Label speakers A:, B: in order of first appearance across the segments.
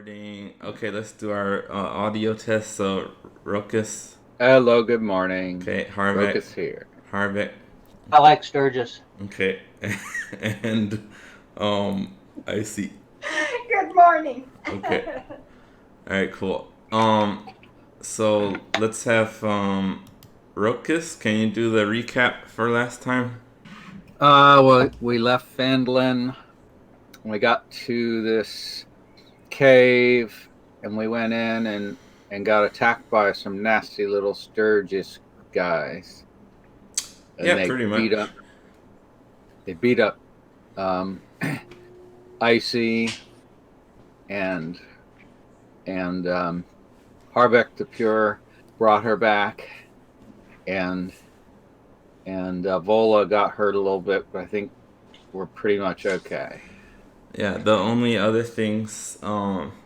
A: Recording. Okay, let's do our audio test. So, Ruckus.
B: Hello, good morning.
A: Okay, Harvick.
B: Rokas here.
A: Harvick.
C: I like Sturgis.
A: Okay, and I see.
D: Good morning.
A: Okay. All right, cool. So let's have Ruckus. Can you do the recap for last time?
B: Well, we left Phandalin. We got to this cave, and we went in and got attacked by some nasty little Sturgis guys. And
A: Yeah, pretty much.
B: They beat up Icy and Harbeck the Pure brought her back, and Vola got hurt a little bit, but I think we're pretty much okay.
A: Yeah, the only other things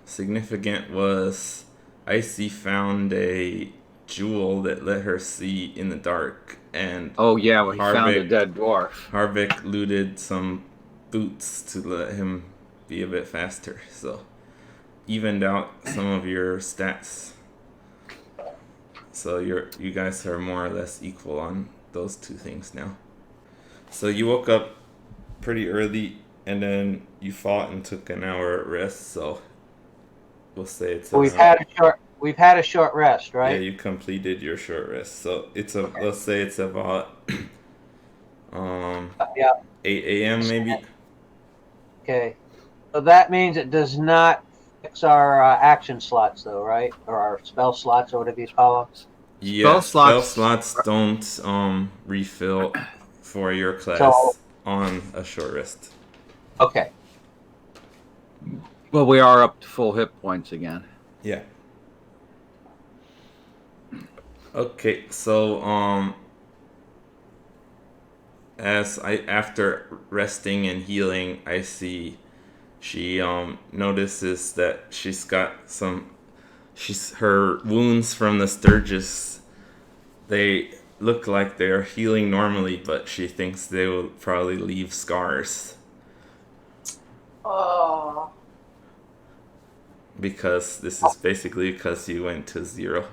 A: significant was Icy found a jewel that let her see in the dark, and
B: Oh yeah, we found a dead dwarf.
A: Harvick looted some boots to let him be a bit faster, so evened out some of your stats. So you guys are more or less equal on those two things now. So you woke up pretty early, and then you fought and took an hour rest. So we'll say it's
C: We've had a short rest, right?
A: Yeah, you completed your short rest. So let's say it's about
C: Yeah.
A: 8 a.m. maybe.
C: Okay. So that means it does not fix our action slots, though, right? Or our spell slots, or whatever you call them.
A: Yeah, spell slots don't refill for your class on a short rest.
C: Okay.
B: Well, we are up to full hit points again.
A: Yeah. Okay, so after resting and healing, I see she notices that her wounds from the Sturgis, they look like they're healing normally, but she thinks they will probably leave scars.
D: Oh.
A: Because this is basically because you went to 0.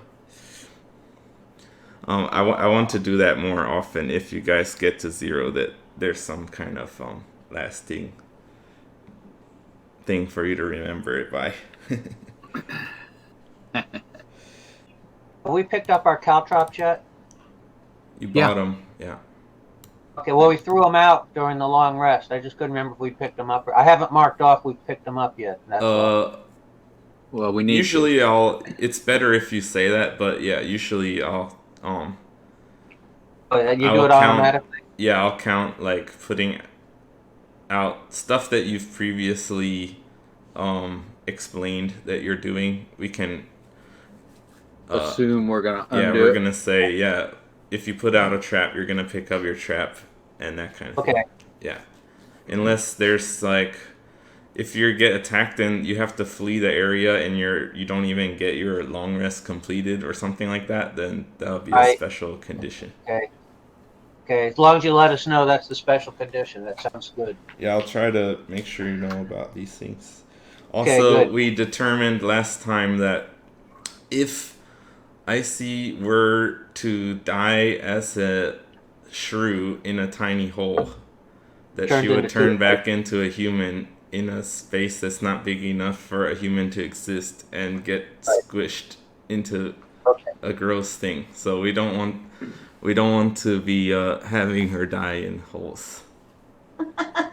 A: I want to do that more often if you guys get to 0, that there's some kind of lasting thing for you to remember it by.
C: Have we picked up our caltrops yet?
A: You bought them, yeah.
C: Okay, well, we threw them out during the long rest. I just couldn't remember if we picked them up. I haven't marked off we picked them up yet. That's
B: well, we need
A: usually to. It's better if you say that, but yeah, usually I'll
C: you do it automatically?
A: Yeah, I'll count like putting out stuff that you've previously explained that you're doing. We can
B: assume we're gonna undo
A: Yeah, we're gonna say, yeah, if you put out a trap, you're gonna pick up your trap and that kind of thing.
C: Okay.
A: Yeah. Unless there's like, if you get attacked and you have to flee the area and you don't even get your long rest completed or something like that, then that'll be a special condition.
C: Okay, as long as you let us know that's the special condition. That sounds good.
A: Yeah, I'll try to make sure you know about these things. Also, we determined last time that if Icy were to die as a shrew in a tiny hole, that she would turn back into a human in a space that's not big enough for a human to exist and get squished into a gross thing. So we don't want to be having her die in holes. The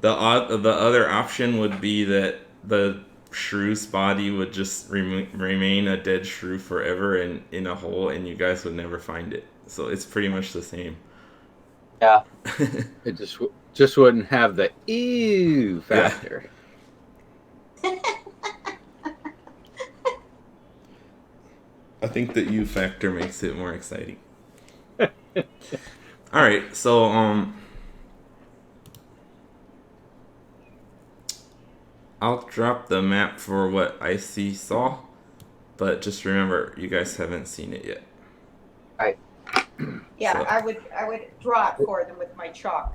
A: other option would be that the shrew's body would just remain a dead shrew forever and in a hole, and you guys would never find it. So it's pretty much the same.
C: Yeah.
B: It just wouldn't have the ew factor.
A: Yeah. I think the ew factor makes it more exciting. All right, so I'll drop the map for what Icy saw, but just remember, you guys haven't seen it yet.
C: Right.
D: Yeah, so. I would draw it for them with my chalk.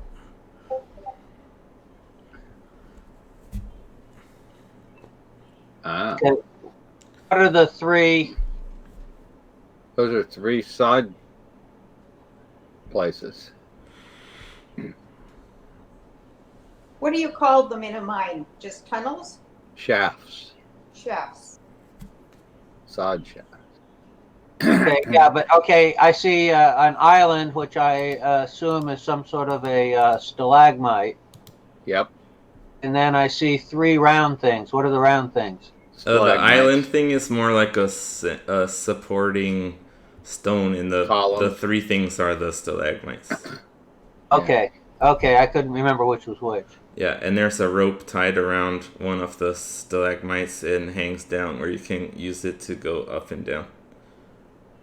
C: Okay. What are the three?
B: Those are 3 side places.
D: What do you call them in a mine? Just tunnels?
B: Shafts.
D: Shafts.
B: Side shafts.
C: Okay, yeah, but okay, I see an island, which I assume is some sort of a stalagmite,
B: Yep.
C: and then I see 3 round things. What are the round things?
A: The island
B: Stalagmites.
A: thing is more like a supporting stone, and the
B: Column.
A: 3 things are the stalagmites.
C: Okay, okay, I couldn't remember which was which.
A: Yeah, and there's a rope tied around one of the stalagmites and hangs down where you can use it to go up and down.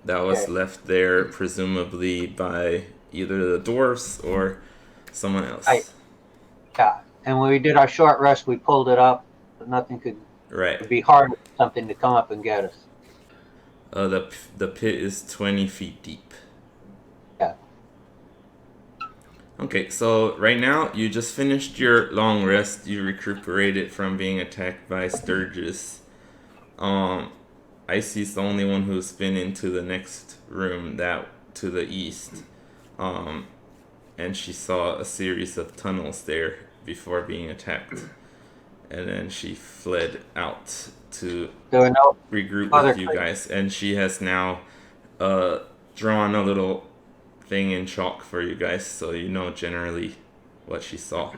A: That was
C: Okay.
A: left there presumably by either the dwarves or someone else.
C: Right. Yeah, and when we did our short rest, we pulled it up, but nothing could.
A: Right.
C: It'd be hard for something to come up and get us.
A: The pit is 20 feet deep.
C: Yeah.
A: Okay, so right now you just finished your long rest. You recuperated from being attacked by Sturgis. Icy's the only one who's been into the next room, that to the east. And she saw a series of tunnels there before being attacked. And then she fled out to
C: There were no
A: regroup
C: other
A: with you guys. And she has now drawn a little thing in chalk for you guys, so you know generally what she saw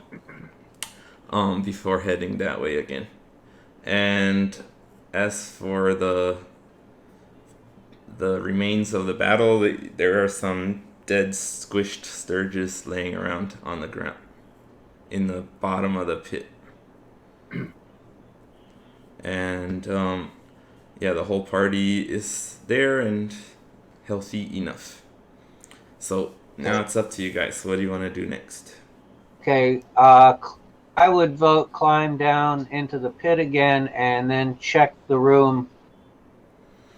A: before heading that way again. And as for the remains of the battle, there are some dead squished Sturgis laying around on the ground in the bottom of the pit. And yeah, the whole party is there and healthy enough. So now it's up to you guys. What do you want to do next?
C: Okay, I would vote climb down into the pit again and then check the room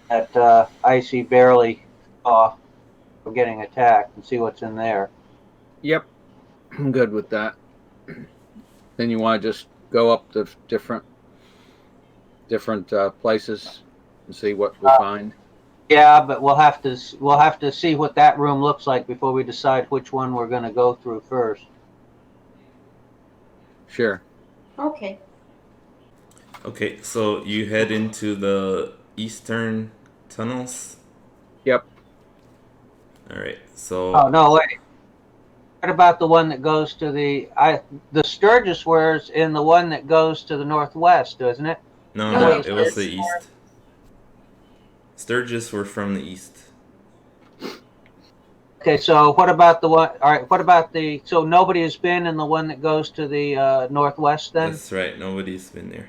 C: that Icy barely saw for getting attacked and see what's in there.
B: Yep. I'm good with that. Then you want to just go up to different places and see what we find.
C: Yeah, but we'll have to see what that room looks like before we decide which one we're going to go through first.
B: Sure.
D: Okay.
A: Okay, so you head into the eastern tunnels?
B: Yep.
A: Alright, so...
C: Oh, no, wait. What about the one that goes to the Sturgis wears in the one that goes to the northwest, doesn't it?
A: No, it was the east. Sturgis were from the east.
C: Okay, so what about the one? All right, what about the? So nobody has been in the one that goes to the northwest, then?
A: That's right. Nobody's been there.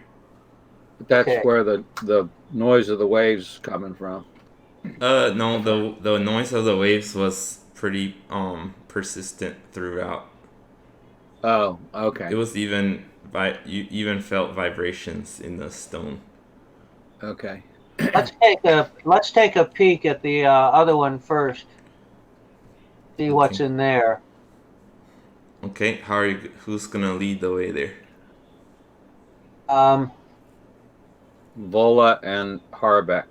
B: But that's where the noise of the waves coming from.
A: No, the noise of the waves was pretty persistent throughout.
B: Oh, okay.
A: It was you even felt vibrations in the stone.
B: Okay.
C: Let's take a peek at the other one first. See what's in there.
A: Okay, who's gonna lead the way there?
B: Vola and Harbeck.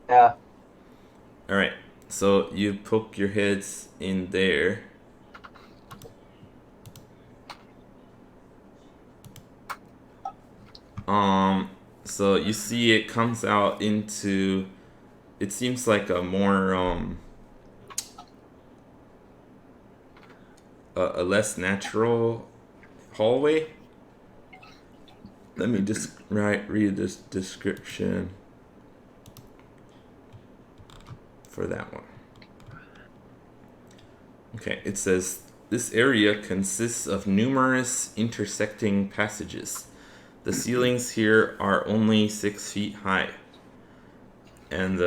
C: Yeah.
A: Alright, so you poke your heads in there. So you see it comes out into, it seems like a more, a less natural hallway. Let me just read this description for that one. Okay, it says, this area consists of numerous intersecting passages. The ceilings here are only 6 feet high, and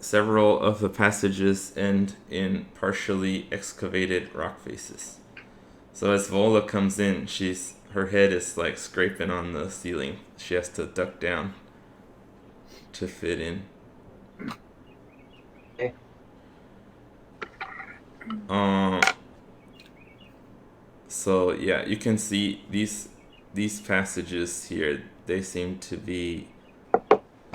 A: several of the passages end in partially excavated rock faces. So as Vola comes in, her head is like scraping on the ceiling. She has to duck down to fit in.
C: Okay.
A: So yeah, you can see these passages here. They seem to be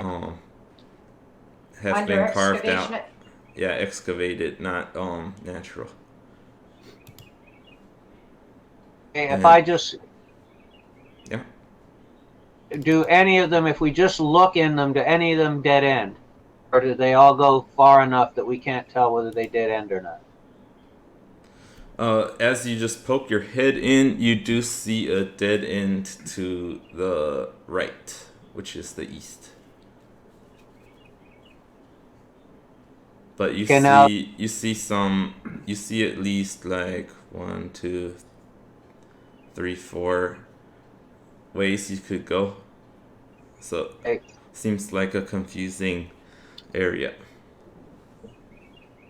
A: have
D: Under
A: been carved out.
D: excavation?
A: Yeah, excavated, not natural.
C: If
A: And,
C: I just
A: yeah.
C: do any of them, if we just look in them, do any of them dead end? Or do they all go far enough that we can't tell whether they dead end or not?
A: As you just poke your head in, you do see a dead end to the right, which is the east. But you see at least like 1, 2, 3, 4 ways you could go. So seems like a confusing area.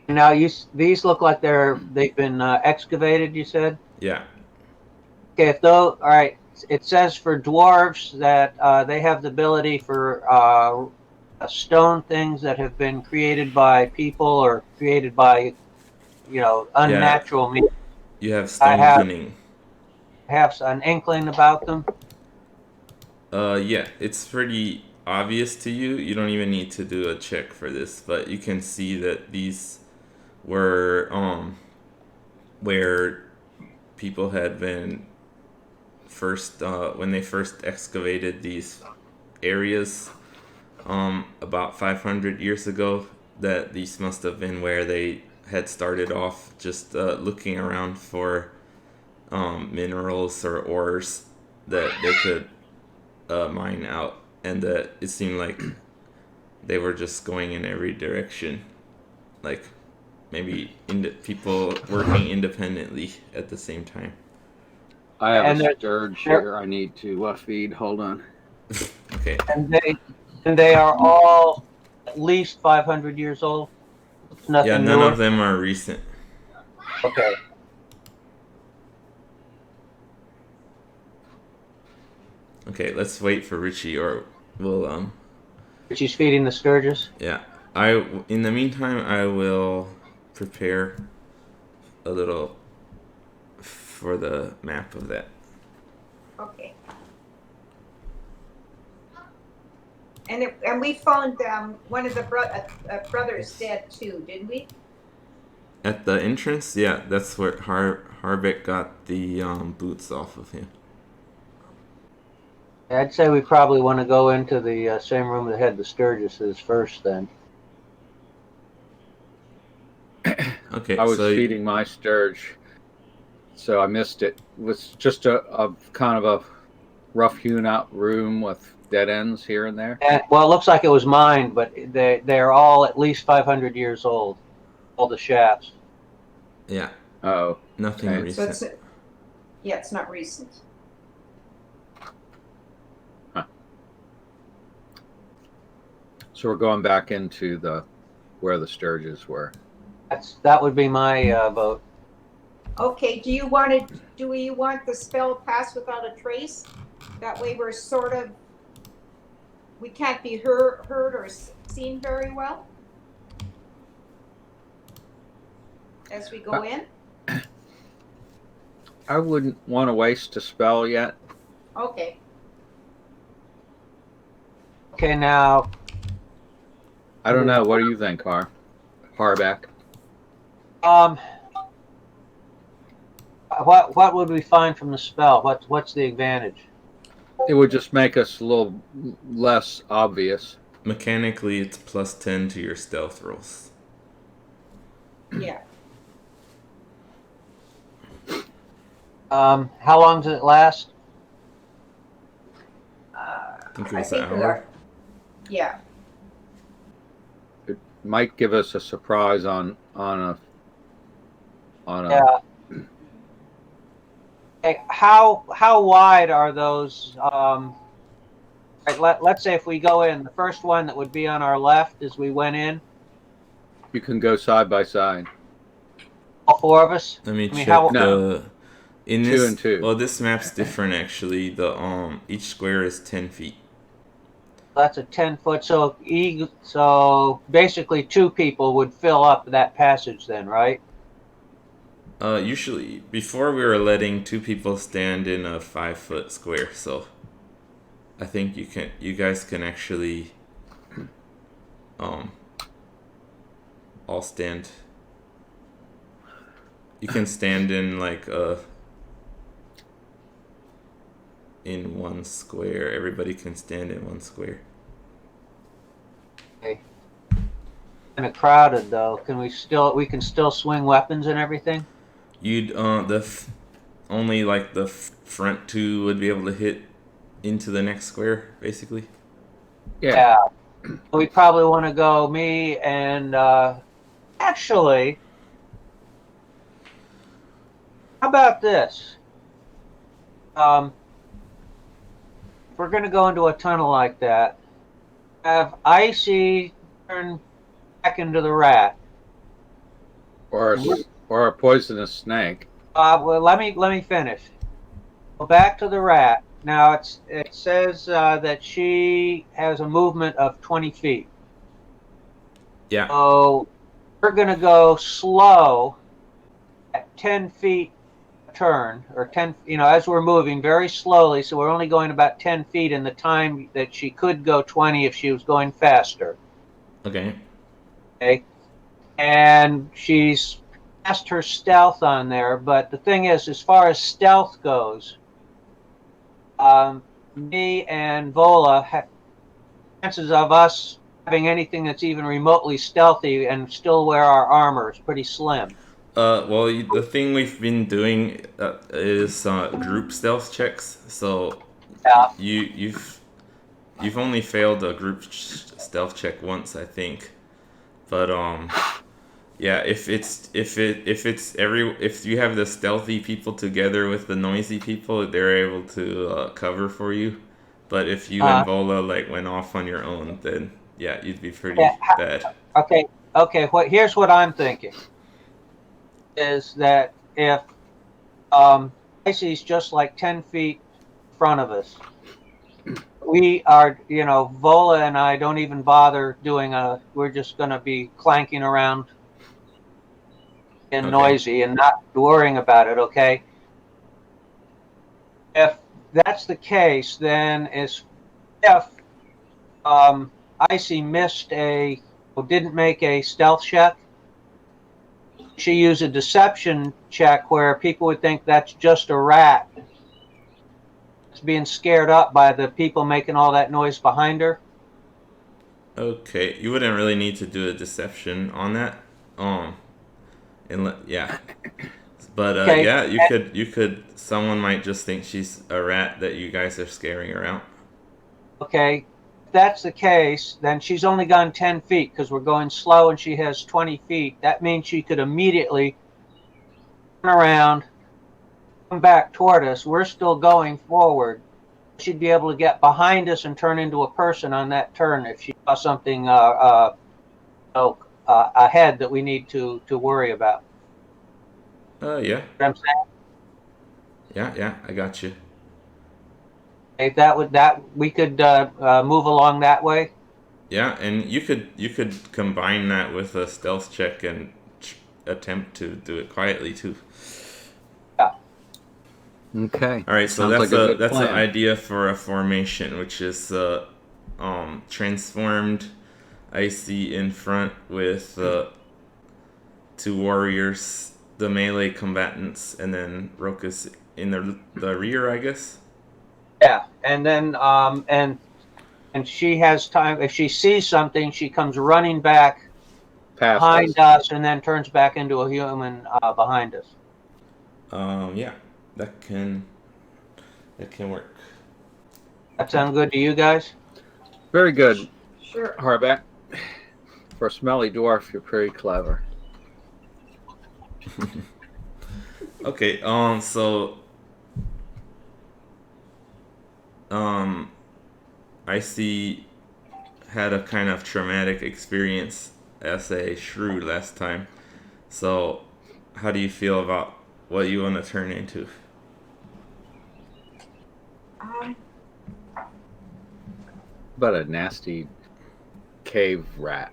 C: Now these look like they've been excavated. You said.
A: Yeah.
C: Okay. All right. It says for dwarves that they have the ability for stone things that have been created by people or created by unnatural means.
A: You have stone cunning.
C: Have an inkling about them.
A: Yeah, it's pretty obvious to you. You don't even need to do a check for this, but you can see that these were where people had been first when they first excavated these areas about 500 years ago, that these must have been where they had started off just looking around for minerals or ores that they could mine out, and that it seemed like they were just going in every direction, like maybe people working independently at the same time.
B: I have a sturge here I need to feed. Hold on.
A: Okay.
C: And they are all at least 500 years old?
A: Yeah, none of them are recent.
C: Okay.
A: Okay, let's wait for Richie, or we'll
C: Richie's feeding the sturges?
A: Yeah. In the meantime, I will prepare a little for the map of that.
D: Okay. And we found one of the brothers dead too, didn't we?
A: At the entrance, yeah, that's where Harbeck got the boots off of him.
C: I'd say we probably want to go into the same room that had the Sturgises first, then.
A: Okay.
B: I was feeding my sturge, so I missed it. It was just a kind of a rough hewn out room with dead ends here and there.
C: Well, it looks like it was mined, but they're all at least 500 years old. All the shafts.
A: Yeah.
B: Oh.
A: Nothing recent.
D: So it's not recent.
B: Huh. So we're going back into where the sturges were.
C: That would be my vote.
D: Okay. Do you want the spell pass without a trace? That way we can't be heard or seen very well as we go in.
B: I wouldn't want to waste a spell yet.
D: Okay.
C: Okay, now.
B: I don't know. What do you think, Harbeck?
C: What would we find from the spell? What's the advantage?
B: It would just make us a little less obvious.
A: Mechanically, it's plus 10 to your stealth rolls.
D: Yeah.
C: How long does it last?
A: I think it was an hour.
D: Yeah.
B: It might give us a surprise on a.
C: Yeah. Hey, how wide are those? Let's say if we go in, the first one that would be on our left as we went in.
B: You can go side by side.
C: All four of us.
A: Let me check
B: no.
A: In
B: two
A: this,
B: and two.
A: Well, this map's different actually. The each square is 10 feet.
C: That's a 10-foot. So basically, two people would fill up that passage then, right?
A: Usually, before we were letting two people stand in a 5-foot square, so I think you guys can actually I'll stand. You can stand in like in one square. Everybody can stand in one square.
C: Okay. Kind of crowded though. We can still swing weapons and everything?
A: You'd only like the front two would be able to hit into the next square, basically.
C: Yeah. We probably want to go me and actually, how about this? If we're going to go into a tunnel like that, have Icy turn back into the rat.
B: Or a poisonous snake.
C: Well, let me finish. Go back to the rat. Now it says that she has a movement of 20 feet.
A: Yeah.
C: So we're going to go slow at 10 feet a turn, or 10, as we're moving very slowly. So we're only going about 10 feet in the time that she could go 20 if she was going faster.
A: Okay.
C: Okay. And she's past her stealth on there. But the thing is, as far as stealth goes, me and Vola chances of us having anything that's even remotely stealthy and still wear our armor is pretty slim.
A: Well, the thing we've been doing is group stealth checks. So
C: Yeah.
A: you've only failed a group stealth check once, I think. But yeah, if you have the stealthy people together with the noisy people, they're able to cover for you. But if you and Vola like went off on your own, then yeah, you'd be pretty bad.
C: Okay. Here's what I'm thinking: is that if Icy's just like 10 feet in front of us, we are, Vola and I don't even bother doing we're just going to be clanking around and noisy and not worrying about it, okay? If that's the case, then if Icy didn't make a stealth check, she used a deception check where people would think that's just a rat. It's being scared up by the people making all that noise behind her.
A: Okay, you wouldn't really need to do a deception on that. Yeah. But
C: Okay.
A: yeah, you could. Someone might just think she's a rat that you guys are scaring her out.
C: Okay, if that's the case, then she's only gone 10 feet because we're going slow and she has 20 feet. That means she could immediately turn around, come back toward us. We're still going forward. She'd be able to get behind us and turn into a person on that turn if she saw something ahead that we need to worry about.
A: Yeah.
C: You know what I'm saying?
A: Yeah, I got you.
C: That we could move along that way.
A: Yeah, and you could combine that with a stealth check and attempt to do it quietly too.
C: Yeah.
B: Okay.
A: All right, so
B: Sounds
A: that's an idea for a formation, which is transformed Icy in front with two warriors, the melee combatants, and then Rokus in the rear, I guess.
C: Yeah, and then and she has time. If she sees something, she comes running back behind us, and then turns back into a human behind us.
A: Yeah, that can work.
C: That sound good to you guys?
B: Very good.
D: Sure.
B: Harbeck. For a smelly dwarf, you're pretty clever.
A: Okay, so Icy had a kind of traumatic experience as a shrew last time. So, how do you feel about what you want to turn into?
B: But a nasty cave rat.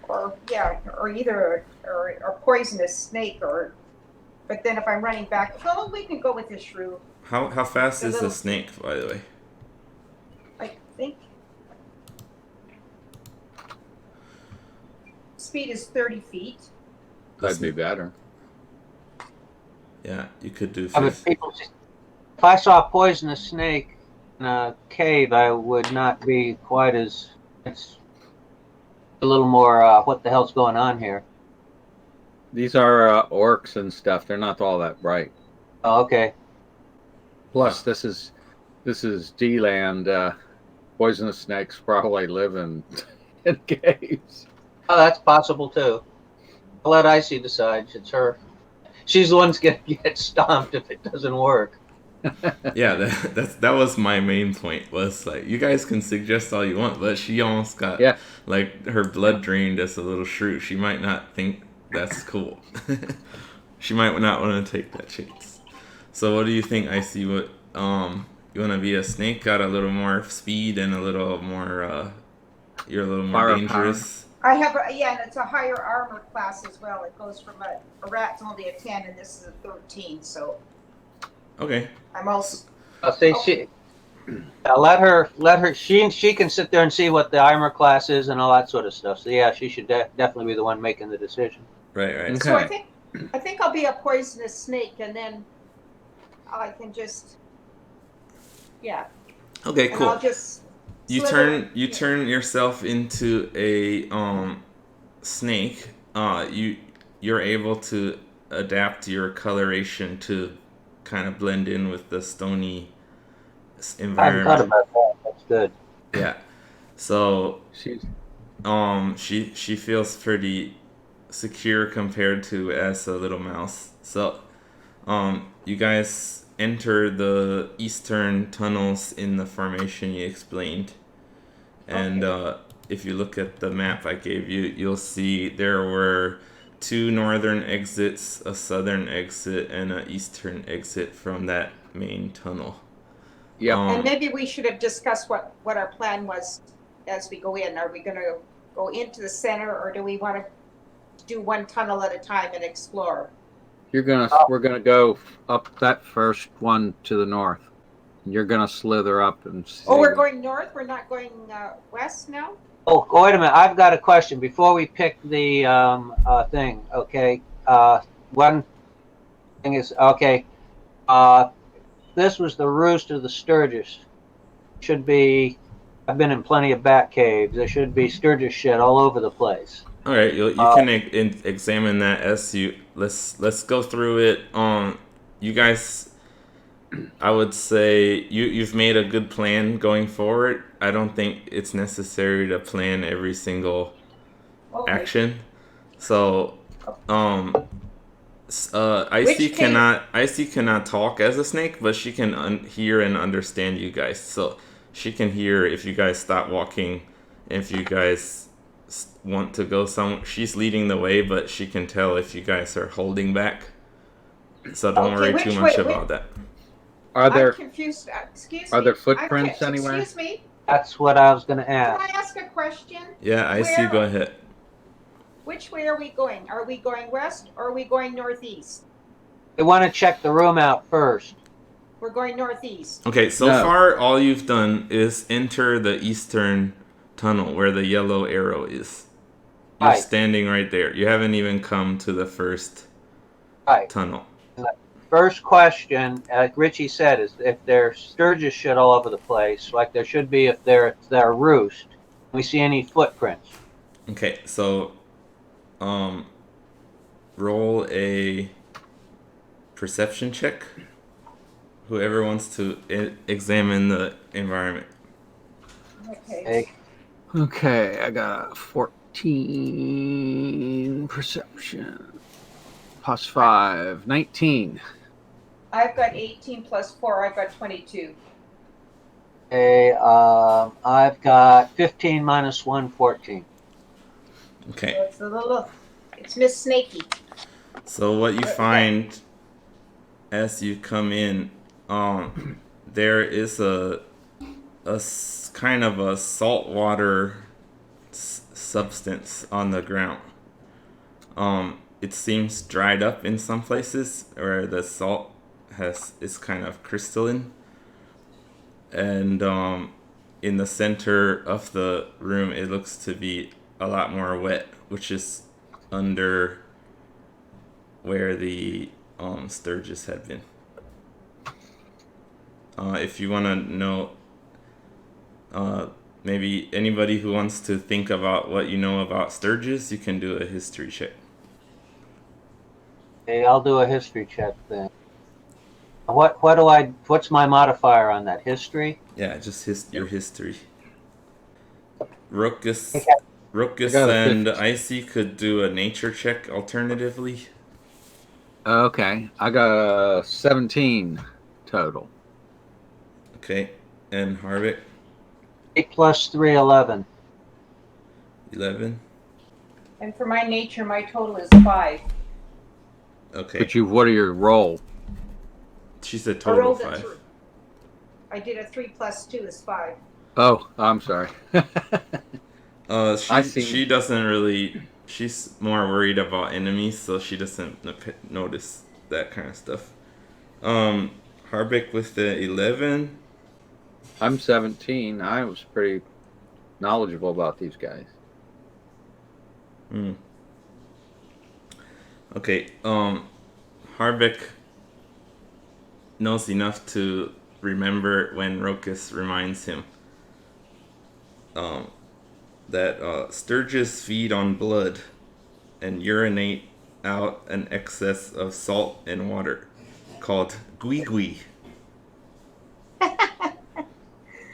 D: Or either a poisonous snake, but then if I'm running back, well, we can go with the shrew.
A: How fast is the snake, by the way?
D: Like think speed is 30 feet.
B: That'd be better.
A: Yeah, you could do
C: I mean,
A: 50.
C: if I saw a poisonous snake in a cave, I would not be quite as. It's a little more. What the hell's going on here?
B: These are orcs and stuff. They're not all that bright.
C: Oh, okay.
B: Plus, this is D-land. Poisonous snakes probably live in caves.
C: Oh, that's possible too. I'll let Icy decide. It's her. She's the one's gonna get stomped if it doesn't work.
A: Yeah, that was my main point. Was like, you guys can suggest all you want, but she almost got like her blood drained as a little shrew. She might not think that's cool. She might not want to take that chance. So what do you think, Icy? What you want to be a snake? Got a little more speed and a little more. You're a little more dangerous.
D: I have and it's a higher armor class as well. It goes from a rat's only a 10, and this is a 13. So.
A: Okay.
D: I'm also.
C: I'll say she. Let her. She can sit there and see what the armor class is and all that sort of stuff. So yeah, she should definitely be the one making the decision.
A: Right.
B: Okay.
D: So I think I'll be a poisonous snake, and then I can just. Yeah.
A: Okay.
D: And
A: Cool.
D: I'll just.
A: You turn yourself into a snake. You're able to adapt your coloration to kind of blend in with the stony environment.
C: I haven't thought about that. That's good.
A: Yeah. So she feels pretty secure compared to as a little mouse. So you guys enter the eastern tunnels in the formation you explained. And if you look at the map I gave you, you'll see there were 2 northern exits, a southern exit, and an eastern exit from that main tunnel.
B: Yeah.
D: And maybe we should have discussed what our plan was as we go in. Are we going to go into the center, or do we want to do one tunnel at a time and explore?
B: We're gonna go up that first one to the north. You're gonna slither up and see.
D: Oh, we're going north. We're not going west now.
C: Oh, wait a minute. I've got a question before we pick the thing. Okay. One thing is this was the roost of the Sturgis. Should be. I've been in plenty of bat caves. There should be Sturgis shit all over the place.
A: All right, you can examine that as you let's go through it. You guys, I would say you've made a good plan going forward. I don't think it's necessary to plan every single action. So, Icy cannot talk as a snake, but she can hear and understand you guys. So she can hear if you guys stop walking, if you guys want to go somewhere. She's leading the way, but she can tell if you guys are holding back. So don't worry too much about that.
B: Are there?
D: I'm confused. Excuse
B: me. Are there
D: me.
B: footprints anywhere?
D: Excuse me.
C: That's what I was going to ask.
D: Can I ask a question?
A: Yeah, Icy, go ahead.
D: Which way are we going? Are we going west or are we going northeast?
C: We want to check the room out first.
D: We're going northeast.
A: Okay, so far all you've done is enter the eastern tunnel where the yellow arrow is. You're standing right there. You haven't even come to the first tunnel.
C: First question, like Richie said, is if there's Sturgis shit all over the place, like there should be if they're roost. We see any footprints?
A: Okay, so roll a perception check. Whoever wants to examine the environment.
B: Okay, I got a 14 perception. Plus 5, 19.
D: I've got 18 plus 4. I've got 22.
C: Okay, I've got 15 minus 1, 14.
A: Okay.
D: So it's Miss Snaky.
A: So what you find as you come in, there is a kind of a saltwater substance on the ground. It seems dried up in some places where the salt is kind of crystalline, and in the center of the room, it looks to be a lot more wet, which is under where the Sturgis had been. If you want to know, maybe anybody who wants to think about what you know about Sturgis, you can do a history check.
C: Okay, I'll do a history check then. What's my modifier on that? History?
A: Yeah, just your history. Rokus and Icy could do a nature check alternatively.
B: Okay, I got a 17 total.
A: Okay, and Harvick?
C: 8 plus 3, 11.
A: 11.
D: And for my nature, my total is 5.
A: Okay.
B: But what are your roll?
A: She said total 5.
D: I did a 3 plus 2 is 5.
B: Oh, I'm sorry.
A: She doesn't really. She's more worried about enemies, so she doesn't notice that kind of stuff. Harbeck with the 11.
B: I'm 17. I was pretty knowledgeable about these guys.
A: Okay. Harbeck knows enough to remember when Rokus reminds him that Sturgis feed on blood and urinate out an excess of salt and water called gwee.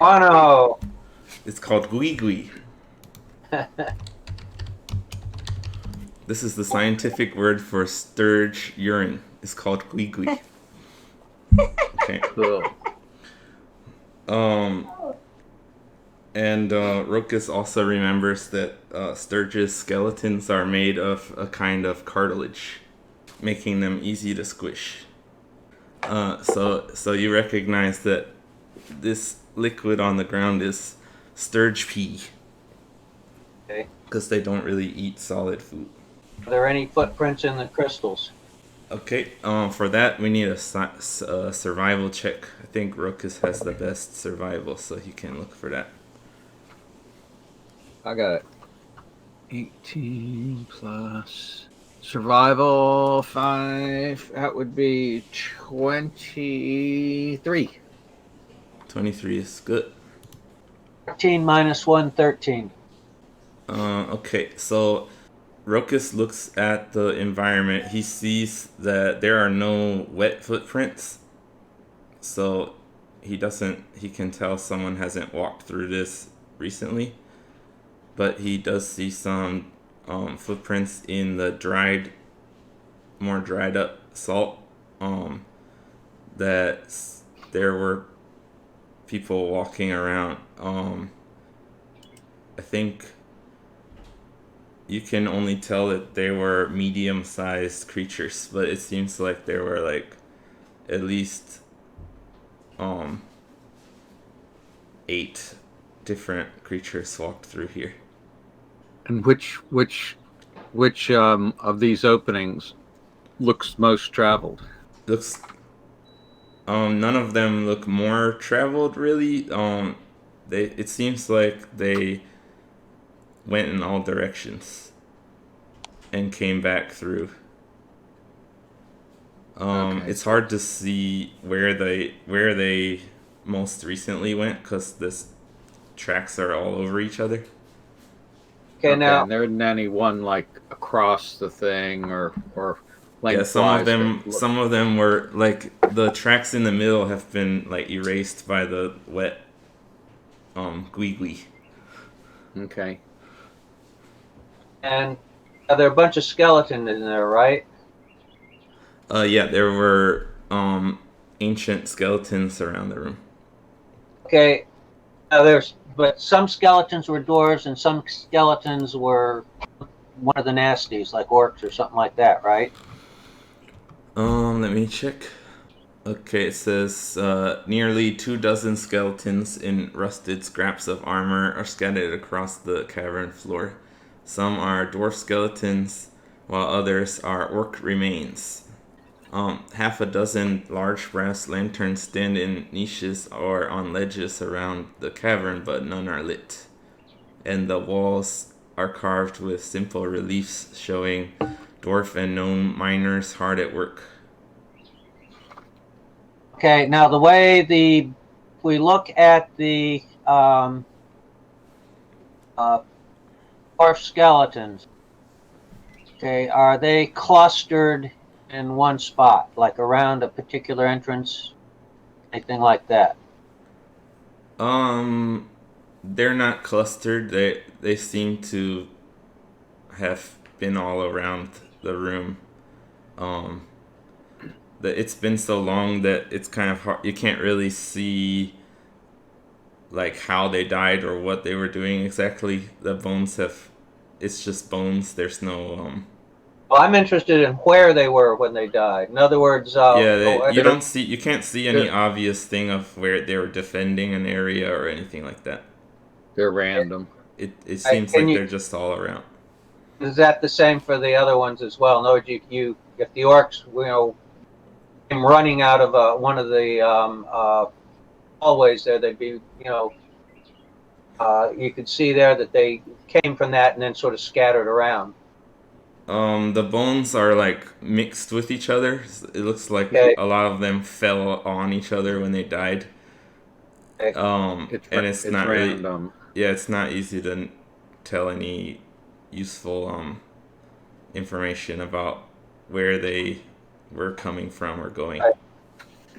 C: Oh no!
A: It's called gwee. This is the scientific word for sturge urine. It's called gwee. Okay. And Rokus also remembers that Sturgis skeletons are made of a kind of cartilage, making them easy to squish. So you recognize that this liquid on the ground is sturge pee.
C: Okay.
A: Because they don't really eat solid food.
C: Are there any footprints in the crystals?
A: Okay, for that we need a survival check. I think Rokus has the best survival, so he can look for that.
B: I got it. 18 plus survival 5. That would be 23.
A: 23 is good.
C: 13 minus 1, 13.
A: Okay, so Rokus looks at the environment. He sees that there are no wet footprints. So he can tell someone hasn't walked through this recently. But he does see some footprints in the more dried up salt. That there were people walking around. I think you can only tell that they were medium-sized creatures, but it seems like there were like at least 8 different creatures walked through here.
B: And which of these openings looks most traveled?
A: None of them look more traveled really. It seems like they went in all directions and came back through. Okay. It's hard to see where they most recently went because the tracks are all over each other.
C: Okay, now
B: and there isn't any one like across the thing or lengthwise.
A: Yeah, some of them were like the tracks in the middle have been like erased by the wet gwee.
B: Okay.
C: And there are a bunch of skeletons in there, right?
A: Yeah, there were ancient skeletons around the room.
C: Okay. But some skeletons were dwarves and some skeletons were one of the nasties, like orcs or something like that, right?
A: Let me check. Okay, it says nearly 24 skeletons in rusted scraps of armor are scattered across the cavern floor. Some are dwarf skeletons, while others are orc remains. half a dozen large brass lanterns stand in niches or on ledges around the cavern, but none are lit. And the walls are carved with simple reliefs showing dwarf and gnome miners hard at work.
C: Okay, now the way we look at the dwarf skeletons, okay, are they clustered in one spot, like around a particular entrance, anything like that?
A: They're not clustered. They seem to have been all around the room. It's been so long that it's kind of hard. You can't really see like how they died or what they were doing exactly. The bones have. It's just bones. There's no.
C: Well, I'm interested in where they were when they died. In other words,
A: you can't see any obvious thing of where they were defending an area or anything like that.
B: They're random.
A: It seems like they're just all around.
C: Is that the same for the other ones as well? In other words, if the orcs, came running out of one of the hallways there, they'd be, you could see there that they came from that and then sort of scattered around.
A: The bones are like mixed with each other. It looks like a lot of them fell on each other when they died.
C: Okay.
A: It's not
B: random.
A: Really, yeah, it's not easy to tell any useful information about where they were coming from or going.
C: Right.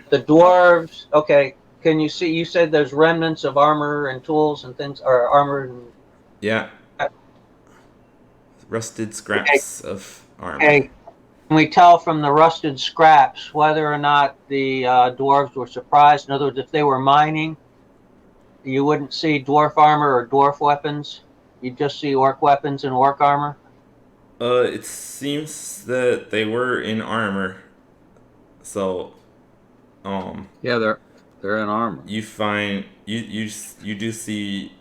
C: The dwarves. Okay, can you see? You said there's remnants of armor and tools and things, or armor.
A: Yeah. Rusted scraps of armor.
C: Okay. Can we tell from the rusted scraps whether or not the dwarves were surprised? In other words, if they were mining, you wouldn't see dwarf armor or dwarf weapons. You'd just see orc weapons and orc armor.
A: It seems that they were in armor. So,
B: yeah, they're in armor.
A: You find you do see,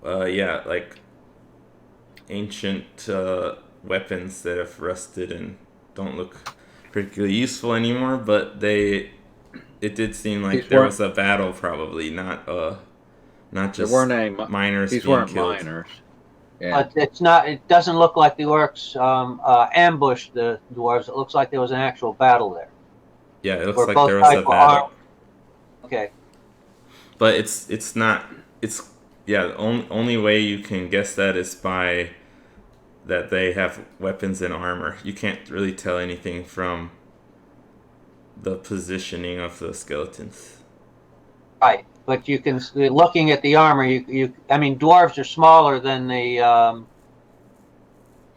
A: like ancient weapons that have rusted and don't look particularly useful anymore. But it did seem like there was a battle, probably not just miners
B: these
A: being
B: weren't
A: killed.
B: Miners. Yeah.
C: But it's not. It doesn't look like the orcs ambushed the dwarves. It looks like there was an actual battle there.
A: Yeah, it looks like there was a battle.
C: Okay.
A: But it's not. It's the only way you can guess that is by that they have weapons and armor. You can't really tell anything from the positioning of the skeletons.
C: Right, but you can, looking at the armor, I mean, dwarves are smaller than the.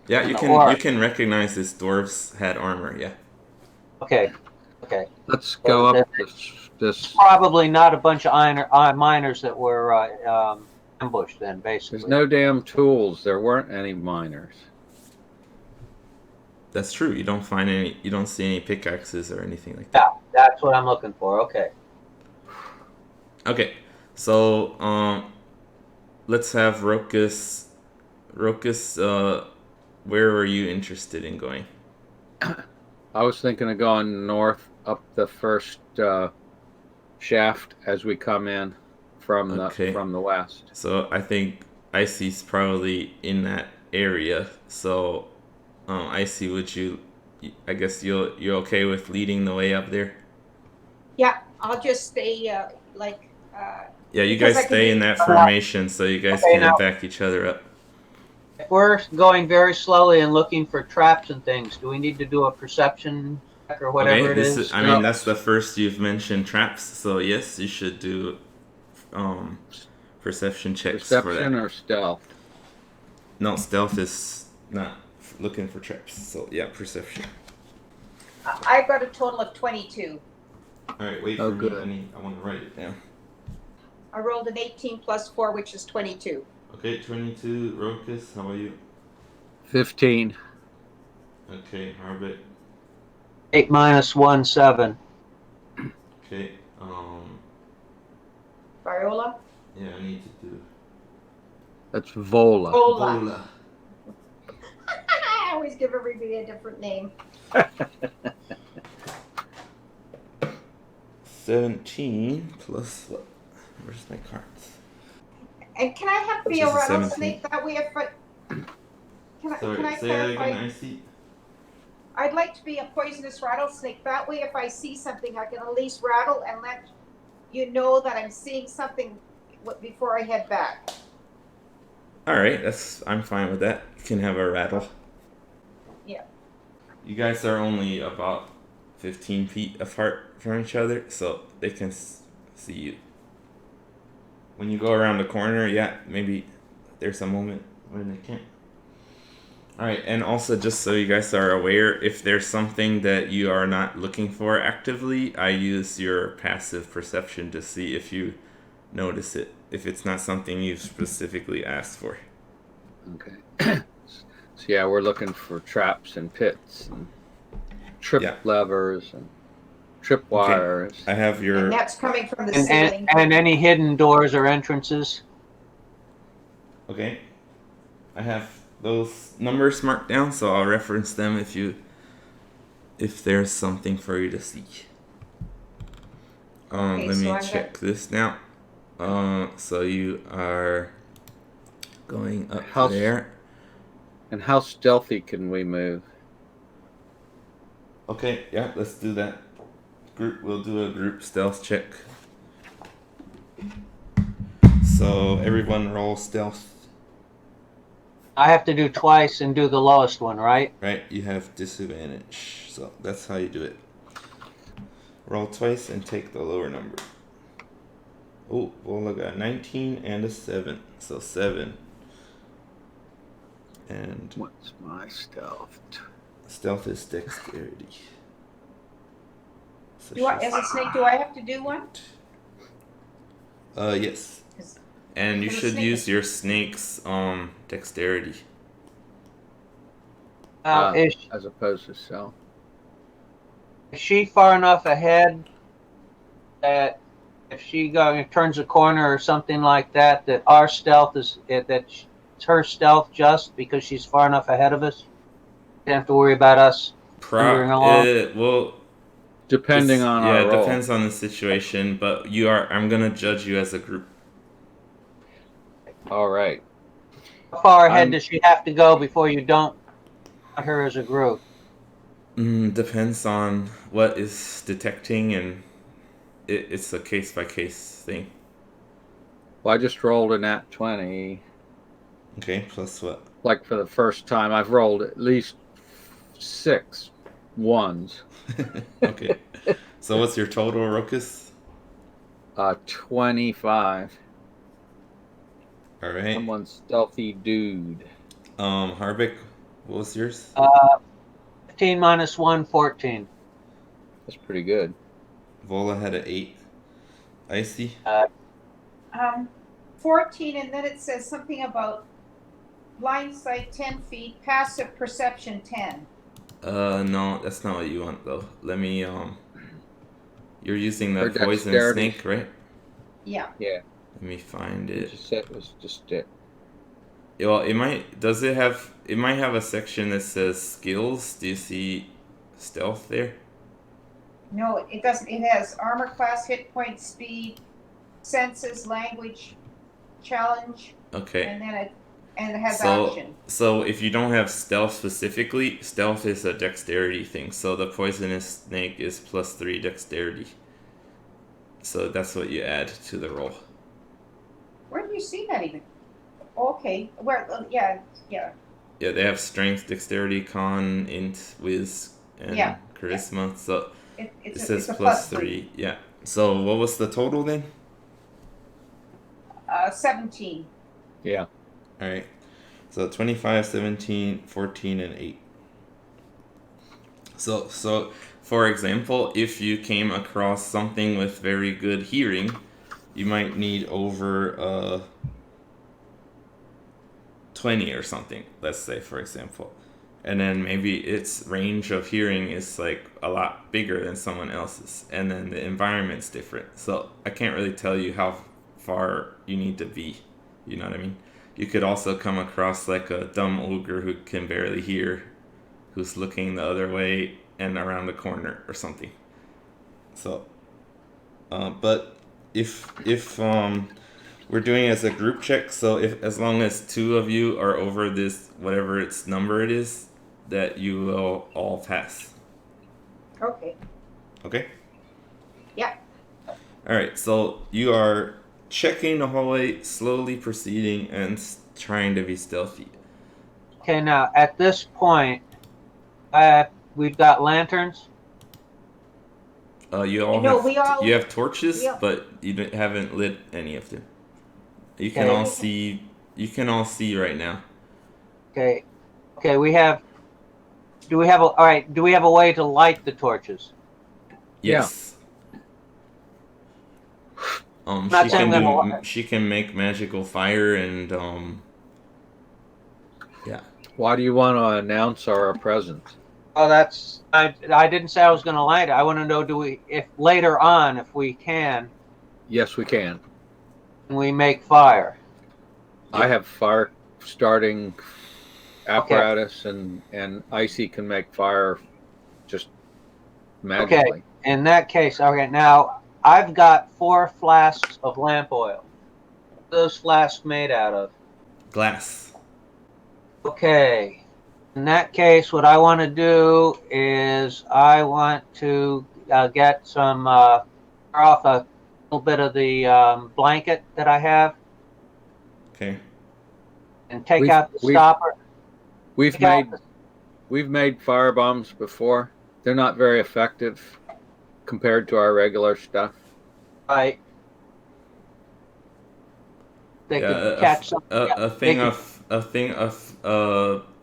A: You can recognize this dwarves had armor. Yeah.
C: Okay.
B: Let's go up this.
C: Probably not a bunch of miners that were ambushed then, basically.
B: There's no damn tools. There weren't any miners.
A: That's true. You don't find any. You don't see any pickaxes or anything like that.
C: Yeah, that's what I'm looking for. Okay.
A: Okay, so let's have Rokus. Rokus, where were you interested in going?
B: I was thinking of going north up the first shaft as we come in from the west.
A: So I think Icy's probably in that area. So, Icy, I guess you're okay with leading the way up there?
D: Yeah, I'll just stay
A: yeah, you guys stay in that formation so you guys can back each other up.
C: If we're going very slowly and looking for traps and things, do we need to do a perception check or whatever it is?
A: That's the first you've mentioned traps, so yes, you should do perception checks for that.
B: Perception or stealth?
A: No, stealth is not looking for traps, so yeah, perception.
D: I got a total of 22.
A: Alright, wait for me. I want to write it down.
D: I rolled an 18 plus 4, which is 22.
A: Okay, 22. Rokus, how about you?
B: 15.
A: Okay, Harbit.
C: 8 minus 1, 7.
A: Okay,
D: Viola?
A: Yeah, I need to do...
B: That's Vola.
D: Vola. always give everybody a different name.
A: 17 plus what? Where's my cards?
D: And can I have be a
A: Just a
D: rattlesnake? That way, if I can I
A: say that
D: clarify?
A: again, I see.
D: I'd like to be a poisonous rattlesnake. That way, if I see something, I can at least rattle and let you know that I'm seeing something before I head back.
A: All right, I'm fine with that. You can have a rattle.
D: Yeah.
A: You guys are only about 15 feet apart from each other, so they can see you. When you go around the corner, yeah, maybe there's a moment when they can't. Alright, and also just so you guys are aware, if there's something that you are not looking for actively, I use your passive perception to see if you notice it, if it's not something you've specifically asked for.
B: Okay. So yeah, we're looking for traps and pits and trip levers and trip wires.
A: Okay. I have your...
D: And that's coming from the ceiling.
C: And any hidden doors or entrances.
A: Okay. I have those numbers marked down, so I'll reference them if there's something for you to see.
D: Okay,
A: let me check this now. So you are going up there.
B: And how stealthy can we move?
A: Okay, yeah, let's do that. We'll do a group stealth check. So everyone roll stealth.
C: I have to do twice and do the lowest one, right?
A: Right, you have disadvantage. So that's how you do it. Roll twice and take the lower number. Oh, well, I got 19 and a 7. So 7. And
B: what's my stealth?
A: Stealth is dexterity. So
D: as a snake, do I have to do one?
A: Yes. And you should use your snake's dexterity.
B: As opposed to stealth.
C: Is she far enough ahead that if she turns a corner or something like that, that our stealth is it's her stealth just because she's far enough ahead of us? You don't have to worry about us wandering along.
A: Well,
B: depending on our role.
A: Yeah, it depends on the situation, but I'm gonna judge you as a group.
B: All right.
C: How far ahead does she have to go before you don't count her as a group?
A: Depends on what is detecting, and it's a case-by-case thing.
B: Well, I just rolled a nat 20.
A: Okay, plus what?
B: Like for the first time, I've rolled at least 6 ones.
A: Okay. So what's your total, Rokus?
B: 25.
A: All right.
B: I'm one stealthy dude.
A: Harvick, what was yours?
C: 15 minus 1, 14.
B: That's pretty good.
A: Vola had an 8. Icy?
D: 14, and then it says something about blind sight 10 feet, passive perception 10.
A: No, that's not what you want though. Let me you're using the poison snake, right?
D: Yeah.
B: Yeah.
A: Let me find it.
B: Just said it was just it.
A: Well, it might have a section that says skills. Do you see stealth there?
D: No, it doesn't. It has armor class, hit point, speed, senses, language, challenge.
A: Okay.
D: And then it has action.
A: So if you don't have stealth specifically, stealth is a dexterity thing. So the poisonous snake is +3 dexterity. So that's what you add to the roll.
D: Where do you see that even? Okay. Where? Yeah.
A: Yeah, they have strength, dexterity, con, int, whiz, and charisma. Yeah. So it says +3. Yeah. So what was the total then?
D: 17.
B: Yeah.
A: All right. So 25, 17, 14, and 8. So for example, if you came across something with very good hearing, you might need over 20 or something, let's say, for example. And then maybe its range of hearing is like a lot bigger than someone else's, and then the environment's different. So I can't really tell you how far you need to be. You know what I mean? You could also come across like a dumb ogre who can barely hear, who's looking the other way and around the corner or something. So, but if we're doing it as a group check, so if as long as 2 of you are over this whatever its number it is, that you will all pass.
D: Okay.
A: Okay.
D: Yeah.
A: All right. So you are checking the hallway, slowly proceeding and trying to be stealthy.
C: Okay, now at this point, we've got lanterns.
A: You all
D: No,
A: have you have torches,
D: we all-
A: but you haven't lit any of them. You can
C: Okay.
A: all see. You can all see right now.
C: Okay. Okay, we have. Do we have a? All right. Do we have a way to light the torches?
A: Yes.
C: Not saying I'm gonna.
A: She can make magical fire and yeah.
B: Why do you want to announce our presence?
C: Oh, that's. I didn't say I was going to light it. I want to know, if later on, if we can
B: Yes, we can.
C: we make fire?
B: I have fire starting apparatus, and Icy can make fire just magically.
C: Okay. In that case, okay. Now I've got 4 flasks of lamp oil. What are those flasks made out of?
A: Glass.
C: Okay. In that case, what I want to do is I want to get some off a little bit of the blanket that I have
A: Okay.
C: and take out the stopper.
B: We've made fire bombs before. They're not very effective compared to our regular stuff.
C: Right. They could catch something.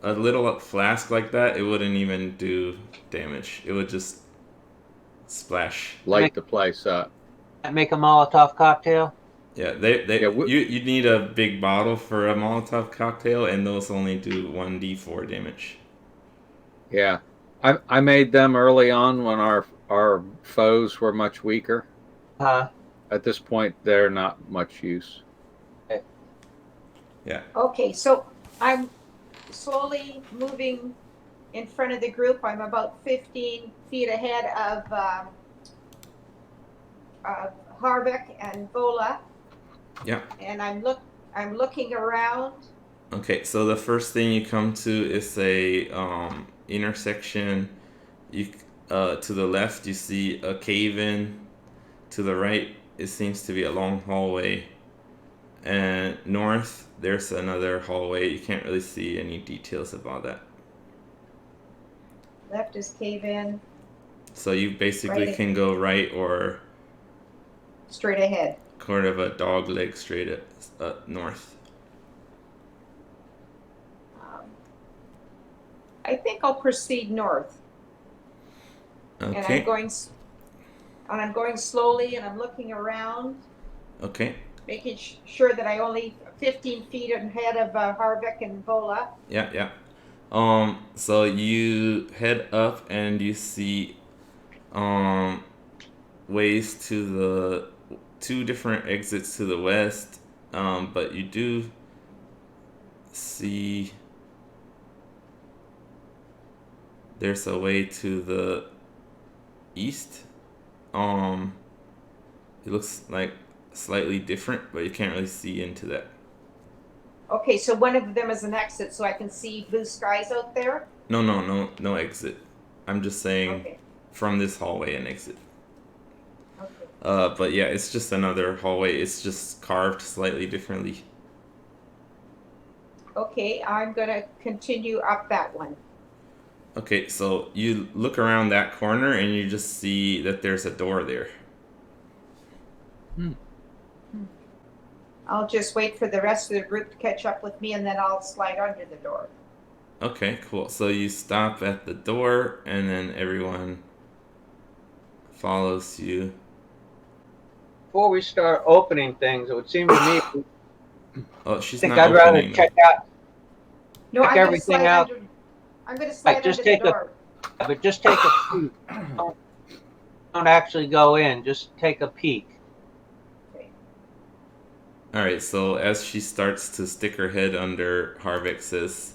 A: A little flask like that, it wouldn't even do damage. It would just splash.
B: Light the place up.
C: Make a Molotov cocktail.
A: Yeah, you need a big bottle for a Molotov cocktail, and those only do 1d4 damage.
B: Yeah, I made them early on when our foes were much weaker. At this point, they're not much use.
C: Okay.
A: Yeah.
D: Okay, so I'm slowly moving in front of the group. I'm about 15 feet ahead of Harvick and Vola.
A: Yeah.
D: And I'm looking around.
A: Okay, so the first thing you come to is a intersection. You to the left you see a cave in. To the right it seems to be a long hallway. And north there's another hallway. You can't really see any details about that.
D: Left is cave in.
A: So you basically can go right or
D: straight ahead.
A: Kind of a dog leg straight north.
D: I think I'll proceed north.
A: Okay.
D: And I'm going slowly, and I'm looking around.
A: Okay.
D: Making sure that I only 15 feet ahead of Harvick and Vola.
A: Yeah. So you head up and you see ways to the 2 different exits to the west, but you do see there's a way to the east. It looks like slightly different, but you can't really see into that.
D: Okay, so one of them is an exit, so I can see blue skies out there?
A: No exit. I'm just saying from this hallway an exit.
D: Okay.
A: But yeah, it's just another hallway. It's just carved slightly differently.
D: Okay, I'm going to continue up that one.
A: Okay, so you look around that corner and you just see that there's a door there.
D: I'll just wait for the rest of the group to catch up with me, and then I'll slide under the door.
A: Okay, cool. So you stop at the door, and then everyone follows you.
C: Before we start opening things, it would seem to me.
A: Oh, she's
C: I think
A: not
C: I'd rather
A: opening.
C: check out.
D: No,
C: check everything out.
D: I'm going to slide under the door.
C: But just take a peek. Don't actually go in. Just take a peek.
A: Alright, so as she starts to stick her head under, Harvick says,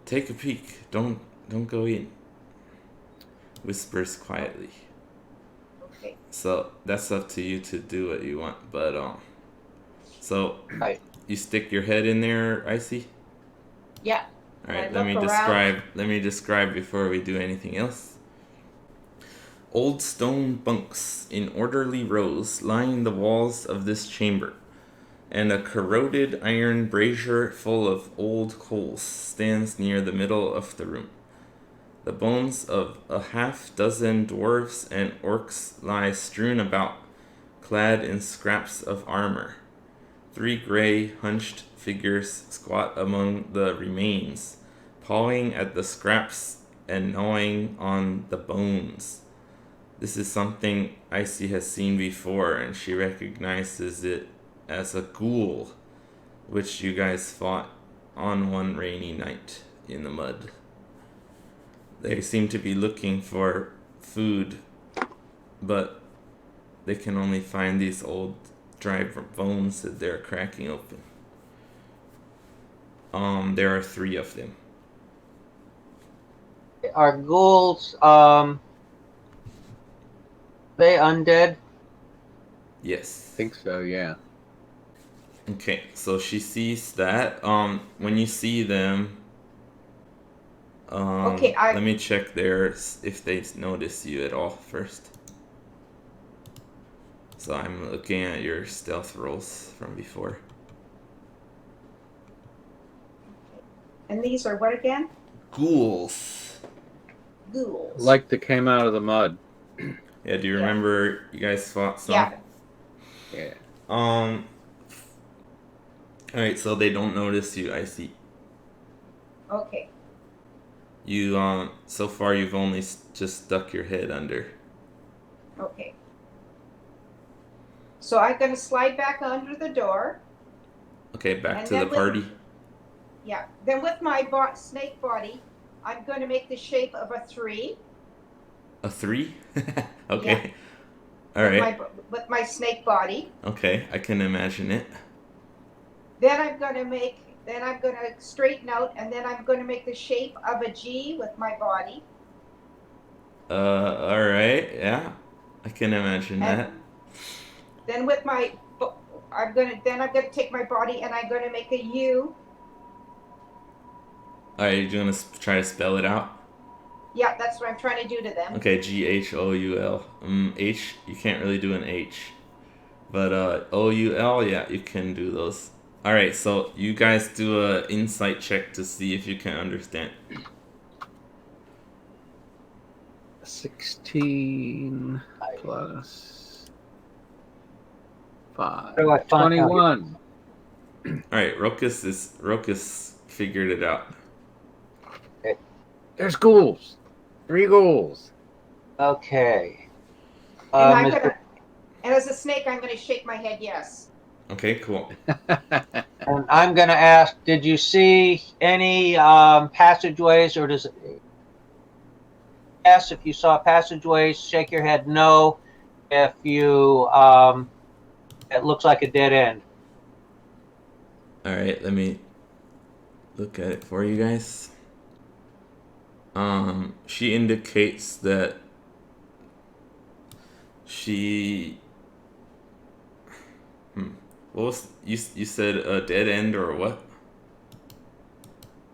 A: "Take a peek. Don't Don't go in. Whispers quietly.
D: Okay.
A: So that's up to you to do what you want. But so
C: Right.
A: you stick your head in there, Icy?
D: Yeah.
A: All right,
D: I
A: let me
D: look
A: describe.
D: around.
A: Let me describe before we do anything else. Old stone bunks in orderly rows line the walls of this chamber, and a corroded iron brazier full of old coals stands near the middle of the room. The bones of a half-dozen dwarves and orcs lie strewn about, clad in scraps of armor. 3 gray, hunched figures squat among the remains, pawing at the scraps and gnawing on the bones. This is something Icy has seen before, and she recognizes it as a ghoul, which you guys fought on one rainy night in the mud. They seem to be looking for food, but they can only find these old dry bones that they're cracking open. There are 3 of them.
C: Are ghouls, they undead?
A: Yes.
B: I think so, yeah.
A: Okay, so she sees that. When you see them,
D: Okay,
A: let me check theirs if they notice you at all first. So I'm looking at your stealth rolls from before.
D: And these are what again?
A: Ghouls.
D: Ghouls.
B: Like they came out of the mud.
A: Yeah, do you remember you guys fought some?
D: Yeah.
B: Yeah.
A: Alright, so they don't notice you, I see.
D: Okay.
A: You, so far you've only just stuck your head under.
D: Okay. So I'm going to slide back under the door.
A: Okay, back
D: And
A: to the
D: then
A: party.
D: Yeah. Then with my snake body, I'm going to make the shape of a 3.
A: A 3? Okay.
D: Yeah.
A: Alright.
D: With my snake body.
A: Okay, I can imagine it.
D: Then I'm going to straighten out, and then I'm going to make the shape of a G with my body.
A: Alright, yeah. I can imagine that.
D: Then with my, I'm going to take my body and I'm going to make a U.
A: Alright, you're gonna try to spell it out?
D: Yeah, that's what I'm trying to do to them.
A: Okay, Ghoul. H, you can't really do an H. But, OUL, yeah, you can do those. Alright, so you guys do a insight check to see if you can understand.
B: 16 plus 5.
C: Where do I find
B: 21.
A: Alright, Rokus figured it out.
B: There's ghouls. 3 ghouls.
C: Okay.
D: And as a snake, I'm going to shake my head yes.
A: Okay, cool.
C: And I'm going to ask, did you see any passageways, or does it... Yes, if you saw passageways, shake your head no. If you, it looks like a dead end.
A: Alright, let me look at it for you guys. She indicates that she... What was... You said a dead end or what?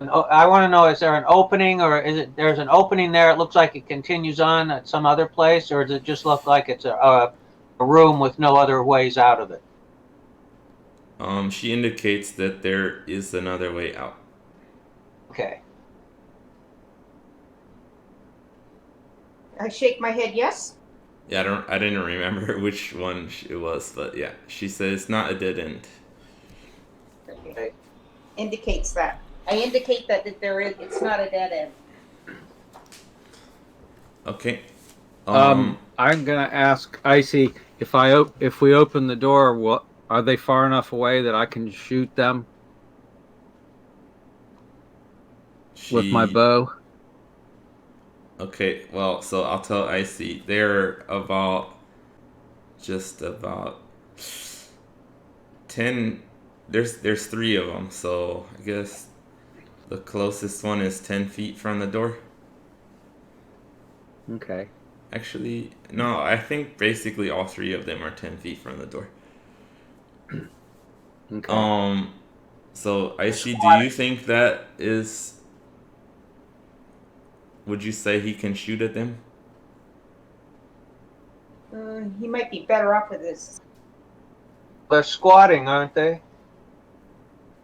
C: I want to know, is there an opening, or is it, there's an opening there, it looks like it continues on at some other place, or does it just look like it's a room with no other ways out of it?
A: She indicates that there is another way out.
C: Okay.
D: I shake my head yes.
A: Yeah, I didn't remember which one it was, but yeah, she says it's not a dead end.
D: Okay. Indicates that. I indicate that it's not a dead end.
A: Okay.
B: I'm gonna ask Icy if we open the door. What are they far enough away that I can shoot them with my bow?
A: Okay, well, so I'll tell Icy they're just about 10. There's 3 of them, so I guess the closest one is 10 feet from the door.
B: Okay.
A: Actually, no, I think basically all three of them are 10 feet from the door.
B: Okay.
A: So Icy, do you think that is... Would you say he can shoot at them?
D: He might be better off with this.
C: They're squatting, aren't they?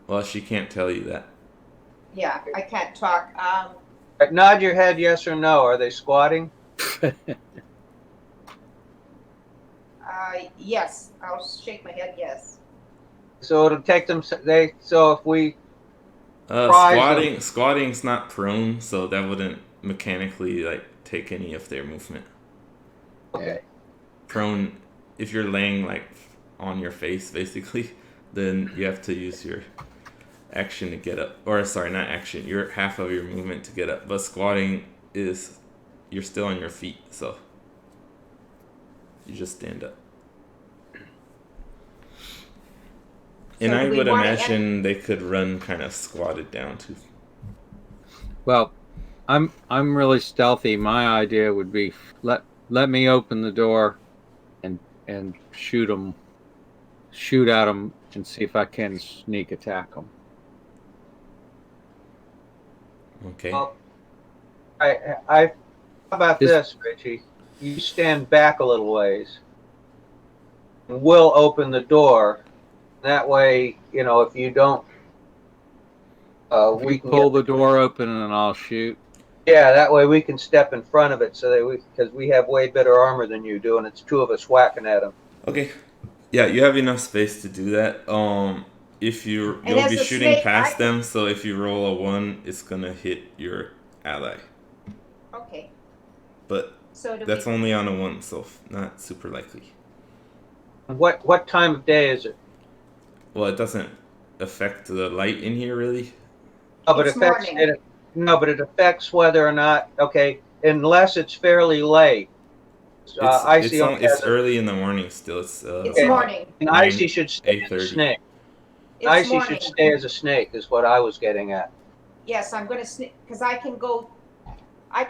A: Well, she can't tell you that.
D: Yeah, I can't talk.
C: Nod your head, yes or no. Are they squatting?
D: Yes, I'll shake my head. Yes.
C: So it'll take them. So if we prize them,
A: Squatting's not prone, so that wouldn't mechanically like take any of their movement.
C: okay.
A: Prone, if you're laying like on your face, basically, then you have to use your action to get up. Or sorry, not action. Your half of your movement to get up. But squatting is you're still on your feet, so you just stand up. And
D: So
A: I
D: do we
A: would
D: wanna
A: imagine they could run kind of squatted down too.
B: Well, I'm really stealthy. My idea would be let me open the door and shoot at them, and see if I can sneak attack them.
A: Okay.
C: Well, how about this, Richie? You stand back a little ways, and we'll open the door. That way, if you don't, we
B: You
C: can
B: pull
C: get
B: the door open and I'll shoot.
C: Yeah, that way we can step in front of it, so that because we have way better armor than you do, and it's two of us whacking at them.
A: Okay. Yeah, you have enough space to do that. If you'll
D: as
A: be
D: a
A: shooting
D: snake,
A: past them, so if you roll a 1, it's gonna hit your ally.
D: Okay.
A: But
D: So
A: that's only on a 1, so not super likely.
C: What time of day is it?
A: Well, it doesn't affect the light in here really.
C: Oh, but
D: It's
C: affects
D: morning.
C: it. No, but it affects whether or not. Okay, unless it's fairly late.
A: It's early in the morning still. It's
D: morning.
C: And
A: 9,
C: Icy should stay as a
A: 8:30.
C: snake.
D: It's
C: Icy
D: morning.
C: should stay as a snake, is what I was getting at.
D: Yes, I'm going to sneak because I can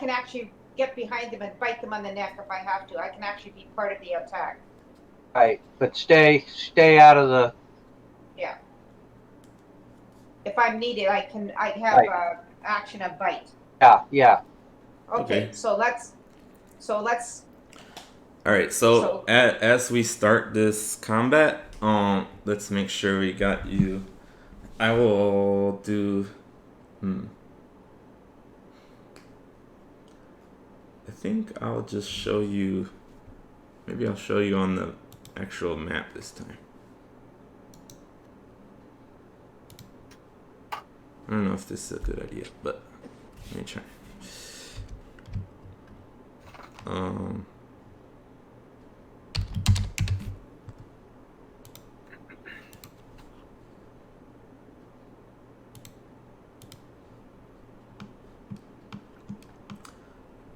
D: actually get behind them and bite them on the neck if I have to. I can actually be part of the attack.
C: Right, but stay out of the.
D: Yeah. If I'm needed, I have
C: Right.
D: Action of bite.
C: Yeah.
D: Okay. So let's.
A: All right. So as we start this combat, let's make sure we got you. I will do. I think I'll just show you. Maybe I'll show you on the actual map this time. I don't know if this is a good idea, but let me try.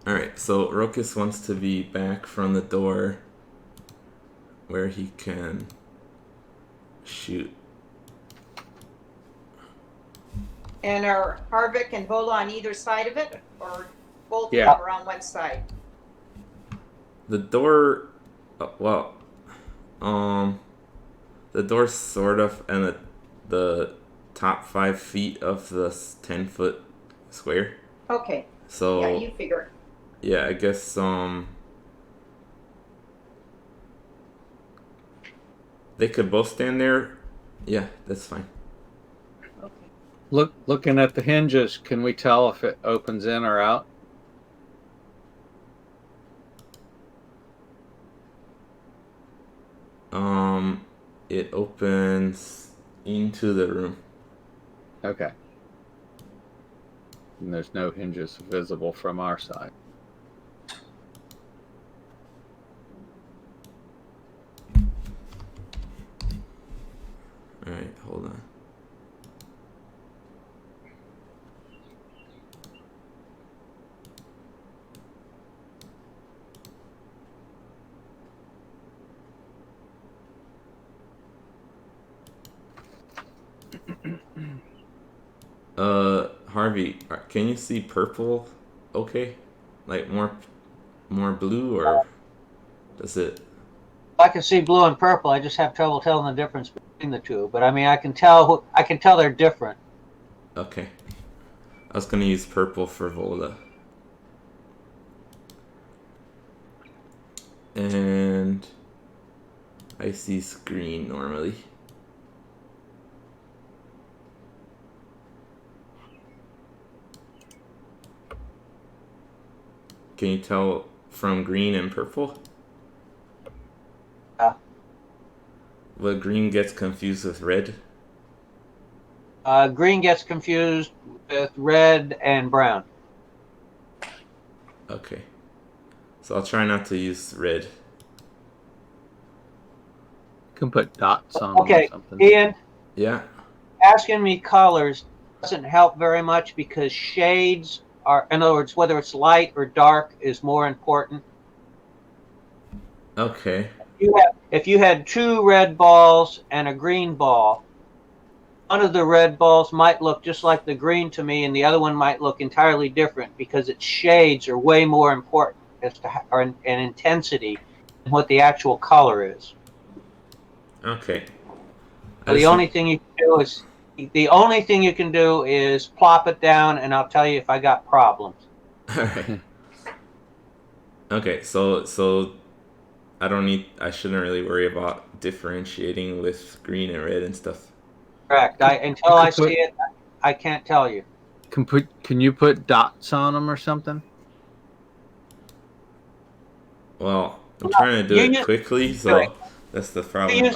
A: Alright, so Rokus wants to be back from the door where he can shoot.
D: And are Harvick and Vola on either side of it, or both
B: Yeah.
D: of them are on one side?
A: The door, the door sort of, and the top 5 feet of the 10-foot square.
D: Okay.
A: So
D: yeah, you figure.
A: Yeah, I guess they could both stand there. Yeah, that's fine.
D: Okay.
B: Looking at the hinges, can we tell if it opens in or out?
A: It opens into the room.
B: Okay. And there's no hinges visible from our side.
A: Alright, hold on. Harvey, can you see purple? Okay, like more more blue, or does it?
C: I can see blue and purple. I just have trouble telling the difference between the two. But I mean, I can tell they're different.
A: Okay. I was gonna use purple for Vola. And I see green normally. Can you tell from green and purple?
C: Yeah.
A: Well, green gets confused with red.
C: Green gets confused with red and brown.
A: Okay. So I'll try not to use red.
B: You can put dots on them
C: Okay,
B: or something.
C: Ian,
A: Yeah.
C: asking me colors doesn't help very much because shades are, in other words, whether it's light or dark is more important.
A: Okay.
C: If you had 2 red balls and a green ball, one of the red balls might look just like the green to me, and the other one might look entirely different because its shades are way more important as to and intensity than what the actual color is.
A: Okay.
C: So the only thing you can do is plop it down, and I'll tell you if I got problems.
A: Alright. Okay, so I shouldn't really worry about differentiating with green and red and stuff.
C: Correct. Until I see it, I can't tell you.
B: Can you put dots on them or something?
A: Well, I'm trying to do it quickly, so that's the problem.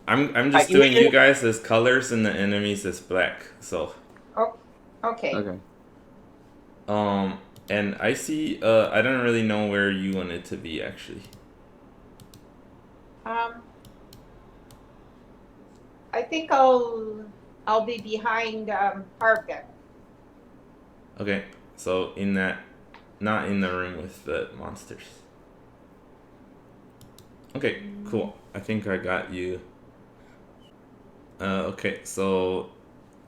A: I'm just doing you guys as colors and the enemies as black. So.
D: Oh, okay.
B: Okay.
A: And I see. I don't really know where you want it to be actually.
D: I think I'll be behind Harvik.
A: Okay, so not in the room with the monsters. Okay, cool. I think I got you. Okay, so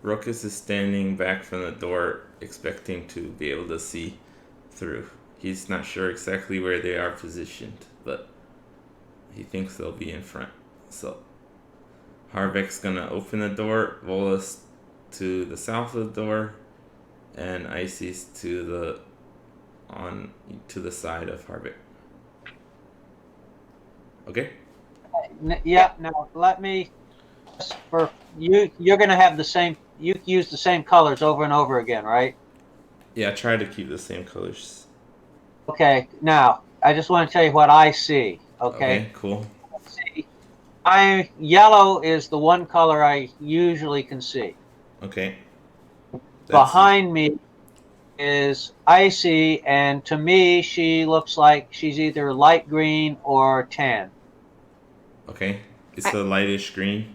A: Ruckus is standing back from the door, expecting to be able to see through. He's not sure exactly where they are positioned, but he thinks they'll be in front. So Harvik's gonna open the door, Volus to the south of the door, and Icy's to the side of Harvik. Okay?
C: Yeah, now let me, for you, you're going to have the same, you use the same colors over and over again, right?
A: Yeah, try to keep the same colors.
C: Okay, now, I just want to tell you what I see, okay?
A: Okay, cool.
C: Yellow is the one color I usually can see.
A: Okay.
C: Behind me is Icy, and to me, she looks like she's either light green or tan.
A: Okay. It's a lightish green.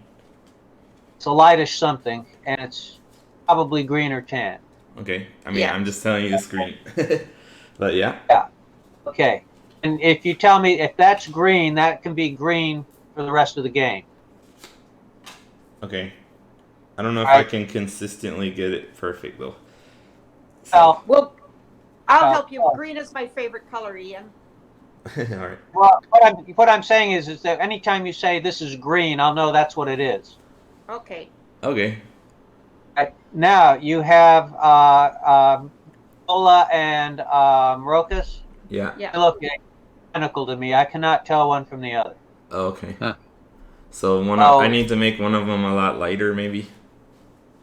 C: It's a lightish something, and it's probably green or tan.
A: Okay. I mean, I'm just telling you it's green. But yeah.
C: Yeah. Okay. And if you tell me if that's green, that can be green for the rest of the game.
A: Okay. I don't know if I can consistently get it perfect though.
C: So,
D: well, I'll help you. Green is my favorite color, Ian.
A: All right.
C: Well, what I'm saying is that anytime you say this is green, I'll know that's what it is.
D: Okay.
A: Okay.
C: Right. Now you have Ola and Rokus.
A: Yeah.
D: Yeah.
C: They look identical to me. I cannot tell one from the other.
A: Okay.
B: Huh.
A: So I need to make one of them a lot lighter, maybe.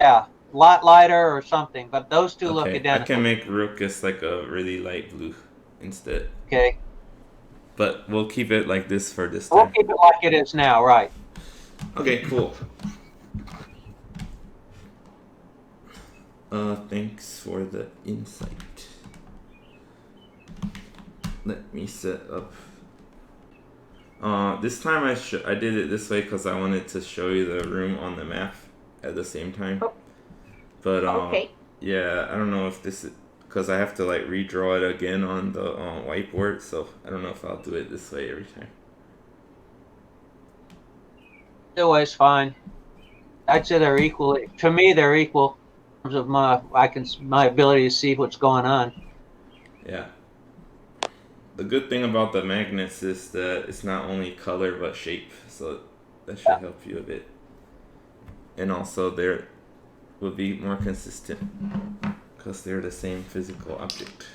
C: Yeah, a lot lighter or something. But those two look identical.
A: I can make Ruckus like a really light blue instead.
C: Okay.
A: But we'll keep it like this for this time.
C: We'll keep it like it is now, right?
A: Okay, cool. Thanks for the insight. Let me set up. This time I did it this way because I wanted to show you the room on the map at the same time.
D: Oh.
A: But
D: Okay.
A: yeah, I don't know if this is because I have to like redraw it again on the whiteboard, so I don't know if I'll do it this way every time.
C: Either way is fine. I'd say they're equally. To me, they're equal in terms of my ability to see what's going on.
A: Yeah. the good thing about the magnets is that it's not only color but shape, so that should help you a bit. And also they will be more consistent because they're the same physical object.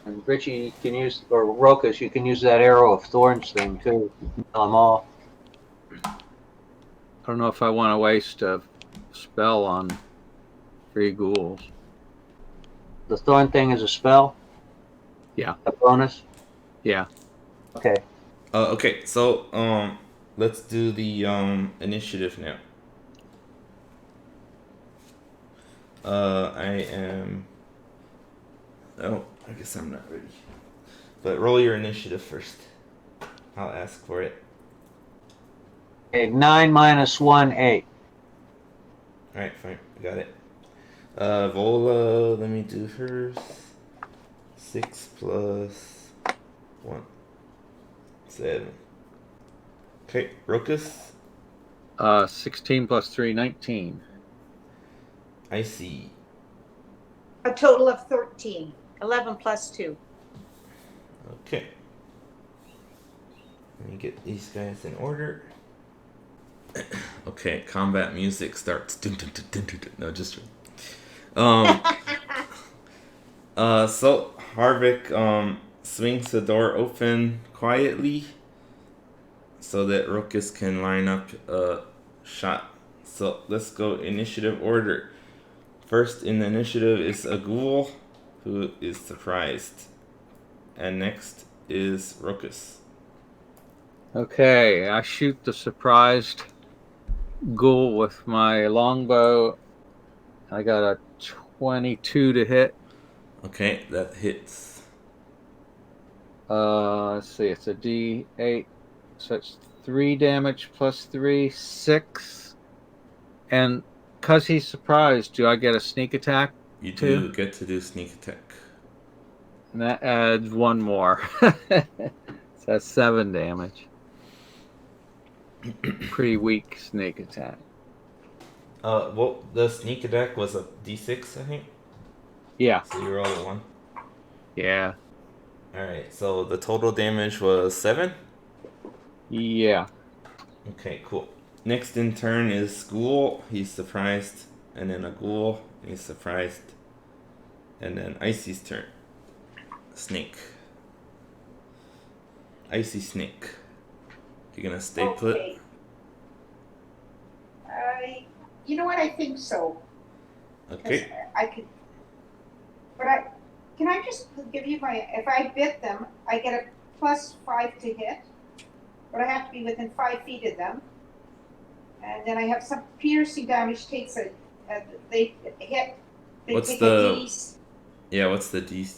C: And Richie, you can use, or Rokas, you can use that arrow of thorns thing too. Kill them all.
B: I don't know if I want to waste a spell on 3 ghouls.
C: The thorn thing is a spell?
B: Yeah.
C: A bonus?
B: Yeah.
C: Okay.
A: Okay, so let's do the initiative now. I am. Oh, I guess I'm not ready. But roll your initiative first. I'll ask for it.
C: Okay, 9 minus 1, 8.
A: Alright, fine. Got it. Vola, let me do hers. 6 plus 1. 7. Okay, Rokus.
B: 16 plus 3, 19.
A: I see.
D: A total of 13. 11 plus 2.
A: Okay. Let me get these guys in order. Okay, combat music starts. Dun, dun, dun, dun, dun, dun. No, just so Harvick swings the door open quietly so that Rokus can line up a shot. So let's go initiative order. First in the initiative is a ghoul who is surprised. And next is Rokus.
B: Okay, I shoot the surprised ghoul with my longbow. I got a 22 to hit.
A: Okay, that hits.
B: Let's see, it's a D8. So it's 3 damage plus 3, 6. And because he's surprised, do I get a sneak attack?
A: You do get to do sneak attack.
B: And that adds 1 more. So that's 7 damage. Pretty weak sneak attack.
A: Well, the sneak attack was a D6, I think.
B: Yeah.
A: So you roll a 1.
B: Yeah.
A: Alright, so the total damage was 7?
B: Yeah.
A: Okay, cool. Next in turn is Ghoul. He's surprised. And then a Ghoul. He's surprised. And then Icy's turn. Snake. Icy Snake. You gonna stay put?
D: You know what? I think so.
A: Okay.
D: I could, but can I just give you my? If I bit them, I get a plus 5 to hit, but I have to be within 5 feet of them, and then I have some piercing damage. Takes they hit. They
A: What's
D: take
A: the?
D: a D,
A: Yeah, what's the D?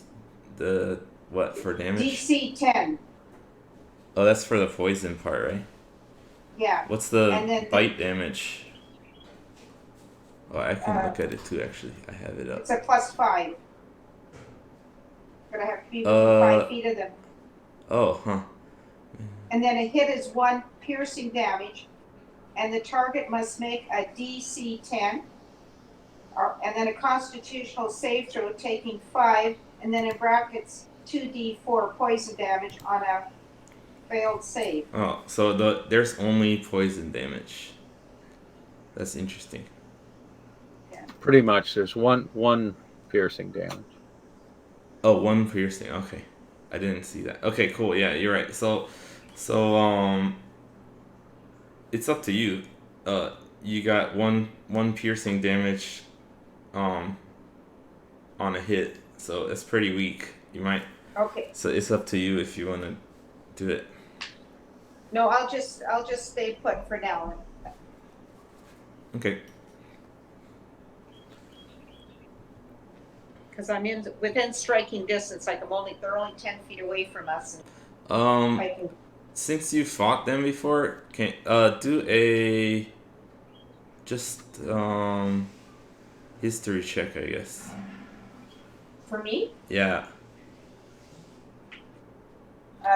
A: The what for damage?
D: DC 10.
A: Oh, that's for the poison part, right?
D: Yeah.
A: What's the bite damage? Oh, I can look at it too, actually. I have it up.
D: It's a plus 5. But I have to be within 5 feet of them.
A: Oh, huh.
D: And then a hit is 1 piercing damage, and the target must make a DC 10, and then a constitutional save throw taking 5, and then in brackets 2d4 poison damage on a failed save.
A: Oh, so there's only poison damage. That's interesting.
B: Pretty much. There's one piercing damage.
A: Oh, 1 piercing. Okay, I didn't see that. Okay, cool. Yeah, you're right. So it's up to you. You got one piercing damage, on a hit. So it's pretty weak. You might.
D: Okay.
A: So it's up to you if you want to do it.
D: No, I'll just stay put for now.
A: Okay.
D: Because I'm within striking distance, like they're only 10 feet away from us.
A: And since you fought them before, can do a history check, I guess.
D: For me?
A: Yeah.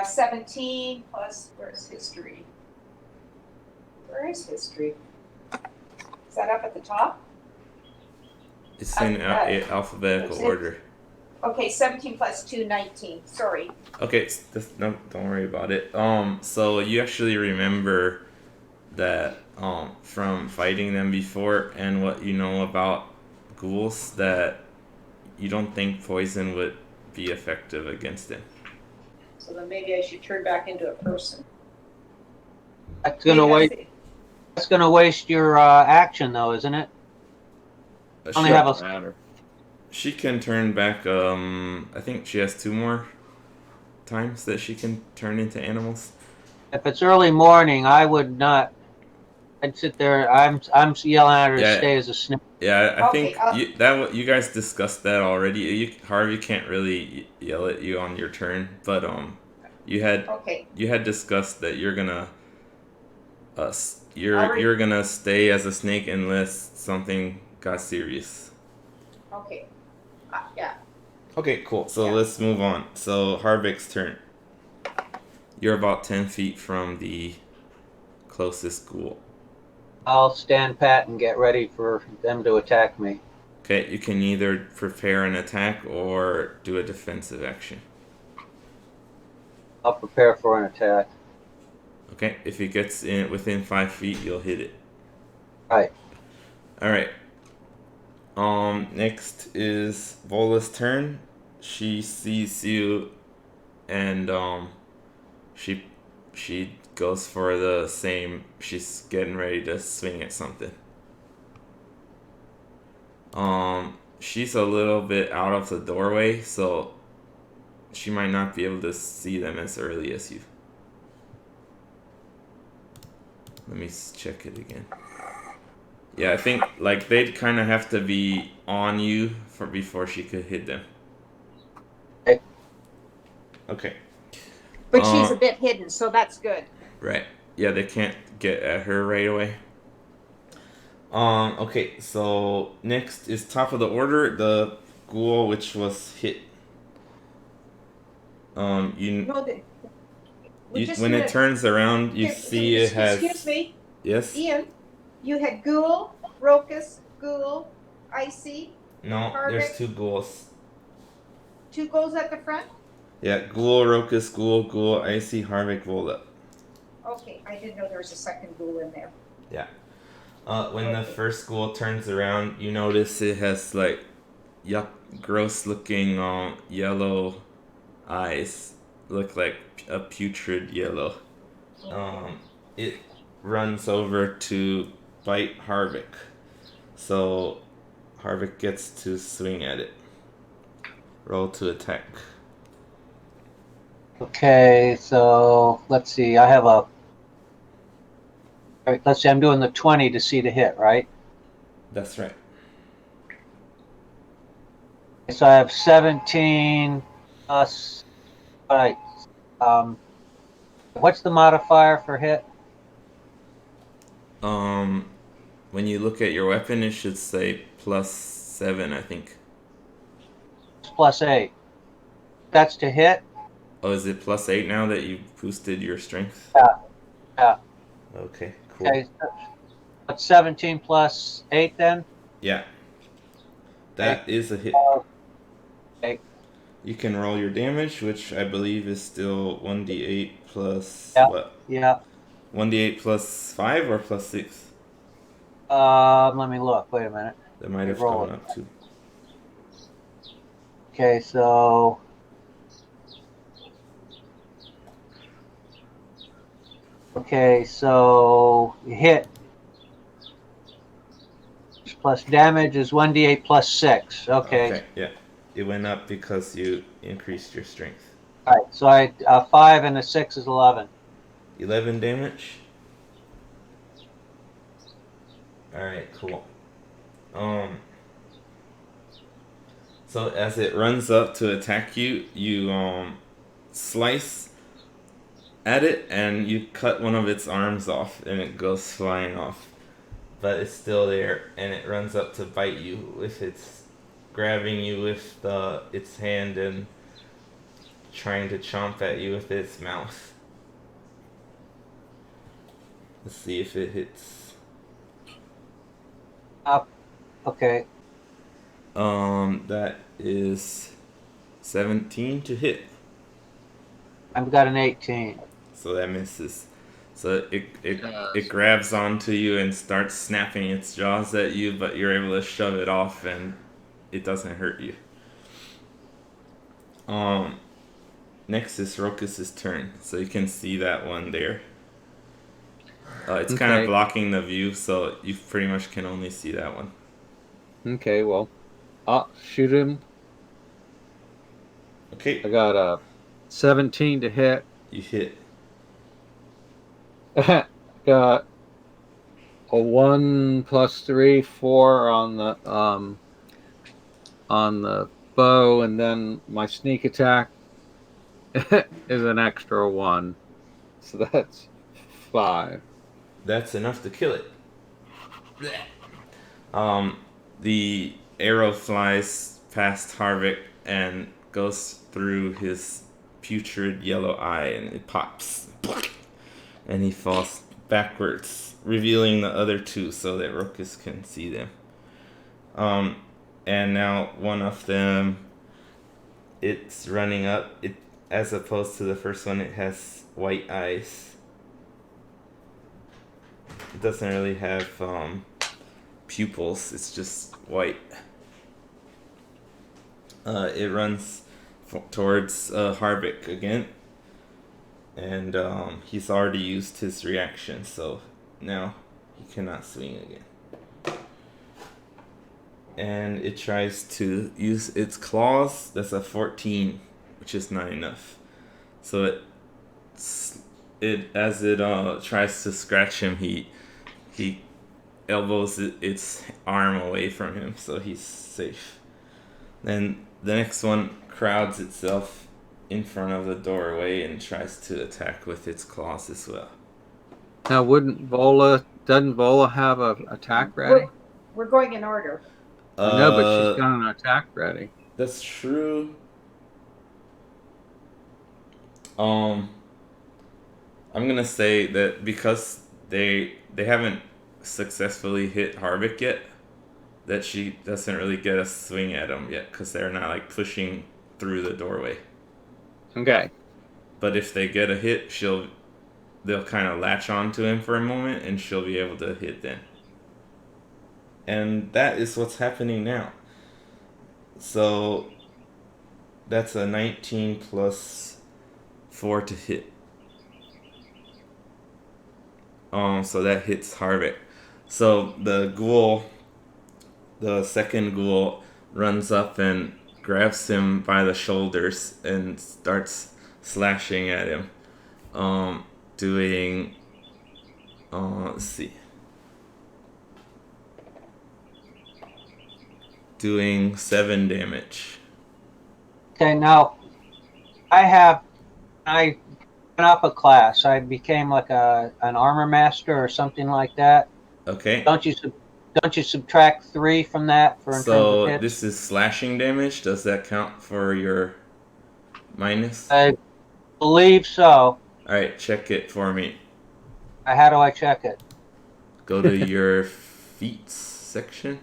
D: 17 plus, where's history? Where is history? Is that up at the top?
A: It's in alphabetical order.
D: Okay, 17 plus 2, 19. Sorry.
A: Okay, no, don't worry about it. So you actually remember that from fighting them before and what you know about ghouls, that you don't think poison would be effective against them.
D: So then maybe I should turn back into a person.
C: That's gonna waste. That's gonna waste your action, though, isn't it? Only have a
B: matter.
A: She can turn back. I think she has 2 more times that she can turn into animals.
C: If it's early morning, I would not. I'd sit there. I'm yelling at her to stay as a snake.
A: Yeah, I think you guys discussed that already. Harvey can't really yell at you on your turn, but you had discussed that you're gonna you're gonna stay as a snake unless something got serious.
D: Okay. Yeah.
A: Okay, cool. So let's move on. So Harvick's turn. You're about 10 feet from the closest ghoul.
C: I'll stand pat and get ready for them to attack me.
A: Okay, you can either prepare an attack or do a defensive action.
C: I'll prepare for an attack.
A: Okay, if it gets in within 5 feet, you'll hit it.
C: Right.
A: All right. Next is Vola's turn. She sees you, and she goes for the same. She's getting ready to swing at something. She's a little bit out of the doorway, so she might not be able to see them as early as you. Let me check it again. Yeah, I think like they'd kind of have to be on you before she could hit them.
C: Okay.
D: But she's a bit hidden, so that's good.
A: Right. Yeah, they can't get at her right away. Okay, so next is top of the order, the ghoul which was hit. When it turns around, you see it has.
D: Excuse me.
A: Yes.
D: Ian, you had ghoul, rocus, ghoul, icy.
A: No, Harvick. There's 2 ghouls.
D: 2 ghouls at the front.
A: Yeah, ghoul, rocus, ghoul, icy, Harvick, Vola.
D: Okay, I didn't know there was a second ghoul in there.
A: Yeah. When the first ghoul turns around, you notice it has like gross looking yellow eyes. Look like a putrid yellow. It runs over to bite Harvick. So Harvick gets to swing at it. Roll to attack.
C: Okay, so let's see. I have a. All right, let's see. I'm doing the 20 to see the hit, right?
A: That's right.
C: So I have 17 plus. All right. What's the modifier for hit?
A: When you look at your weapon, it should say +7, I think.
C: Plus 8. That's to hit?
A: Oh, is it +8 now that you boosted your strength?
C: Yeah.
A: Okay, cool.
C: Okay, that's 17 plus 8 then?
A: Yeah. That is a hit.
C: Okay.
A: You can roll your damage, which I believe is still 1d8 plus what?
C: Yeah.
A: 1d8 plus 5 or plus 6?
C: Let me look. Wait a minute.
A: That might have gone up too.
C: Okay, so hit plus damage is 1d8 plus 6. Okay.
A: Yeah. It went up because you increased your strength.
C: All right, so I 5 and a 6 is 11.
A: 11 damage. All right, cool. So as it runs up to attack you, you slice at it and you cut one of its arms off and it goes flying off. But it's still there and it runs up to bite you with its grabbing you with its hand and trying to chomp at you with its mouth. Let's see if it hits.
C: Okay.
A: That is 17 to hit.
C: I've got an 18.
A: So that misses. So it grabs onto you and starts snapping its jaws at you, but you're able to shove it off and it doesn't hurt you. Next is Rokus's turn. So you can see that one there. It's kind of blocking the view, so you pretty much can only see that one.
B: Okay, well, I'll shoot him.
A: Okay.
B: I got a 17 to hit.
A: You hit.
B: Got a 1 + 3, 4 on the bow, and then my sneak attack is an extra 1. So that's 5.
A: That's enough to kill it. The arrow flies past Harvick and goes through his putrid yellow eye, and it pops. And he falls backwards, revealing the other two so that Rokus can see them. And now one of them, it's running up. It, as opposed to the first one, it has white eyes. It doesn't really have pupils. It's just white. It runs towards Harvick again. And he's already used his reaction, so now he cannot swing again. And it tries to use its claws. That's a 14, which is not enough. So it as it tries to scratch him, he elbows its arm away from him, so he's safe. Then the next one crowds itself in front of the doorway and tries to attack with its claws as well.
B: Now, doesn't Vola have an attack ready?
D: We're going in order.
B: No, but she's got an attack ready.
A: That's true. I'm gonna say that because they haven't successfully hit Harvick yet, that she doesn't really get a swing at him yet, because they're not like pushing through the doorway.
B: Okay.
A: But if they get a hit, they'll kind of latch onto him for a moment, and she'll be able to hit them. And that is what's happening now. So that's a 19 plus 4 to hit. So that hits Harvick. So the second ghoul runs up and grabs him by the shoulders and starts slashing at him. Doing let's see. Doing 7 damage.
C: Okay, now I went up a class. I became like an armor master or something like that.
A: Okay.
C: Don't you subtract 3 from that for in terms of hits?
A: This is slashing damage. Does that count for your minus?
C: I believe so.
A: Alright, check it for me.
C: How do I check it?
A: Go to your feats section.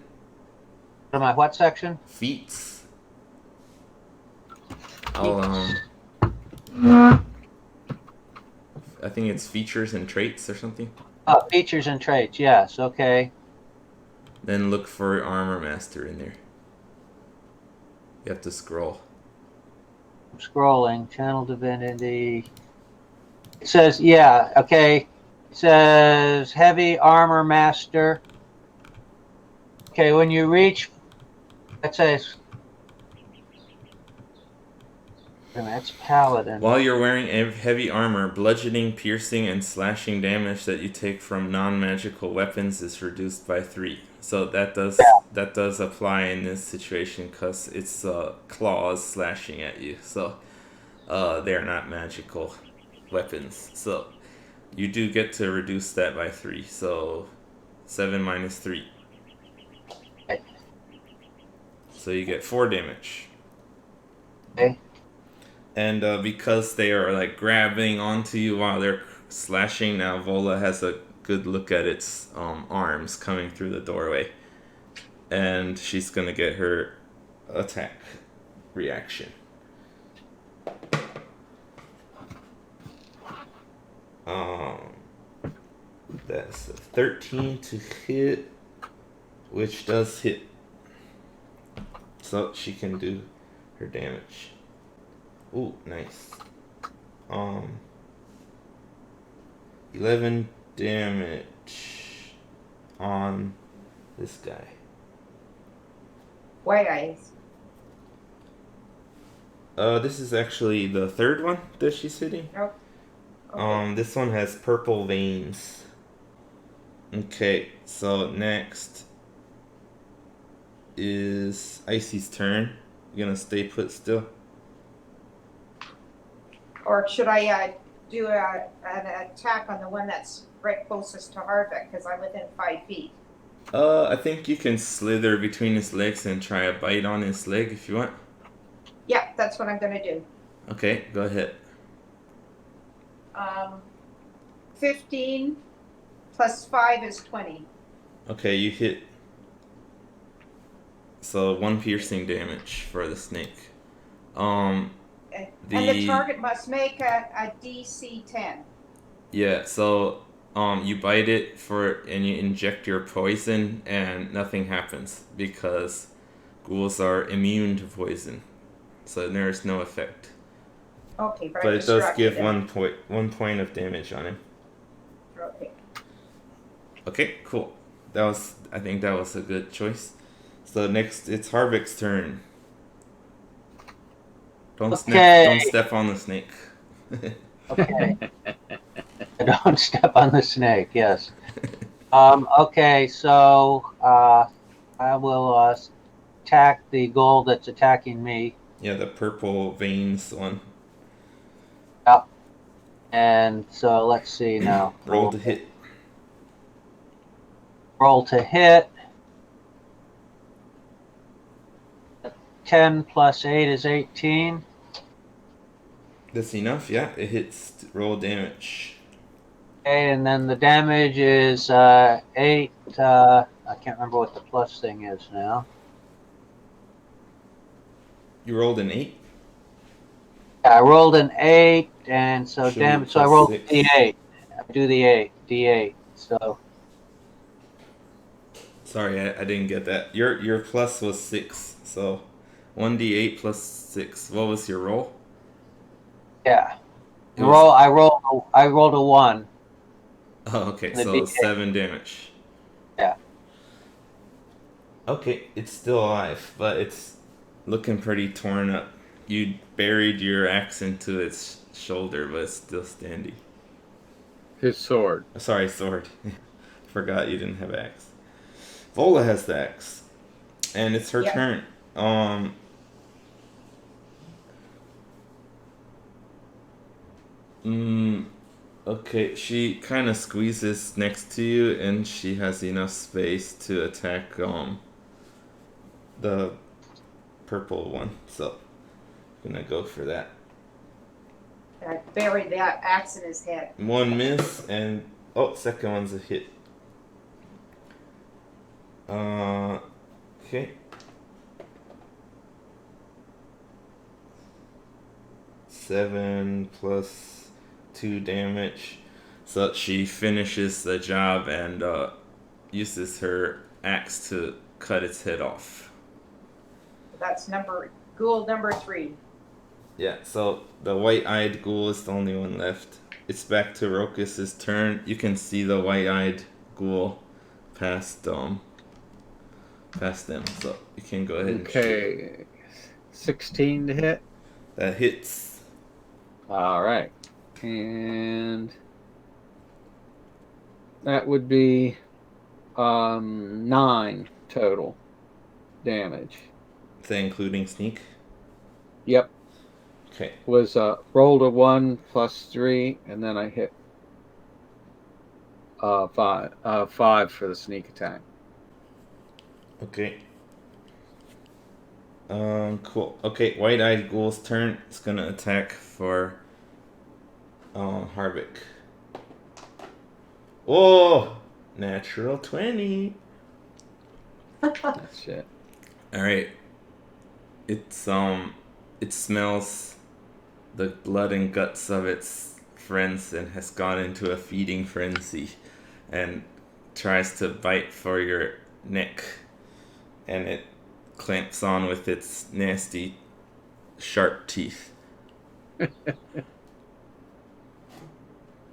C: To my what section?
A: Feats. I think it's features and traits or something.
C: Oh, features and traits. Yes. Okay.
A: Then look for Armor Master in there. You have to scroll.
C: I'm scrolling. Channel Divinity. It says, yeah, okay. It says Heavy Armor Master. Okay, when you reach, that says, that's Paladin.
A: While you're wearing heavy armor, bludgeoning, piercing, and slashing damage that you take from non-magical weapons is reduced by 3. So that does apply in this situation because it's claws slashing at you. So they're not magical weapons. So you do get to reduce that by 3. So 7 minus 3.
C: Okay.
A: So you get 4 damage.
C: Okay.
A: And because they are like grabbing onto you while they're slashing, now Vola has a good look at its arms coming through the doorway. And she's going to get her attack reaction. Um, that's a 13 to hit, which does hit. So she can do her damage. Ooh, nice. 11 damage on this guy.
D: White eyes.
A: This is actually the third one that she's hitting.
D: Oh. Okay.
A: This one has purple veins. Okay, so next is Icy's turn. You gonna stay put still?
D: Or should I do an attack on the one that's right closest to Harvick because I'm within 5 feet?
A: I think you can slither between his legs and try a bite on his leg if you want.
D: Yeah, that's what I'm gonna do.
A: Okay, go ahead.
D: 15 plus 5 is 20.
A: Okay, you hit. So 1 piercing damage for the snake.
D: And the target must make a DC 10.
A: Yeah, so you bite it and you inject your poison and nothing happens because ghouls are immune to poison. So there's no effect.
D: Okay,
A: but it does give 1 point of damage on him.
D: Okay.
A: Okay, cool. I think that was a good choice. So next it's Harvick's turn. Don't step on the snake.
C: Okay. Don't step on the snake, yes. Okay, so I will attack the ghoul that's attacking me.
A: Yeah, the purple veins one.
C: Yep. And so let's see now.
A: Roll to hit.
C: Roll to hit. 10 plus 8 is 18.
A: That's enough, yeah. It hits. Roll damage.
C: Okay, and then the damage is 8. I can't remember what the plus thing is now.
A: You rolled an 8?
C: Yeah, I rolled an 8, and so damage. So I rolled a D8. I do the D8. So.
A: Sorry, I didn't get that. Your plus was 6, so 1d8 plus 6. What was your roll?
C: Yeah. I rolled a 1.
A: Oh, okay, so 7 damage.
C: Yeah.
A: Okay, it's still alive, but it's looking pretty torn up. You buried your axe into its shoulder, but it's still standing.
B: His sword.
A: Sorry, sword. Forgot you didn't have axe. Vola has the axe, and it's her turn. Okay, she kind of squeezes next to you, and she has enough space to attack the purple one. So, I'm gonna go for that.
D: I buried that axe in his head.
A: 1 miss, and second one's a hit. Okay. 7 plus 2 damage. So she finishes the job and uses her axe to cut its head off.
D: That's ghoul number 3.
A: Yeah, so the white-eyed ghoul is the only one left. It's back to Rokus's turn. You can see the white-eyed ghoul past them, so you can go ahead and shoot.
B: 16 to hit.
A: That hits.
B: All right, and that would be 9 total damage.
A: Is that including sneak?
B: Yep.
A: Okay.
B: Was rolled a 1 plus 3, and then I hit 5 for the sneak attack.
A: Okay. Cool. Okay, white-eyed ghoul's turn. It's gonna attack for Harvick. Oh, natural 20.
B: That's it.
A: All right. It smells the blood and guts of its friends and has gone into a feeding frenzy and tries to bite for your neck. And it clamps on with its nasty, sharp teeth.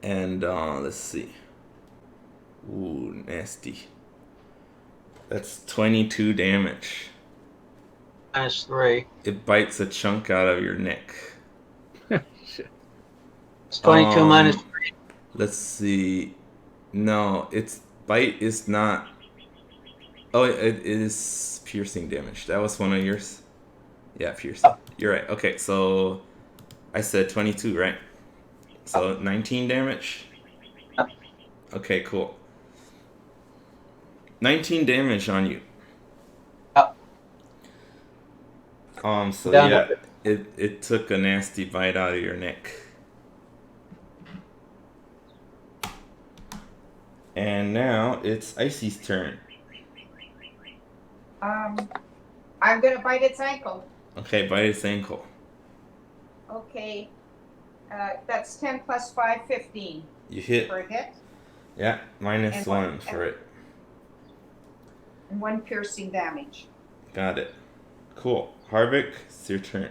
A: And let's see. Ooh, nasty. That's 22 damage.
C: -3.
A: It bites a chunk out of your neck.
B: Shit.
C: It's 22 -3.
A: Let's see. No, its bite is not. Oh, it is piercing damage. That was one of yours? Yeah, piercing.
C: Oh.
A: You're right. Okay, so I said 22, right? So 19 damage? Okay, cool. 19 damage on you. So
C: Done.
A: yeah, it took a nasty bite out of your neck. And now it's Icy's turn.
D: I'm gonna bite its ankle.
A: Okay, bite its ankle.
D: Okay. That's 10 plus 5, 15
A: You hit.
D: for a hit.
A: Yeah, minus
D: And
A: 1 for it.
D: And 1 piercing damage.
A: Got it. Cool. Harvick, it's your turn.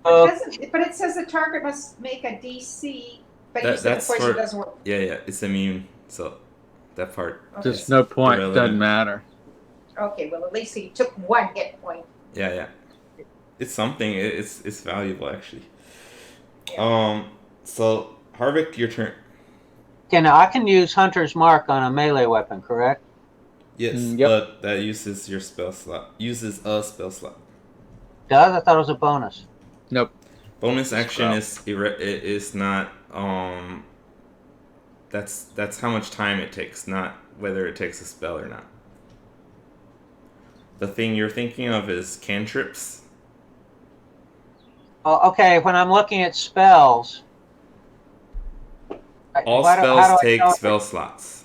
C: Oh,
D: But it says the target must make a DC. But you said the
A: That's
D: poison
A: for
D: doesn't work.
A: yeah. It's immune, so that part.
D: Okay.
B: There's no point.
A: irrelevant.
B: Doesn't matter.
D: Okay, well at least he took 1 hit point.
A: Yeah. It's something. It's valuable actually.
D: Yeah.
A: So Harvick, your turn.
C: I can use Hunter's Mark on a melee weapon, correct?
A: Yes,
B: Yep.
A: but that uses your spell slot. Uses a spell slot.
C: Does? I thought it was a bonus.
B: Nope.
A: Bonus action
B: Spell.
A: is not that's how much time it takes, not whether it takes a spell or not. The thing you're thinking of is cantrips.
C: Oh, okay, when I'm looking at spells...
A: All
C: how do
A: spells
C: I
A: take
C: know
A: spell slots.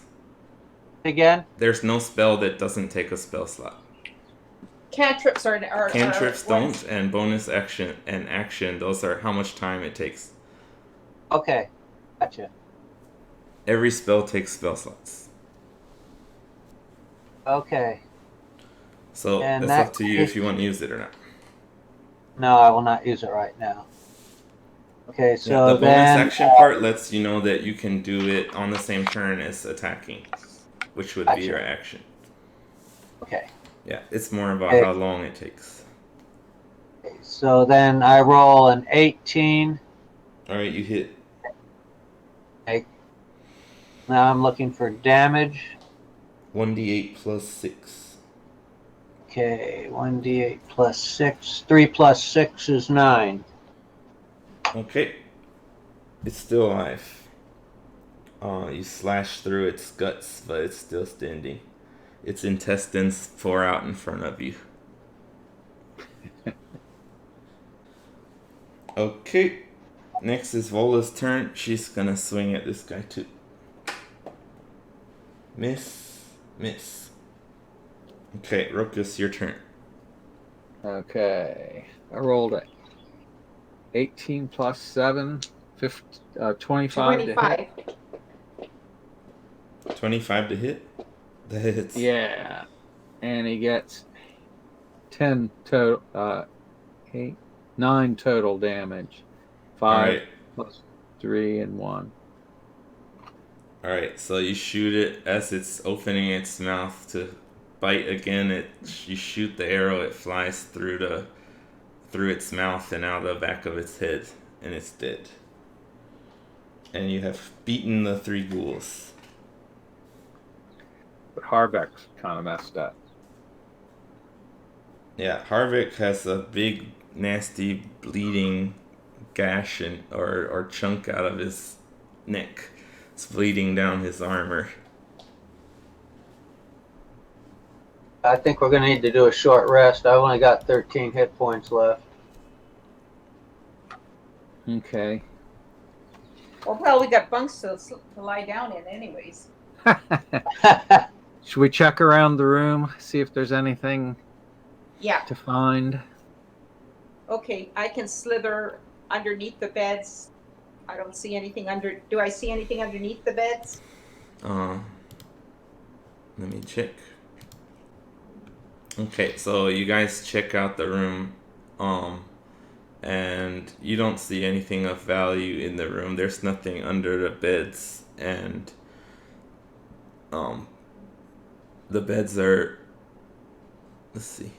C: Again?
A: There's no spell that doesn't take a spell slot.
D: Cantrips are
A: Cantrips
D: ones-
A: don't, and bonus action and action, those are how much time it takes.
C: Okay, gotcha.
A: Every spell takes spell slots.
C: Okay.
A: So
C: And
A: that's up
C: that
A: to you if you want to use it or not.
C: No, I will not use it right now. Okay, so
A: Yeah, the bonus
C: then...
A: action part lets you know that you can do it on the same turn as attacking, which would be
C: Gotcha.
A: your action.
C: Okay.
A: Yeah, it's more about
C: Okay.
A: how long it takes.
C: So then I roll an 18.
A: Alright, you hit.
C: Okay. Now I'm looking for damage.
A: 1d8 plus 6.
C: Okay, 1d8 plus 6. 3 plus 6 is 9.
A: Okay. It's still alive. You slash through its guts, but it's still standing. Its intestines pour out in front of you. Okay. Next is Vola's turn. She's gonna swing at this guy too. Miss. Okay, Rokus, your turn.
B: Okay. I rolled it. 18 plus 7, 25 to hit.
D: 25.
A: 25 to hit? That hits.
B: Yeah. And he gets 10 total, 9 total damage. 5
A: Alright.
B: plus 3 and 1.
A: Alright, so you shoot it as it's opening its mouth to bite again. You shoot the arrow, it flies through its mouth and out the back of its head, and it's dead. And you have beaten the 3 ghouls.
B: But Harbeck's kind of messed up.
A: Yeah, Harvick has a big, nasty, bleeding gash or chunk out of his neck. It's bleeding down his armor.
C: I think we're going to need to do a short rest. I only got 13 hit points left.
B: Okay.
D: Well, we got bunks to lie down in anyways.
B: Should we check around the room, see if there's anything
D: Yeah.
B: to find?
D: Okay, I can slither underneath the beds. I don't see anything under. Do I see anything underneath the beds?
A: Let me check. Okay, so you guys check out the room, and you don't see anything of value in the room. There's nothing under the beds, and the beds are. Let's see.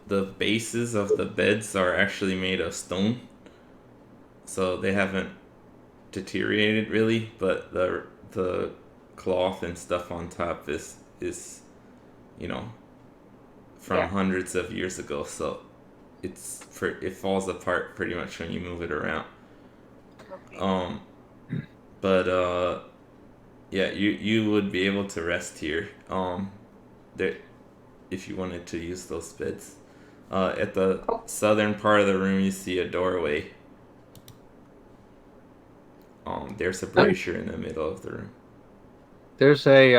A: The bases of the beds are actually made of stone, so they haven't deteriorated really. But the cloth and stuff on top is from hundreds of years ago. So it falls apart pretty much when you move it around.
D: Okay.
A: But yeah, you would be able to rest here. There, if you wanted to use those beds. At the southern part of the room, you see a doorway. There's a brazier in the middle of the room.
B: There's a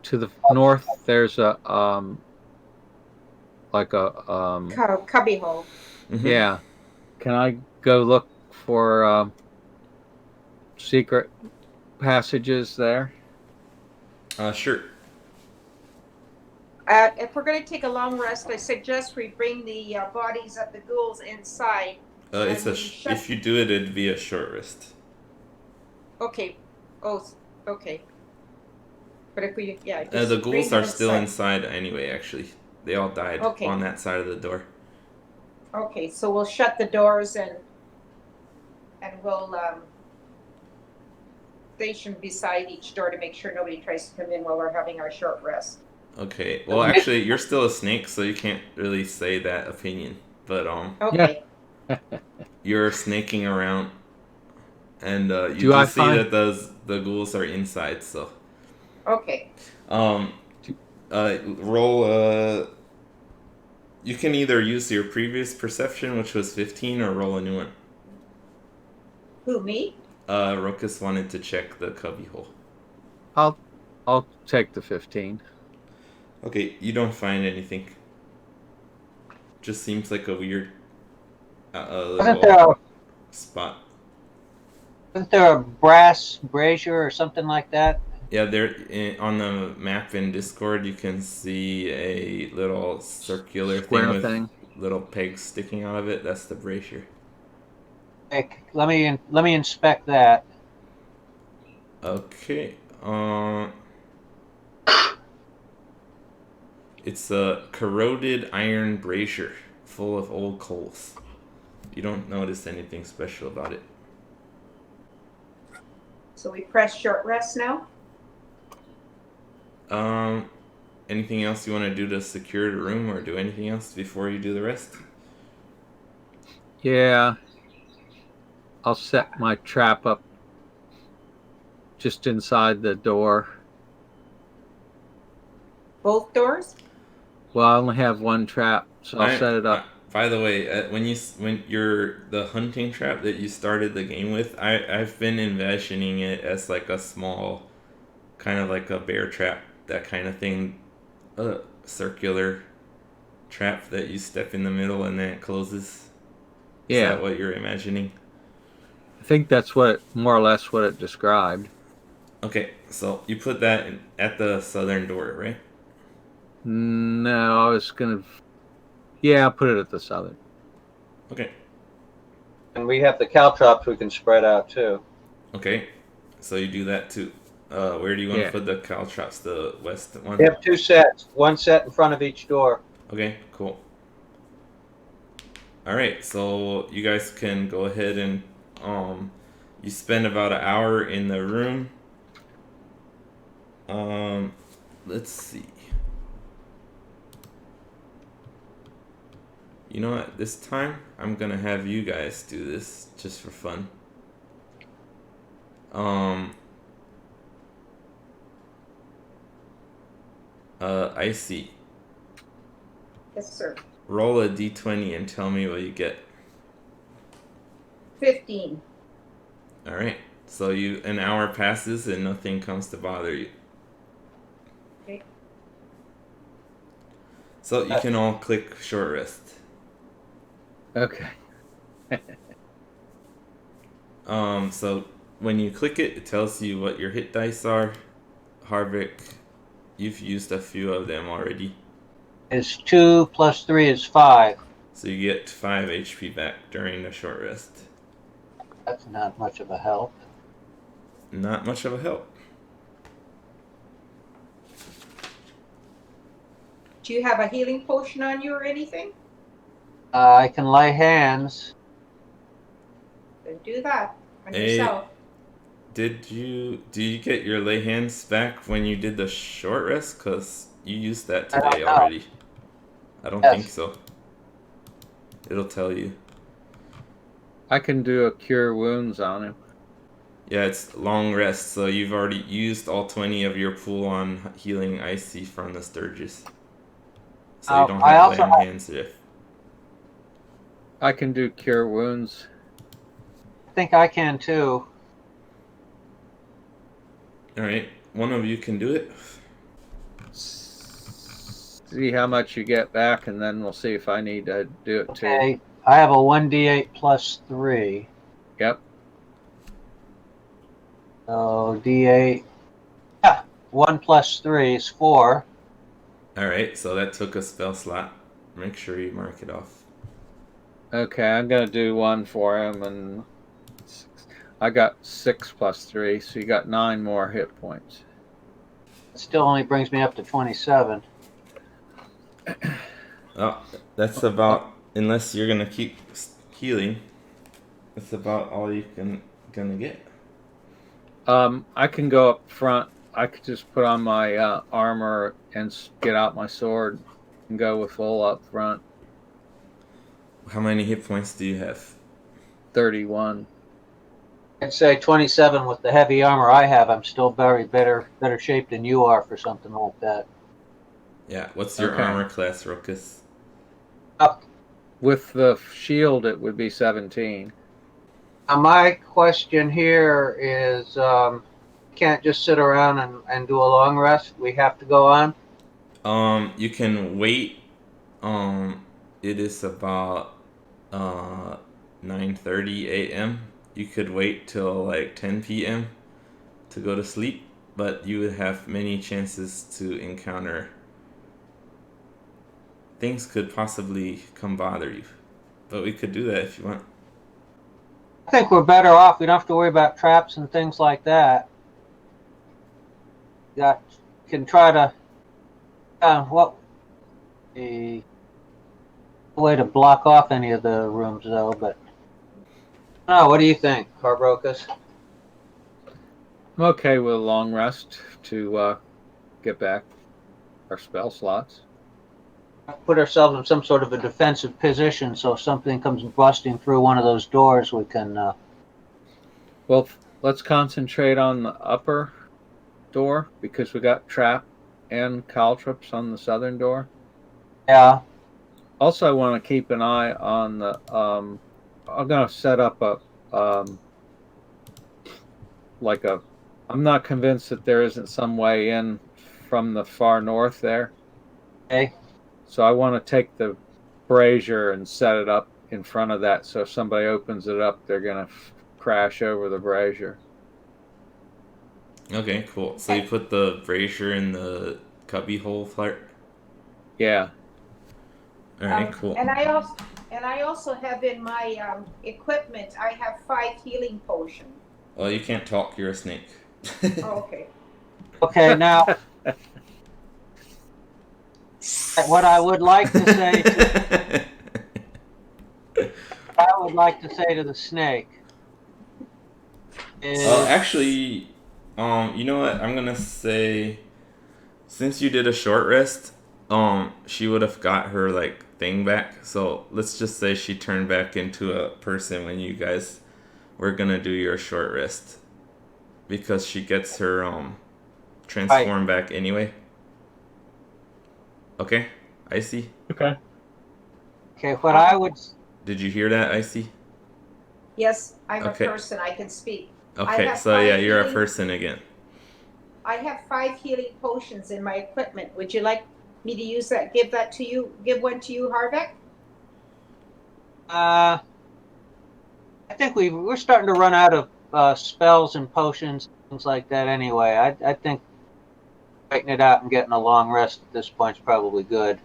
B: to the north. There's a like a
D: cubby hole.
A: Mm-hmm.
B: Yeah. Can I go look for secret passages there?
A: Sure.
D: If we're going to take a long rest, I suggest we bring the bodies of the ghouls inside.
A: If you do it, it'd be a short rest.
D: Okay. Oh, okay. But if we,
A: the ghouls are still inside anyway. Actually, they all died on that side of the door.
D: Okay, so we'll shut the doors and we'll station beside each door to make sure nobody tries to come in while we're having our short rest.
A: Okay. Well, actually, you're still a snake, so you can't really say that opinion. But
D: Okay.
A: You're snaking around, and you do see that the ghouls are inside. So.
D: Okay.
A: Roll. You can either use your previous perception, which was 15, or roll a new one.
D: Who, me?
A: Rokus wanted to check the cubby hole.
B: I'll take the 15.
A: Okay, you don't find anything. Just seems like a weird little spot.
C: Isn't there a brass brazier or something like that?
A: Yeah, on the map in Discord, you can see a little circular thing with little pegs sticking out of it. That's the brazier.
C: Okay, let me inspect that.
A: Okay. It's a corroded iron brazier full of old coals. You don't notice anything special about it.
D: So we press short rest now?
A: Anything else you want to do to secure the room or do anything else before you do the rest?
B: Yeah. I'll set my trap up just inside the door.
D: Both doors?
B: Well, I only have one trap, so I'll set it up.
A: By the way, when you're the hunting trap that you started the game with, I've been envisioning it as like a small, kind of like a bear trap, that kind of thing, circular trap that you step in the middle and then it closes.
B: Yeah.
A: Is that what you're imagining?
B: I think that's more or less what it described.
A: Okay, so you put that at the southern door, right?
B: No, I was gonna. Yeah, I'll put it at the southern.
A: Okay.
C: And we have the caltrops we can spread out too.
A: Okay, so you do that too. Where do you want to put the caltrops? The west one?
C: We have 2 sets. 1 set in front of each door.
A: Okay, cool. Alright, so you guys can go ahead and you spend about an hour in the room. Let's see. You know what? This time I'm gonna have you guys do this just for fun. Icy.
D: Yes, sir.
A: Roll a d20 and tell me what you get.
D: 15.
A: Alright. So an hour passes and nothing comes to bother you.
D: Okay.
A: So you can all click short rest.
B: Okay.
A: So when you click it, it tells you what your hit dice are. Harvick, you've used a few of them already.
C: Is 2 plus 3 is 5.
A: So you get 5 HP back during the short rest.
C: That's not much of a help.
A: Not much of a help.
D: Do you have a healing potion on you or anything?
C: I can lay hands.
D: Then do that on yourself.
A: Do you get your lay hands back when you did the short rest? Because you used that today already. I don't think so. It'll tell you.
B: I can do a cure wounds on him.
A: Yeah, it's long rest, so you've already used all 20 of your pool on healing icy from the Sturgis. So you don't have laying hands yet.
B: I can do cure wounds.
C: I think I can too.
A: Alright, one of you can do it.
B: See how much you get back, and then we'll see if I need to do it too.
C: Okay, I have a 1d8 plus 3.
B: Yep.
C: So d8. Yeah, 1 plus 3 is 4.
A: Alright, so that took a spell slot. Make sure you mark it off.
B: Okay, I'm gonna do one for him, and I got 6 plus 3, so you got 9 more hit points.
C: It still only brings me up to 27.
A: Oh, that's about, unless you're gonna keep healing, that's about all you gonna get.
B: I can go up front. I could just put on my armor and get out my sword and go with full up front.
A: How many hit points do you have?
B: 31.
C: I'd say 27 with the heavy armor I have. I'm still better shape than you are for something like that.
A: Yeah, what's your armor class, Rokus?
C: Up.
B: With the shield, it would be 17.
C: My question here is, can't just sit around and do a long rest. We have to go on.
A: You can wait. It is about 9:30 a.m. You could wait till like 10 p.m. to go to sleep, but you would have many chances to encounter. Things could possibly come bother you, but we could do that if you want.
C: I think we're better off. We don't have to worry about traps and things like that. Can try to a way to block off any of the rooms though. But what do you think, Carbrokus?
B: I'm okay with a long rest to get back our spell slots.
C: Put ourselves in some sort of a defensive position, so if something comes busting through one of those doors, we can.
B: Well, let's concentrate on the upper door because we got trap and caltrops on the southern door.
C: Yeah.
B: Also, I want to keep an eye on the. I'm gonna set up a I'm not convinced that there isn't some way in from the far north there.
C: Okay.
B: So I want to take the brazier and set it up in front of that. So if somebody opens it up, they're gonna crash over the brazier.
A: Okay, cool. So you put the brazier in the cubby hole part?
B: Yeah.
A: All right, cool.
D: And I also have in my equipment, I have 5 healing potions.
A: Well, you can't talk. You're a snake.
D: Oh, okay.
C: Okay, now what I would like to say to the snake is
A: actually, you know what? I'm gonna say, since you did a short rest, she would have got her like thing back. So let's just say she turned back into a person when you guys were gonna do your short rest, because she gets her transform back anyway. Okay, Icy?
B: Okay.
C: Okay, what I would...
A: Did you hear that, Icy?
D: Yes, I'm a person. I can speak.
A: Okay, so yeah, you're a person again.
D: I have 5 healing potions in my equipment. Would you like me to use that? Give that to you? Give one to you, Harvick?
C: I think we're starting to run out of spells and potions, things like that. Anyway, I think writing it out and getting a long rest at this point is probably good.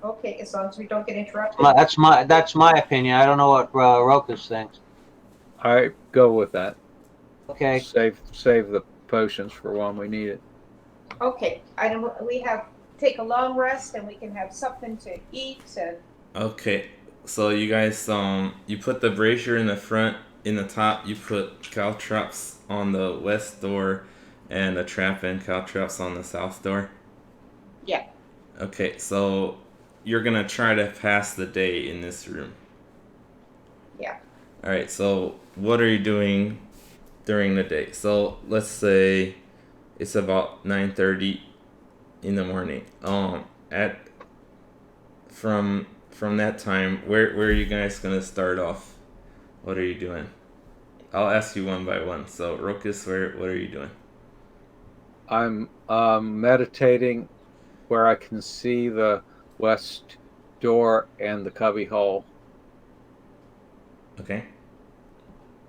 D: Okay, as long as we don't get interrupted.
C: That's my opinion. I don't know what Rokus thinks.
B: I go with that.
C: Okay.
B: Save the potions for when we need it.
D: Okay, we take a long rest and we can have something to eat and.
A: Okay, so you guys, you put the brazier in the front. In the top, you put caltrops on the west door, and a trap and caltrops on the south door.
D: Yeah.
A: Okay, so you're gonna try to pass the day in this room.
D: Yeah.
A: All right. So what are you doing during the day? So let's say it's about 9:30 in the morning. From that time, where are you guys gonna start off? What are you doing? I'll ask you one by one. So Rokus, what are you doing?
B: I'm meditating where I can see the west door and the cubby hole.
A: Okay.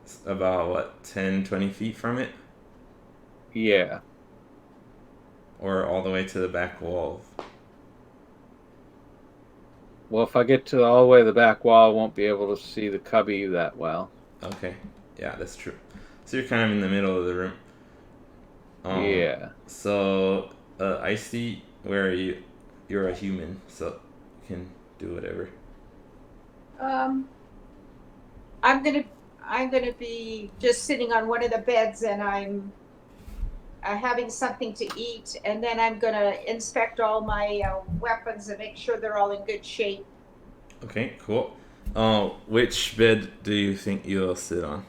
A: It's about what, 10, 20 feet from it?
B: Yeah.
A: Or all the way to the back wall?
B: Well, if I get to all the way to the back wall, I won't be able to see the cubby that well.
A: Okay. Yeah, that's true. So you're kind of in the middle of the room.
B: Yeah.
A: So, I see where you're a human, so you can do whatever.
D: I'm gonna be just sitting on one of the beds and I'm having something to eat, and then I'm gonna inspect all my weapons and make sure they're all in good shape.
A: Okay, cool. Which bed do you think you'll sit on?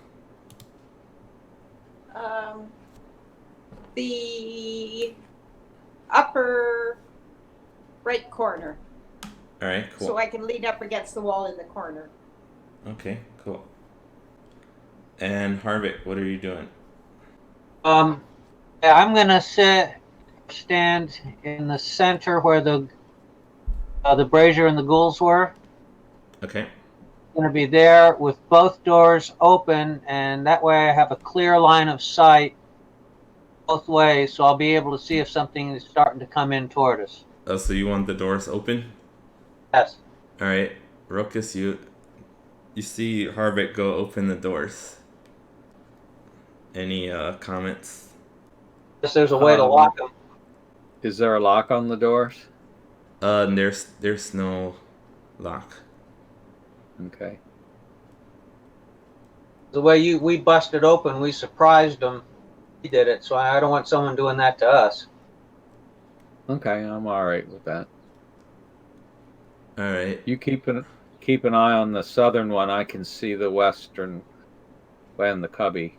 D: The upper right corner.
A: All right, cool.
D: So I can lean up against the wall in the corner.
A: Okay, cool. And Harvick, what are you doing?
C: I'm gonna stand in the center where the brazier and the ghouls were.
A: Okay.
C: I'm gonna be there with both doors open, and that way I have a clear line of sight both ways, so I'll be able to see if something is starting to come in toward us.
A: Oh, so you want the doors open?
C: Yes.
A: All right, Rokus, you see Harvick go open the doors. Any comments?
C: Yes, there's a way to lock them.
B: Is there a lock on the doors?
A: There's no lock.
B: Okay.
C: The way we busted open, we surprised them. He did it, so I don't want someone doing that to us.
B: Okay, I'm all right with that.
A: All right.
B: You keep an eye on the southern one. I can see the western and the cubby.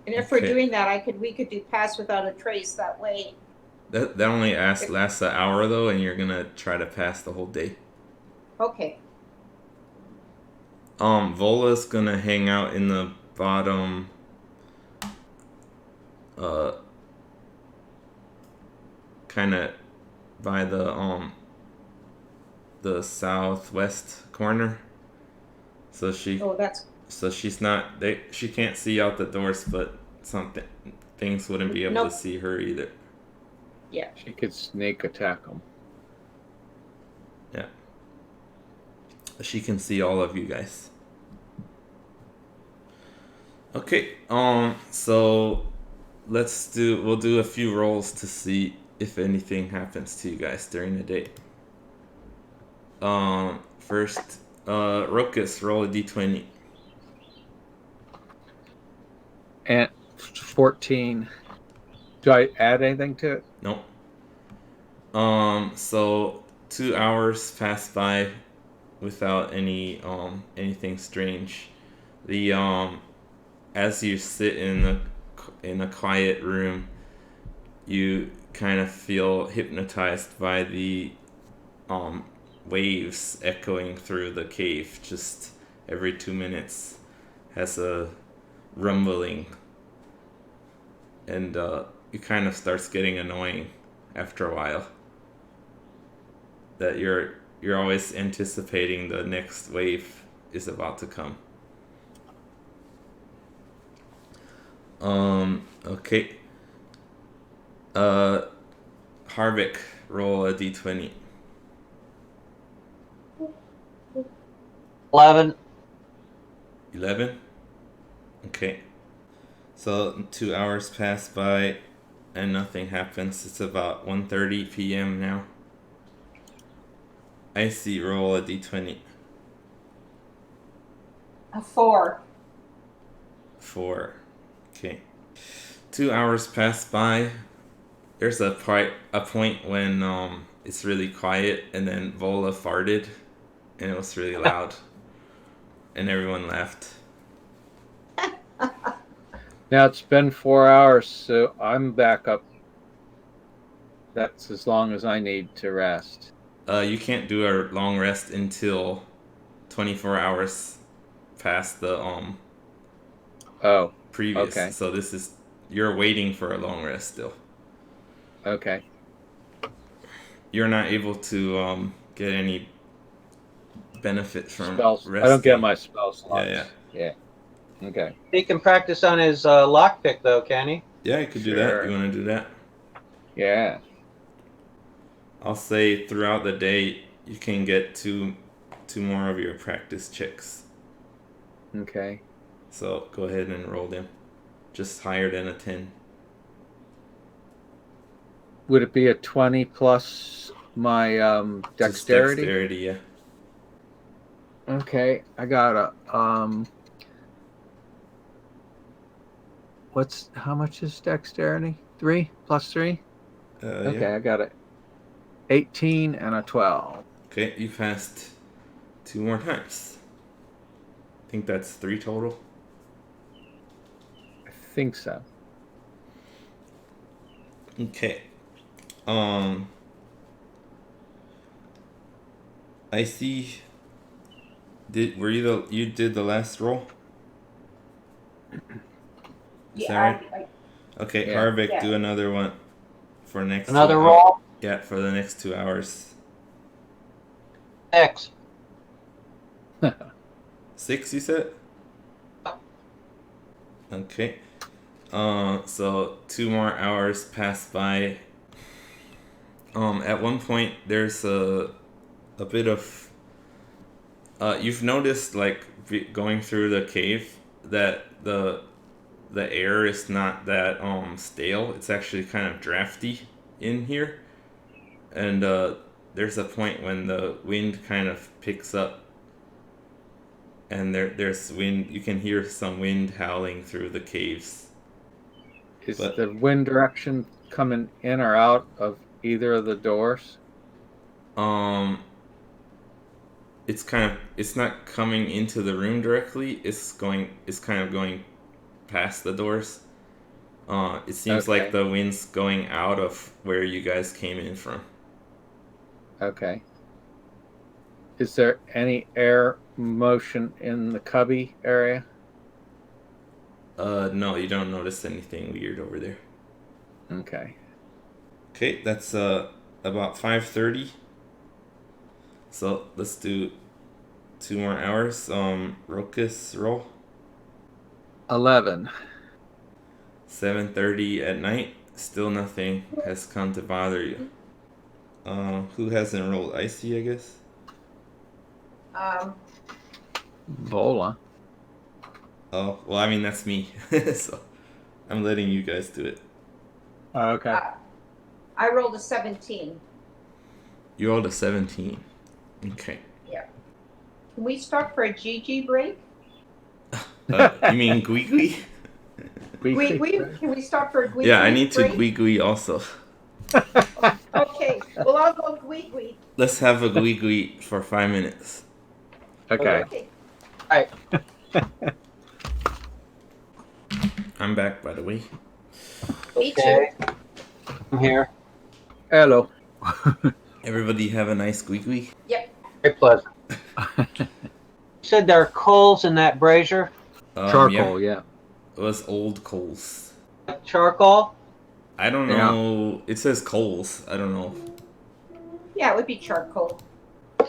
D: And if we're doing that, we could do pass without a trace that way.
A: That only lasts an hour though, and you're gonna try to pass the whole day.
D: Okay.
A: Vola's gonna hang out in the bottom. Kind of by the southwest corner. So she's not. She can't see out the doors, but things wouldn't be able to see her either.
D: Yeah.
B: She could sneak attack them.
A: Yeah. She can see all of you guys. Okay. So we'll do a few rolls to see if anything happens to you guys during the day. First, Rokus, roll a d20.
B: And 14. Do I add anything to it?
A: Nope. So 2 hours pass by without anything strange. As you sit in a quiet room, you kind of feel hypnotized by the waves echoing through the cave. Just every 2 minutes has a rumbling, and it kind of starts getting annoying after a while. that you're always anticipating the next wave is about to come. Okay. Harvick, roll a d20.
C: 11.
A: 11? Okay. So 2 hours pass by and nothing happens. It's about 1:30 p.m. now. Icy, roll a d20.
D: A 4.
A: 4. Okay. 2 hours pass by. There's a point when it's really quiet, and then Vola farted, and it was really loud, and everyone laughed.
B: Now it's been 4 hours, so I'm back up. That's as long as I need to rest.
A: You can't do a long rest until 24 hours past the previous.
B: Okay.
A: So you're waiting for a long rest still.
B: Okay.
A: You're not able to get any benefit from
B: Spells.
A: resting.
B: I don't get my spell slots.
A: Yeah.
B: Okay.
C: He can practice on his lockpick, though, can he?
A: Yeah, you could do that. You want to do that?
B: Yeah.
A: I'll say throughout the day you can get two more of your practice checks.
B: Okay.
A: So go ahead and roll them. Just higher than a 10.
B: Would it be a 20 plus my dexterity?
A: Just dexterity, yeah.
B: Okay, I got a how much is dexterity? 3 plus 3? Okay,
A: yeah.
B: I got it. 18 and a 12.
A: Okay, you passed 2 more times. I think that's 3 total.
B: I think so.
A: Okay. I see. You did the last roll? Is that right? Okay, yeah. Harvick, do another one for next.
C: Another roll?
A: Yeah, for the next 2 hours.
C: 6.
A: 6, you said? Okay. So 2 more hours pass by. At one point there's a bit of you've noticed, like, going through the cave, that the air is not that stale. It's actually kind of drafty in here, and there's a point when the wind kind of picks up, and there's wind. You can hear some wind howling through the caves.
B: Is the wind direction coming in or out of either of the doors?
A: It's not coming into the room directly. It's kind of going past the doors. It seems like the wind's going out of where you guys came in from.
B: Okay. Is there any air motion in the cubby area?
A: No, you don't notice anything weird over there.
B: Okay.
A: Okay, that's about 5:30. So let's do 2 more hours. Rokus, roll.
B: 11.
A: 7:30 at night. Still nothing has come to bother you. Who hasn't rolled? Icy, I guess.
B: Vola.
A: Oh, well, I mean, that's me. So I'm letting you guys do it.
B: Okay.
D: I rolled a 17.
A: You rolled a 17. Okay.
D: Yeah. Can we stop for a GG break?
A: You mean Gwee?
D: Can we stop for a Gwee?
A: Yeah, I need to Gwee also.
D: Okay. Well, I'll go Gwee.
A: Let's have a Gwee for 5 minutes.
B: Okay.
C: All right.
A: I'm back, by the way.
D: Me too.
C: I'm here.
B: Hello.
A: Everybody have a nice Gwee?
D: Yep.
C: Very pleasant. You said there are coals in that brazier?
B: Charcoal, yeah.
A: It was old coals.
C: Charcoal?
A: I don't know. It says coals. I don't know.
D: Yeah, it would be charcoal.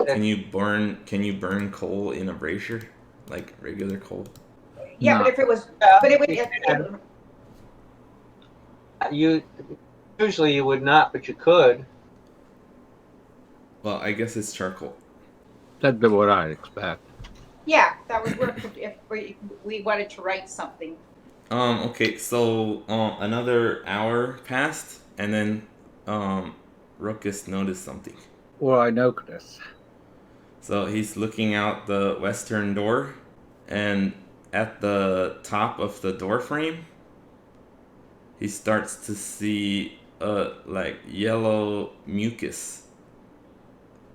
A: Can you burn coal in a brazier, like regular coal?
D: Yeah,
B: No.
D: but if it was, but it would.
C: You usually you would not, but you could.
A: Well, I guess it's charcoal.
B: That'd be what I'd expect.
D: Yeah, that would work if we wanted to write something.
A: Okay, so another hour passed, and then Ruckus noticed something.
B: Well, I noticed.
A: So he's looking out the western door, and at the top of the door frame, he starts to see like yellow mucus,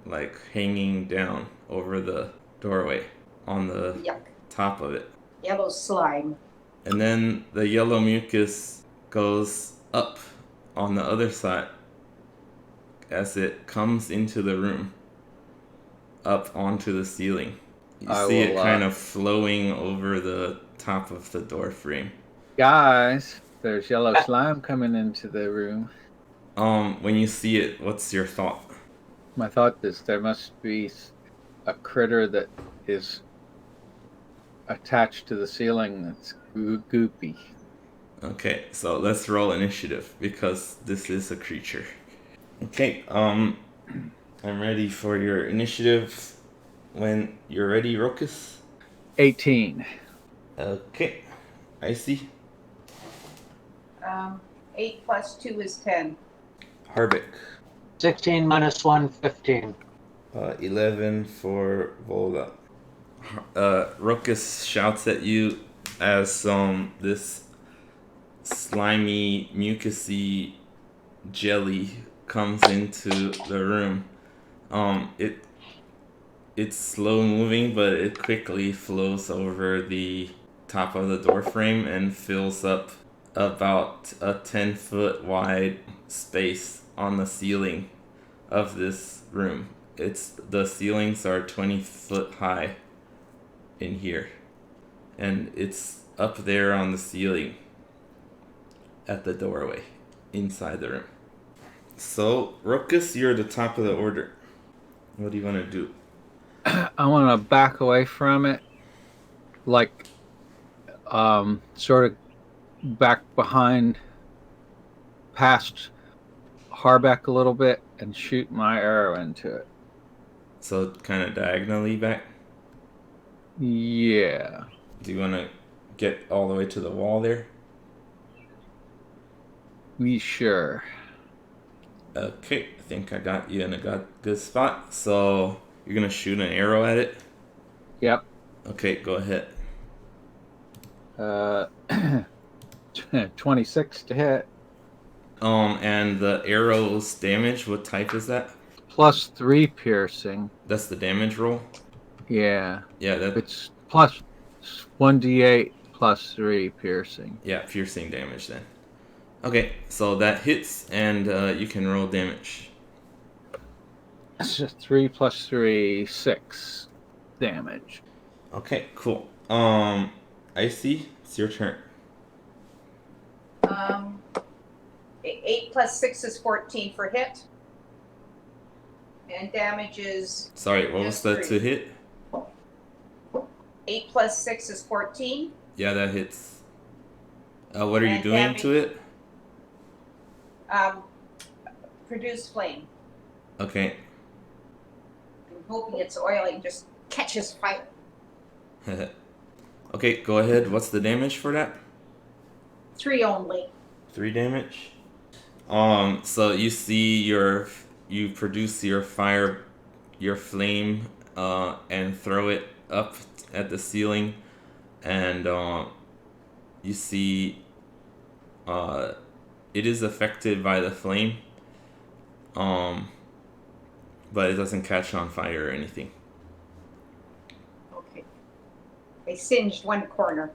A: like hanging down over the doorway on the
D: Yuck.
A: top of it.
D: Yellow slime.
A: And then the yellow mucus goes up on the other side as it comes into the room, up onto the ceiling. You see it kind of flowing over the top of the door frame.
B: Guys, there's yellow slime coming into the room.
A: When you see it, what's your thought?
B: My thought is there must be a critter that is attached to the ceiling that's goopy.
A: Okay, so let's roll initiative because this is a creature. Okay, I'm ready for your initiative when you're ready, Rokus.
B: 18.
A: Okay, I see.
D: 8 plus 2 is 10.
A: Harbeck.
C: 16 minus 1, 15.
A: 11 for Volga. Rokus shouts at you as this slimy, mucusy jelly comes into the room. It's slow moving, but it quickly flows over the top of the door frame and fills up about a 10-foot wide space on the ceiling of this room. The ceilings are 20 foot high in here, and it's up there on the ceiling at the doorway inside the room. So, Ruckus, you're at the top of the order. What do you want to do?
B: I want to back away from it, like sort of back behind past Harbeck a little bit and shoot my arrow into it.
A: So kind of diagonally back?
B: Yeah.
A: Do you want to get all the way to the wall there?
B: Be sure.
A: Okay, I think I got you in a good spot. So you're going to shoot an arrow at it?
B: Yep.
A: Okay, go ahead.
B: 26 to hit.
A: And the arrow's damage, what type is that?
B: Plus 3 piercing.
A: That's the damage roll?
B: Yeah.
A: Yeah,
B: it's plus 1d8 plus 3 piercing.
A: Yeah, piercing damage then. Okay, so that hits, and you can roll damage.
B: It's just 3 plus 3, 6 damage.
A: Okay, cool. Icy, it's your turn.
D: 8 plus 6 is 14 for hit. And damage is...
A: Sorry, what was that to hit?
D: 8 plus 6 is 14.
A: Yeah, that hits. What are you doing to it?
D: Produce flame.
A: Okay.
D: I'm hoping it's oily and just catches fire.
A: Okay, go ahead. What's the damage for that?
D: 3 only.
A: 3 damage. So you see you produce your flame, and throw it up at the ceiling, and you see, it is affected by the flame, but it doesn't catch on fire or anything.
D: Okay. I singed one corner.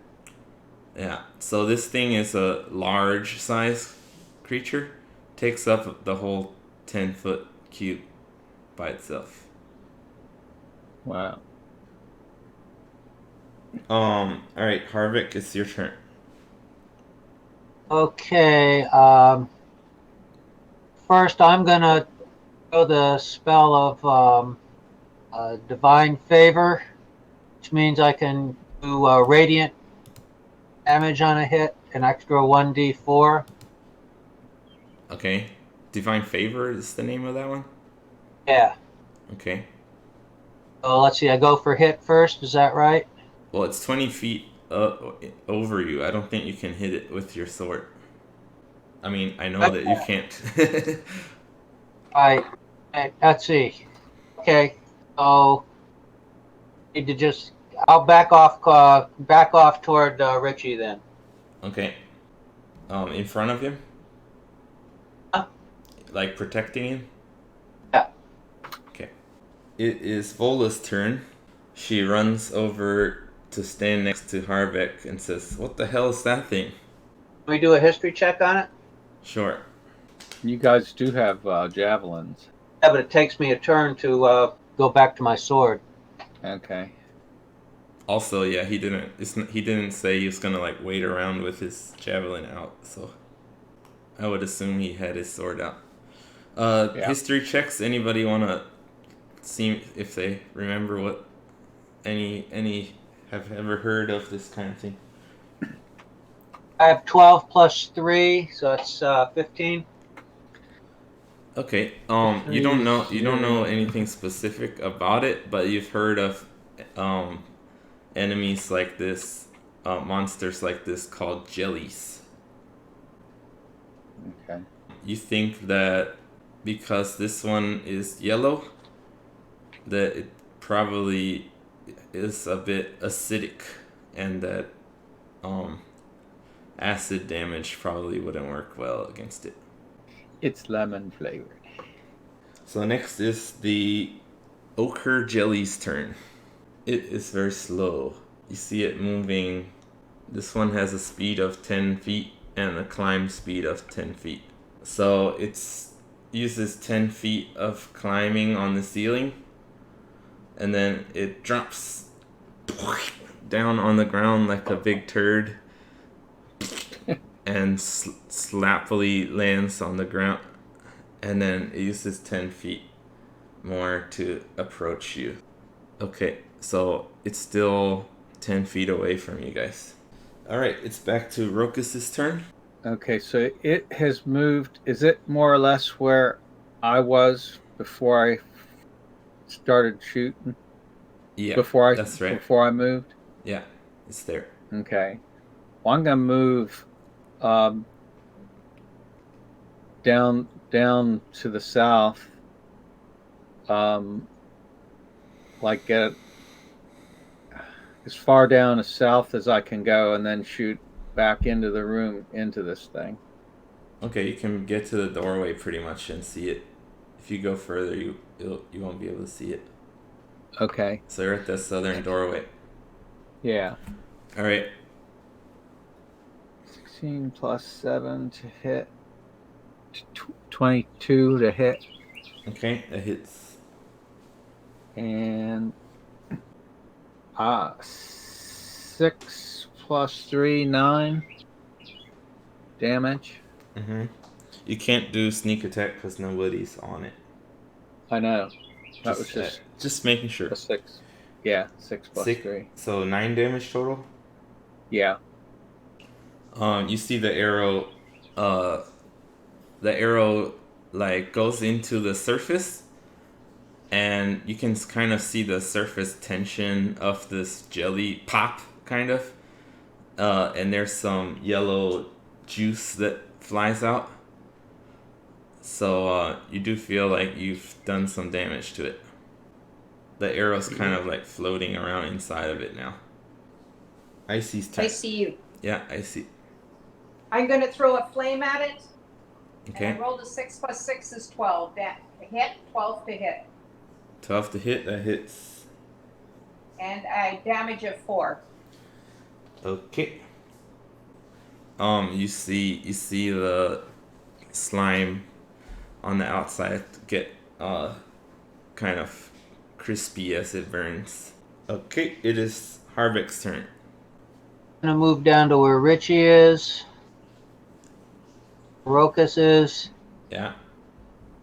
A: Yeah, so this thing is a large size creature. Takes up the whole 10-foot cube by itself.
B: Wow.
A: Alright, Harvick, it's your turn.
C: Okay, first I'm gonna throw the spell of divine favor, which means I can do radiant damage on a hit, an extra 1d4.
A: Okay. Divine Favor is the name of that one?
C: Yeah.
A: Okay.
C: So let's see, I go for hit first, is that right?
A: Well, it's 20 feet over you. I don't think you can hit it with your sword. I mean, I know that you can't.
C: Alright, let's see. Okay, so need to just I'll back off toward Richie then.
A: Okay. In front of him?
C: Huh?
A: Like protecting him?
C: Yeah.
A: Okay. It is Vola's turn. She runs over to stand next to Harbeck and says, "What the hell is that thing?"
C: Can we do a history check on it?
A: Sure.
B: You guys do have javelins.
C: Yeah, but it takes me a turn to go back to my sword.
B: Okay.
A: Also, yeah, he didn't say he was gonna like wait around with his javelin out, so I would assume he had his sword out.
B: Yeah.
A: History checks. Anybody wanna see if they remember what any have ever heard of this kind of thing?
C: I have 12 plus 3, so it's 15.
A: Okay. You don't know anything specific about it, but you've heard of enemies like this, monsters like this called jellies.
B: Okay.
A: You think that because this one is yellow, that it probably is a bit acidic, and that acid damage probably wouldn't work well against it.
B: It's lemon flavored.
A: So next is the ochre jelly's turn. It is very slow. You see it moving. This one has a speed of 10 feet and a climb speed of 10 feet. So it uses 10 feet of climbing on the ceiling, and then it drops down on the ground like a big turd and slappily lands on the ground, and then it uses 10 feet more to approach you. Okay, so it's still 10 feet away from you guys. Alright, it's back to Rokus's turn.
B: Okay, so it has moved. Is it more or less where I was before I started shooting?
A: Yeah, that's right.
B: Before I moved?
A: Yeah, it's there.
B: Okay. Well, I'm gonna move down to the south, like get as far down as south as I can go, and then shoot back into the room into this thing.
A: Okay, you can get to the doorway pretty much and see it. If you go further, you won't be able to see it.
B: Okay.
A: So you're at the southern doorway.
B: Yeah.
A: All right.
B: 16 plus 7 to hit. 22 to hit.
A: Okay, that hits.
B: And 6 plus 3, 9 damage.
A: Mm-hmm. You can't do sneak attack because nobody's on it.
B: I know. That was
A: just making sure.
B: A 6. Yeah, 6 plus 3.
A: So 9 damage total?
B: Yeah.
A: You see the arrow like goes into the surface, and you can kind of see the surface tension of this jelly pop, kind of. And there's some yellow juice that flies out. So you do feel like you've done some damage to it. The arrow's kind of like floating around inside of it now. Icy's turn.
D: I see you.
A: Yeah, I see.
D: I'm going to throw a flame at it.
A: Okay.
D: And I rolled a 6 plus 6 is 12. That hit, 12 to hit.
A: 12 to hit, that hits.
D: And a damage of 4.
A: Okay. You see the slime on the outside get kind of crispy as it burns. Okay, it is Harbeck's turn.
C: I'm gonna move down to where Richie is. Rokus is.
A: Yeah.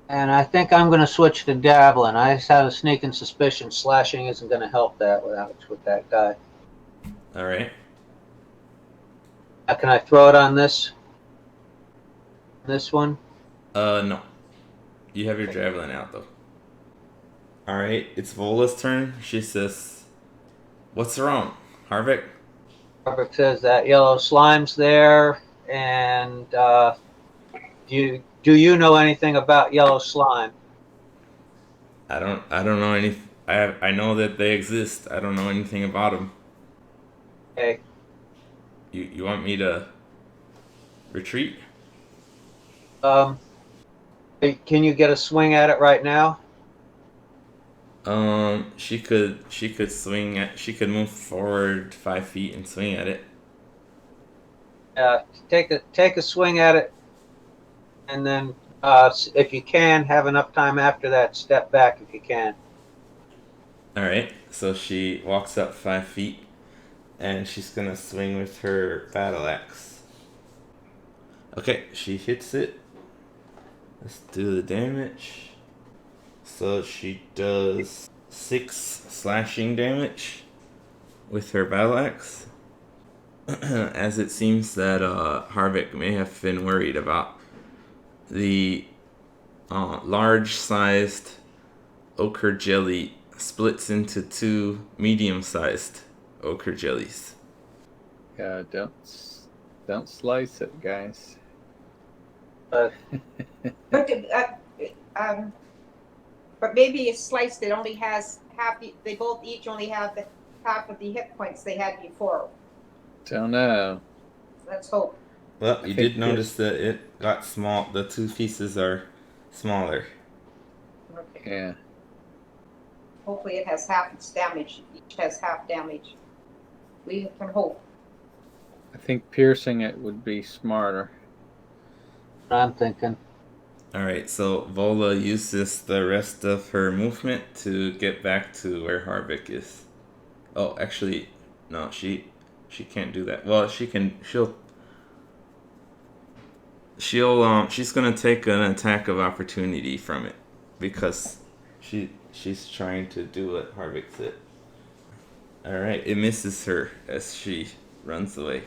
C: And I think I'm going to switch to Javelin. I just have a sneaking suspicion slashing isn't going to help that with that guy.
A: All right.
C: Can I throw it on this one?
A: No. You have your javelin out though. All right. It's Vola's turn. She says, "What's wrong, Harvick?"
C: Harvick says that yellow slime's there, and do you know anything about yellow slime?
A: I don't know any. I know that they exist. I don't know anything about them.
C: Okay.
A: You want me to retreat?
C: Can you get a swing at it right now?
A: She could swing at. She could move forward 5 feet and swing at it.
C: Take a swing at it, and then if you can, have enough time after that, step back if you can.
A: All right. So she walks up 5 feet, and she's gonna swing with her battle axe. Okay, she hits it. Let's do the damage. So she does 6 slashing damage with her battle axe. As it seems that Harvick may have been worried about the large-sized ochre jelly splits into 2 medium-sized ochre jellies.
B: Yeah, don't slice it, guys.
D: But maybe it's sliced. It only has half. They both each only have the half of the hit points they had before.
B: Don't know.
D: Let's hope.
A: Well, you did notice that it got small. The 2 pieces are smaller.
D: Okay.
B: Yeah.
D: Hopefully it has half its damage. Each has half damage. We can hope.
B: I think piercing it would be smarter.
C: I'm thinking.
A: Alright, so Vola uses the rest of her movement to get back to where Harvick is. Oh, actually, no, she can't do that. Well, she's gonna take an attack of opportunity from it because she's trying to do what Harvick said. Alright, it misses her as she runs away.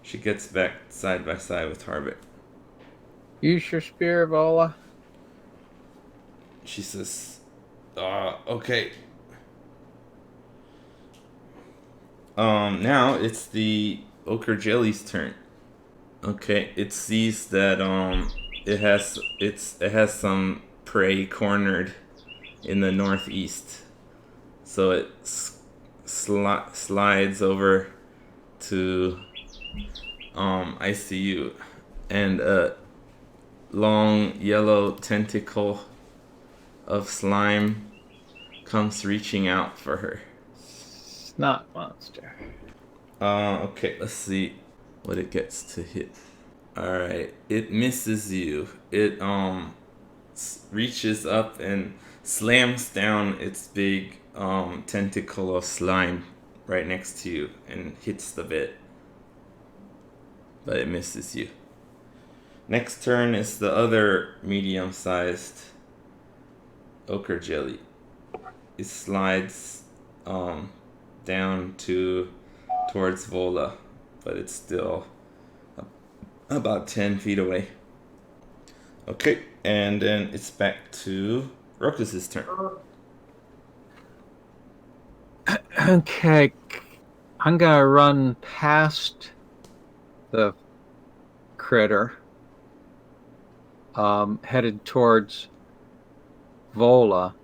A: She gets back side by side with Harvick.
B: Use your spear, Vola.
A: She says, okay. Now it's the ochre jelly's turn. Okay, it sees that it has some prey cornered in the northeast, so it slides over to ICU, and a long yellow tentacle of slime comes reaching out for her.
B: Snot monster.
A: Okay, let's see what it gets to hit. Alright, it misses you. It reaches up and slams down its big tentacle of slime right next to you and hits the bit. But it misses you. Next turn is the other medium-sized ochre jelly. It slides down towards Vola, but it's still about 10 feet away. Okay, and then it's back to Rokus's turn.
B: Okay, I'm gonna run past the critter, headed towards Vola,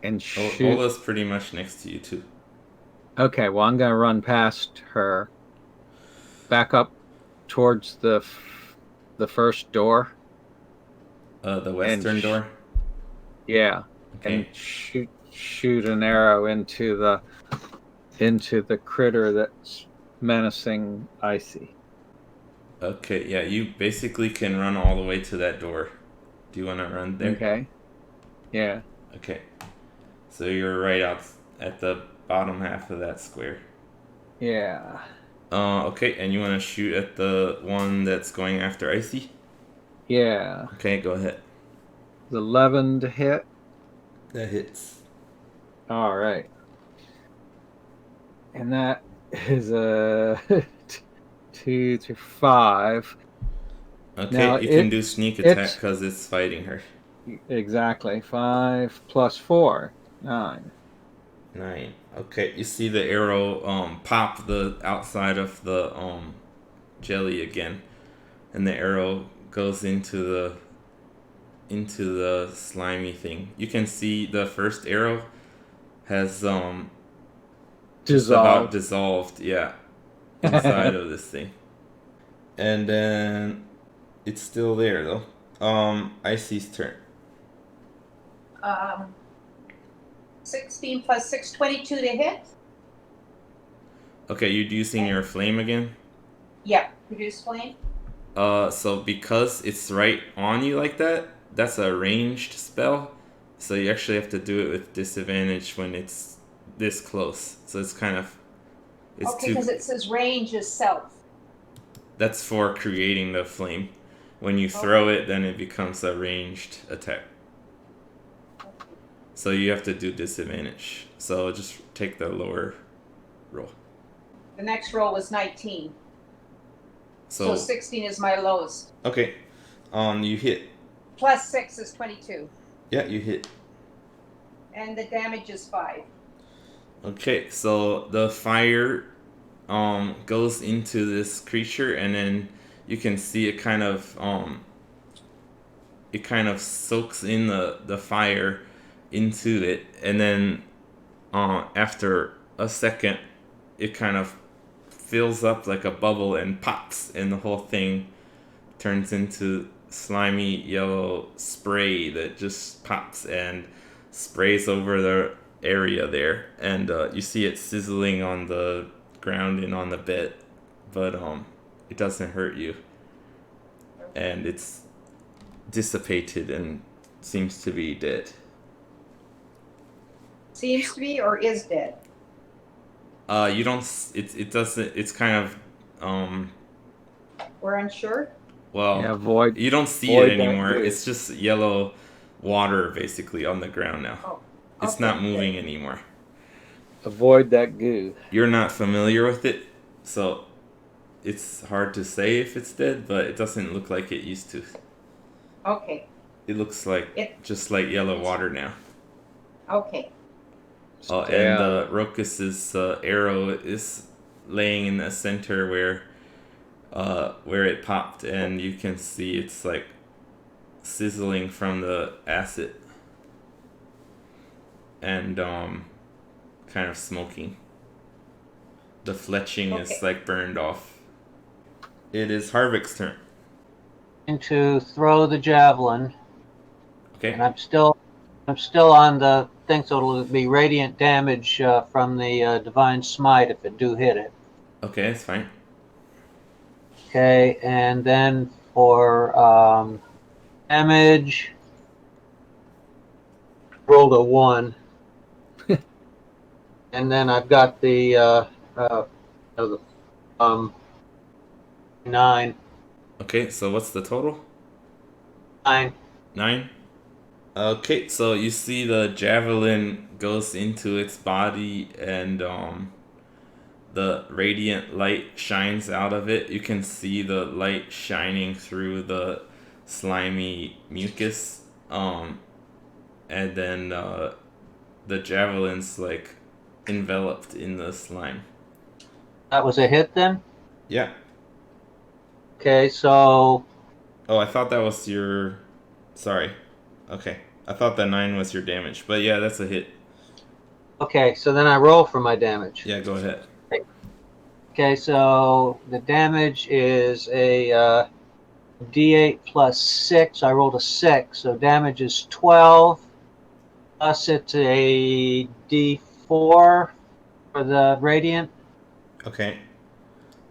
B: and shoot.
A: Vola's pretty much next to you too.
B: Okay, well, I'm gonna run past her, back up towards the first door.
A: The western door.
B: Yeah,
A: Okay.
B: and shoot an arrow into the critter that's menacing Icy.
A: Okay, yeah, you basically can run all the way to that door. Do you want to run there?
B: Okay. Yeah.
A: Okay. So you're right out at the bottom half of that square.
B: Yeah.
A: Okay, and you want to shoot at the one that's going after Icy?
B: Yeah.
A: Okay, go ahead.
B: 11 to hit.
A: That hits.
B: All right. And that is a 2 to 5.
A: Okay,
B: Now
A: you can do sneak attack because it's fighting her.
B: Exactly. 5 plus 4. 9.
A: 9. Okay, you see the arrow pop the outside of the jelly again, and the arrow goes into the slimy thing. You can see the first arrow has just about dissolved, yeah, inside of this thing. And then it's still there though. Icy's turn.
D: 16 plus 6, 22 to hit.
A: Okay, you're using your flame again?
D: Yeah, produce flame.
A: So because it's right on you like that, that's a ranged spell. So you actually have to do it with disadvantage when it's this close. So it's kind of...
D: Okay, because it says range is self.
A: That's for creating the flame. When you throw it, then it becomes a ranged attack. So you have to do disadvantage. So just take the lower roll.
D: The next roll was 19.
A: So
D: 16 is my lowest.
A: Okay. You hit.
D: Plus 6 is 22.
A: Yeah, you hit.
D: And the damage is 5.
A: Okay, so the fire goes into this creature, and then you can see it kind of soaks in the fire into it, and then after a second it kind of fills up like a bubble and pops, and the whole thing turns into slimy yellow spray that just pops and sprays over the area there, and you see it sizzling on the ground and on the bed, but it doesn't hurt you, and it's dissipated and seems to be dead.
D: Seems to be or is dead?
A: You don't. It doesn't. It's kind of.
D: We're unsure.
A: Well,
B: yeah,
A: you don't see it anymore. It's just yellow water basically on the ground now.
D: Oh,
A: it's not moving anymore.
B: Avoid that goo.
A: You're not familiar with it, so it's hard to say if it's dead, but it doesn't look like it used to.
D: Okay.
A: It looks like just like yellow water now.
D: Okay.
A: And Rokus's arrow is laying in the center where it popped, and you can see it's like sizzling from the acid and kind of smoking. The fletching is like burned off. It is Harvick's turn.
C: To throw the javelin.
A: Okay.
C: And I'm still on the thing, so it'll be radiant damage from the divine smite if it do hit it.
A: Okay, that's fine.
C: Okay, and then for damage, rolled a 1. And then I've got the 9.
A: Okay, so what's the total?
C: 9.
A: 9? Okay, so you see the javelin goes into its body, and the radiant light shines out of it. You can see the light shining through the slimy mucus, and then the javelin's like enveloped in the slime.
C: That was a hit then?
A: Yeah.
C: Okay, so...
A: Oh, I thought that was your... Sorry. Okay. I thought that 9 was your damage, but yeah, that's a hit.
C: Okay, so then I roll for my damage.
A: Yeah, go ahead.
C: Okay, so the damage is a D8 plus 6. I rolled a 6, so damage is 12. Plus it's a D4 for the radiant.
A: Okay.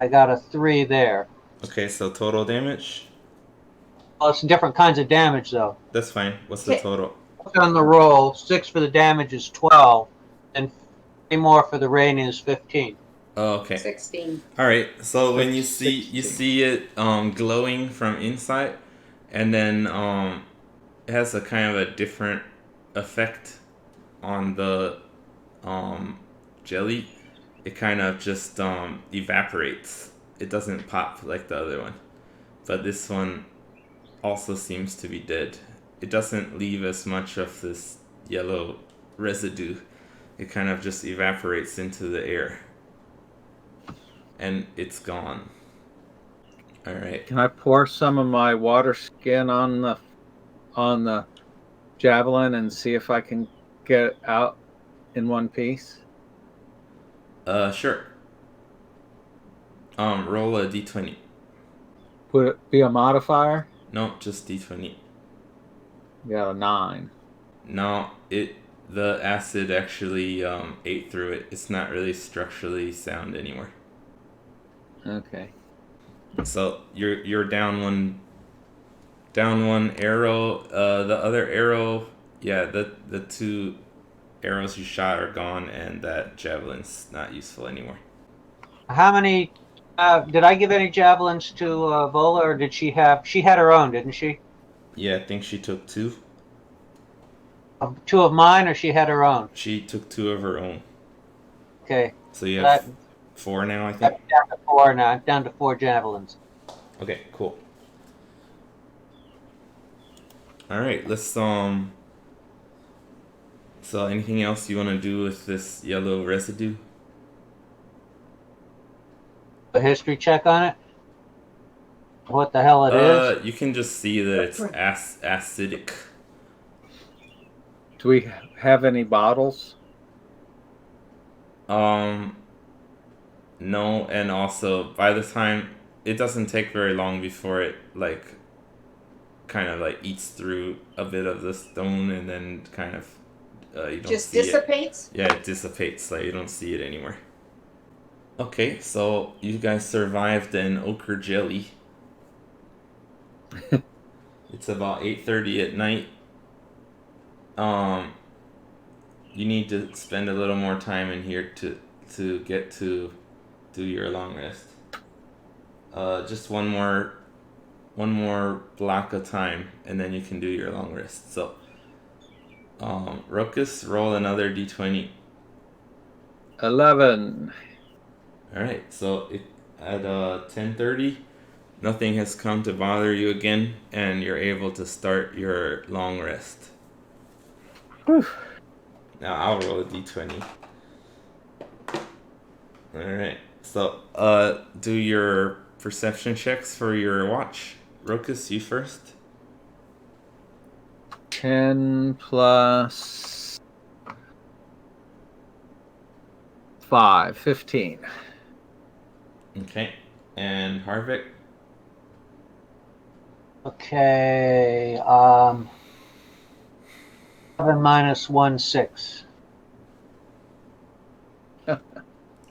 C: I got a 3 there.
A: Okay, so total damage?
C: Well, it's different kinds of damage, though.
A: That's fine. What's the total?
C: On the roll, 6 for the damage is 12, and 3 more for the radiant is 15.
A: Oh, okay.
D: 16.
A: All right. So when you see it glowing from inside, and then it has a kind of a different effect on the jelly. It kind of just evaporates. It doesn't pop like the other one. But this one also seems to be dead. It doesn't leave as much of this yellow residue. It kind of just evaporates into the air. And it's gone. Alright.
B: Can I pour some of my water skin on the javelin and see if I can get it out in one piece?
A: Sure. Roll a d20.
B: Would it be a modifier?
A: No, just d20.
B: You got a 9.
A: No, the acid actually ate through it. It's not really structurally sound anymore.
B: Okay.
A: So you're down one arrow. The other arrow, yeah, the 2 arrows you shot are gone, and that javelin's not useful anymore.
C: How many? Did I give any javelins to Vola, or did she have? She had her own, didn't she?
A: Yeah, I think she took 2.
C: 2 of mine, or she had her own?
A: She took 2 of her own.
C: Okay.
A: So you have 4 now, I think.
C: I'm down to 4 now. I'm down to 4 javelins.
A: Okay, cool. All right, let's So anything else you want to do with this yellow residue?
C: A history check on it. What the hell it is?
A: You can just see that it's acidic.
B: Do we have any bottles?
A: No, and also by the time it doesn't take very long before it kind of eats through a bit of the stone, and then kind of you don't
D: Just
A: see
D: dissipates?
A: it. Yeah, it dissipates. You don't see it anymore. Okay, so you guys survived an ochre jelly. It's about 8:30 at night. You need to spend a little more time in here to get to do your long rest. Just one more block of time, and then you can do your long rest. So, Ruckus, roll another d20.
B: 11.
A: All right. So at 10:30, nothing has come to bother you again, and you're able to start your long rest.
B: Whew.
A: Now I'll roll a d20. All right. So, do your perception checks for your watch. Ruckus, you first.
B: 10 plus 5, 15.
A: Okay. And Harvick?
C: Okay. 7 minus 1, 6.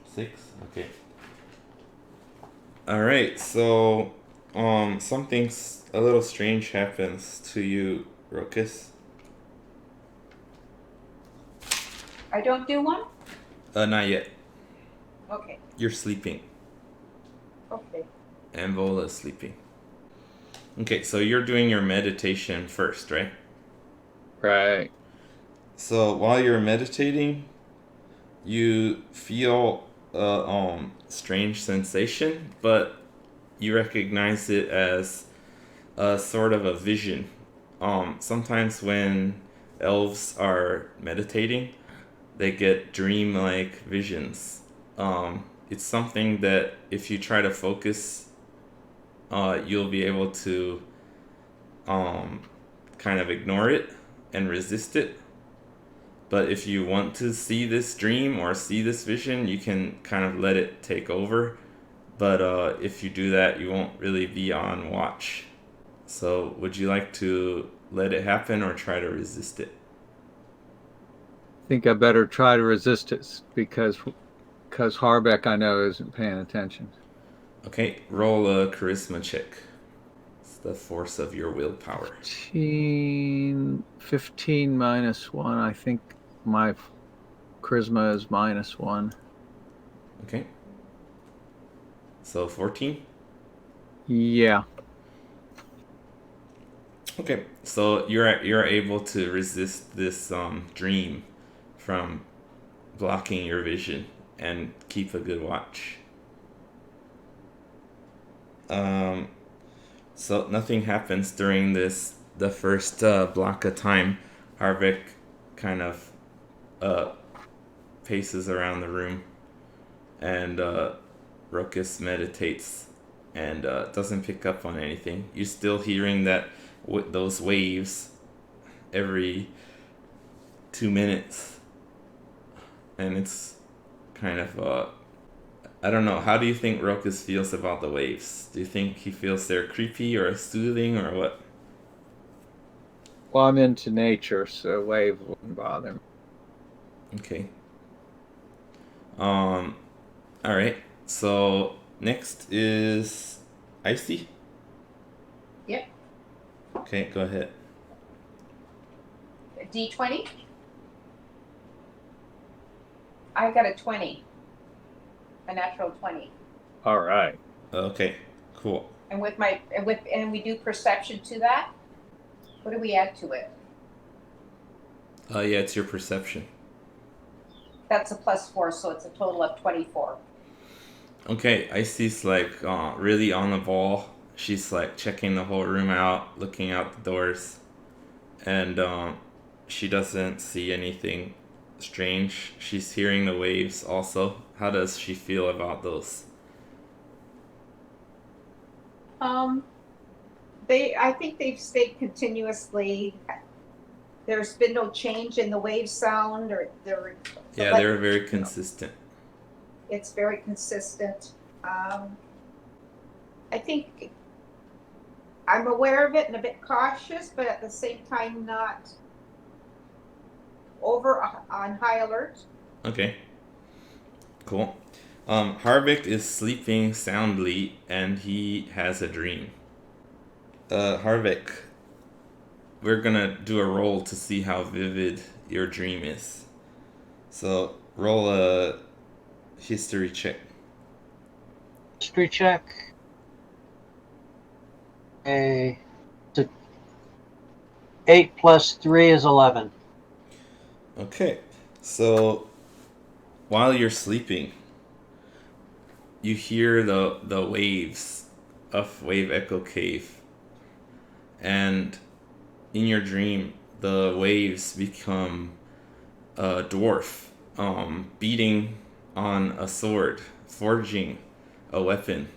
A: 6? Okay. Alright, so something's a little strange happens to you, Ruckus.
D: I don't do one?
A: Not yet.
D: Okay.
A: You're sleeping.
D: Okay.
A: And Vola's sleeping. Okay, so you're doing your meditation first, right?
B: Right.
A: So while you're meditating, you feel a strange sensation, but you recognize it as a sort of a vision. Sometimes when elves are meditating, they get dream-like visions. It's something that if you try to focus, you'll be able to kind of ignore it and resist it. But if you want to see this dream or see this vision, you can kind of let it take over. But if you do that, you won't really be on watch. So would you like to let it happen or try to resist it?
B: I think I better try to resist it because Harbeck, I know, isn't paying attention.
A: Okay, roll a charisma check. It's the force of your willpower.
B: 15 minus 1. I think my charisma is minus 1.
A: Okay. So 14?
B: Yeah.
A: Okay, so you're able to resist this dream from blocking your vision and keep a good watch. Um, so nothing happens during the first block of time. Harvick kind of uh, paces around the room, and Rokus meditates and doesn't pick up on anything. You're still hearing those waves every 2 minutes, and it's kind of I don't know. How do you think Rokus feels about the waves? Do you think he feels they're creepy or soothing or what?
B: Well, I'm into nature, so wave wouldn't bother me.
A: Okay. All right. So next is Icy.
D: Yep.
A: Okay, go ahead.
D: D20. I got a 20. A natural 20.
B: All right.
A: Okay, cool.
D: And we do perception to that. What do we add to it?
A: Yeah, it's your perception.
D: That's a +4, so it's a total of 24.
A: Okay, Icy's like really on the ball. She's like checking the whole room out, looking out the doors, and she doesn't see anything strange. She's hearing the waves also. How does she feel about those?
D: I think they've stayed continuously. There's been no change in the wave sound
A: They're very consistent.
D: It's very consistent. I think I'm aware of it and a bit cautious, but at the same time not over on high alert.
A: Okay. Cool. Harvick is sleeping soundly and he has a dream. Harvick, we're gonna do a roll to see how vivid your dream is. So roll a history check.
C: History check. A 8 plus 3 is 11.
A: Okay, so while you're sleeping, you hear the waves of Wave Echo Cave, and in your dream, the waves become a dwarf, beating on a sword, forging a weapon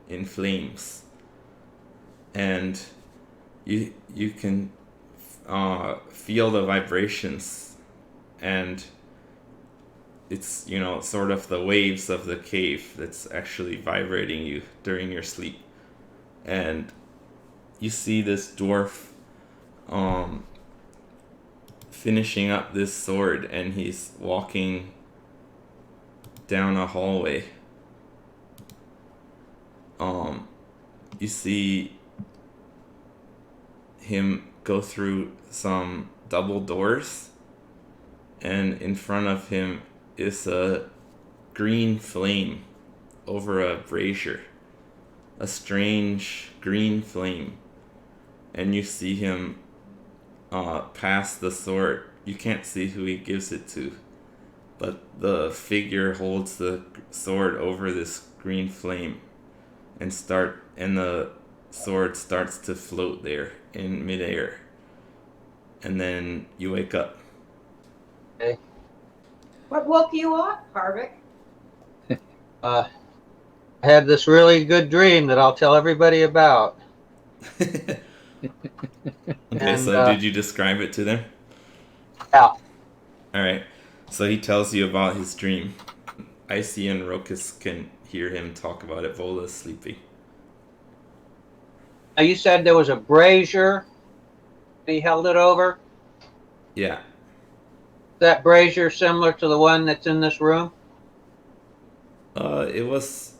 A: in flames, and you can feel the vibrations, and it's sort of the waves of the cave that's actually vibrating you during your sleep, and you see this dwarf finishing up this sword, and he's walking down a hallway. You see him go through some double doors, and in front of him is a green flame over a brazier, a strange green flame, and you see him pass the sword. You can't see who he gives it to, but the figure holds the sword over this green flame, and the sword starts to float there in midair, and then you wake up.
C: Okay.
D: What woke you up, Harvick?
C: I had this really good dream that I'll tell everybody about.
A: Okay,
C: And,
A: so did you describe it to them?
C: Yeah.
A: Alright, so he tells you about his dream. Icy and Rokus can hear him talk about it. Vola's sleeping.
C: Now you said there was a brazier. He held it over.
A: Yeah.
C: That brazier similar to the one that's in this room?
A: It was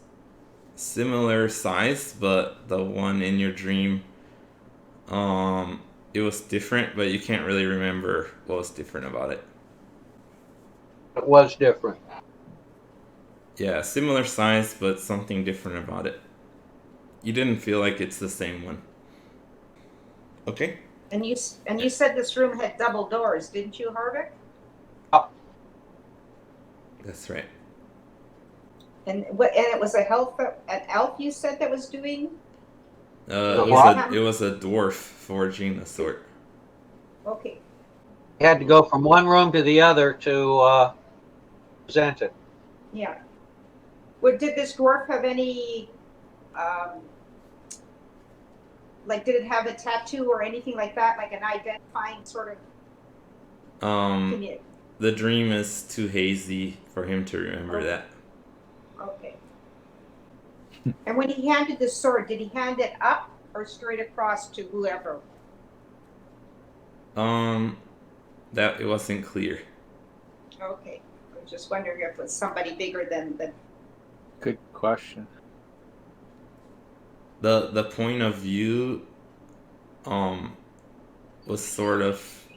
A: similar size, but the one in your dream, it was different, but you can't really remember what was different about it.
C: It was different.
A: Yeah, similar size, but something different about it. You didn't feel like it's the same one. Okay.
D: And you said this room had double doors, didn't you, Harvick?
C: Oh,
A: That's right.
D: And it was an elf you said that was doing.
A: It was a dwarf forging a sword.
D: Okay.
C: you had to go from one room to the other to present it.
D: Yeah. Did this dwarf have any, like, did it have a tattoo or anything like that, like an identifying sort of?
A: The dream is too hazy for him to remember that.
D: Okay. And when he handed the sword, did he hand it up or straight across to whoever?
A: That it wasn't clear.
D: Okay. I was just wondering if it was somebody bigger than the.
B: Good question.
A: The point of view was sort of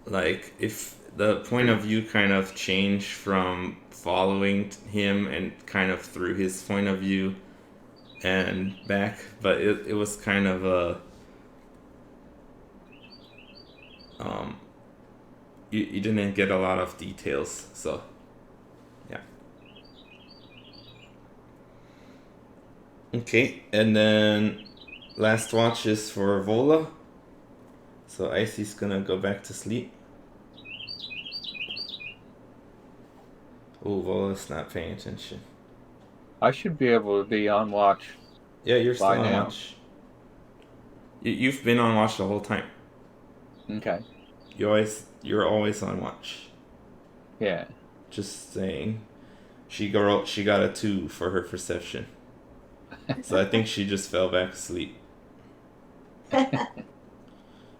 A: like if the point of view kind of changed from following him and kind of through his point of view and back, but it was kind of a you didn't get a lot of details, so yeah. Okay, and then last watch is for Vola. So Icy's gonna go back to sleep. Oh, Vola's not paying attention.
B: I should be able to be on watch.
A: Yeah, you're still on
B: now.
A: watch. You've been on watch the whole time.
B: Okay.
A: You're always on watch.
B: Yeah.
A: Just saying. She got a 2 for her perception. So I think she just fell back asleep.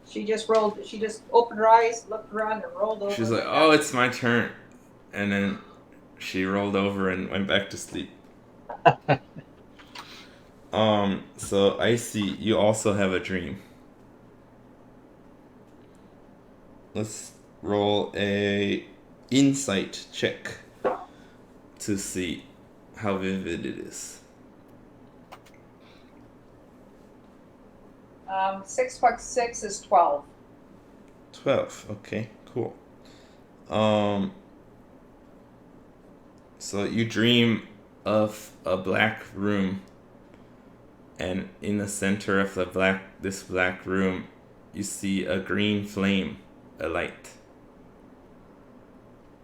D: She just opened her eyes, looked around, and rolled over.
A: She's like, "Oh, it's my turn," and then she rolled over and went back to sleep. So Icy, you also have a dream. Let's roll a insight check to see how vivid it is.
D: 6 + 6 is 12.
A: 12. Okay, cool. So you dream of a black room, and in the center of this black room, you see a green flame alight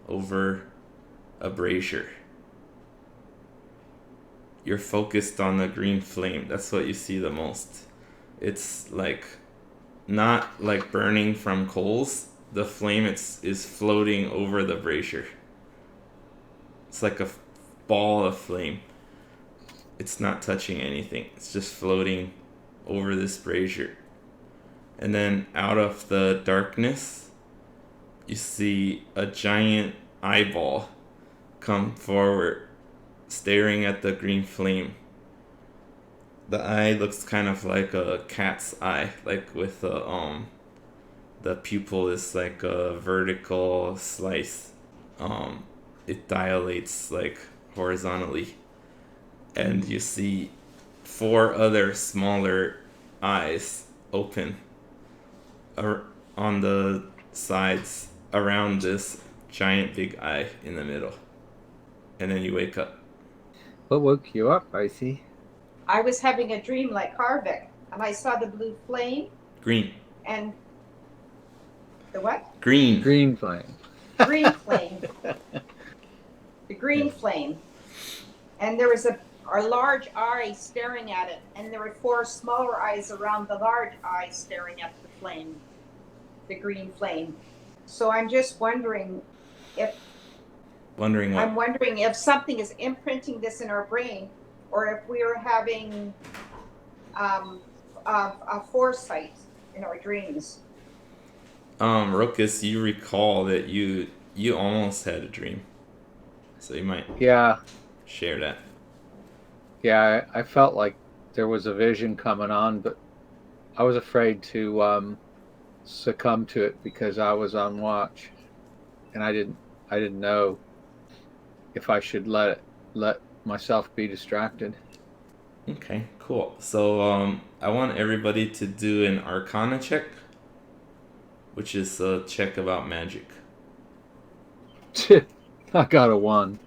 A: over a brazier. You're focused on the green flame. That's what you see the most. It's like not like burning from coals. The flame is floating over the brazier. It's like a ball of flame. It's not touching anything. It's just floating over this brazier. And then out of the darkness, you see a giant eyeball come forward, staring at the green flame. The eye looks kind of like a cat's eye, like with the pupil is like a vertical slice. It dilates like horizontally, and you see 4 other smaller eyes open on the sides around this giant big eye in the middle. And then you wake up.
B: What woke you up, Icy?
D: I was having a dream like Harvick, and I saw the blue flame.
A: Green.
D: And the what?
A: Green.
B: Green flame.
D: Green flame. The green flame. And there was a large eye staring at it, and there were 4 smaller eyes around the large eye staring at the flame, the green flame. So I'm just wondering if...
A: Wondering what?
D: I'm wondering if something is imprinting this in our brain, or if we are having a foresight in our dreams.
A: Rokus, you recall that you almost had a dream. So you might share that.
B: Yeah, I felt like there was a vision coming on, but I was afraid to succumb to it because I was on watch, and I didn't know if I should let myself be distracted.
A: Okay, cool. So I want everybody to do an Arcana check, which is a check about magic.
B: I got a 1.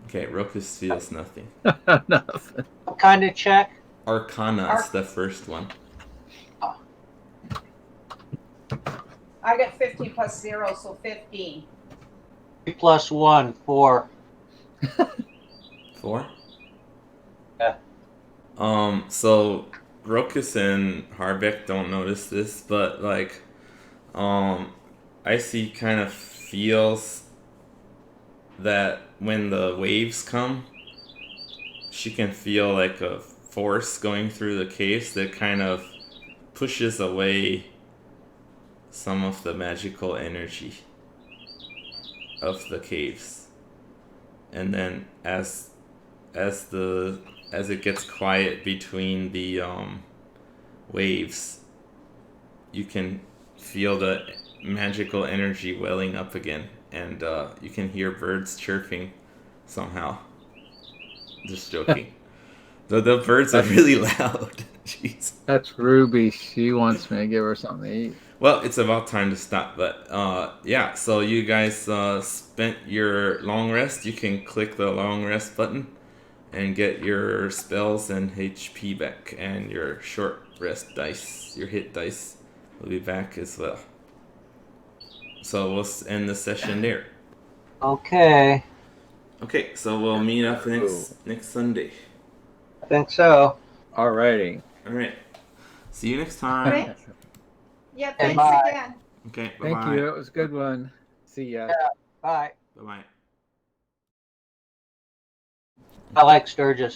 A: Okay, Rokus feels nothing.
B: Nothing.
C: What kind of check?
A: Arcana is the first one.
D: I got 15 plus 0, so 15.
C: 3 plus 1, 4.
A: 4?
C: Yeah.
A: So Rokus and Harbeck don't notice this, but like, Icy kind of feels that when the waves come, she can feel like a force going through the caves that kind of pushes away some of the magical energy of the caves. And then as it gets quiet between the waves, you can feel the magical energy welling up again, and you can hear birds chirping somehow. Just joking. The birds are really loud. Jeez.
B: That's Ruby. She wants me to give her something to eat.
A: Well, it's about time to stop, but yeah, so you guys spent your long rest. You can click the long rest button and get your spells and HP back, and your short rest dice, your hit dice, will be back as well. So we'll end the session there.
C: Okay.
A: Okay, so we'll meet up next Sunday.
C: I think so.
B: Alrighty.
A: All right. See you next time.
D: Okay. Yeah, thanks
C: bye.
D: again.
A: Okay, bye-bye.
B: Thank you. It was a good one. See ya.
C: Yeah. Bye.
A: Bye-bye.
C: I like Sturgis.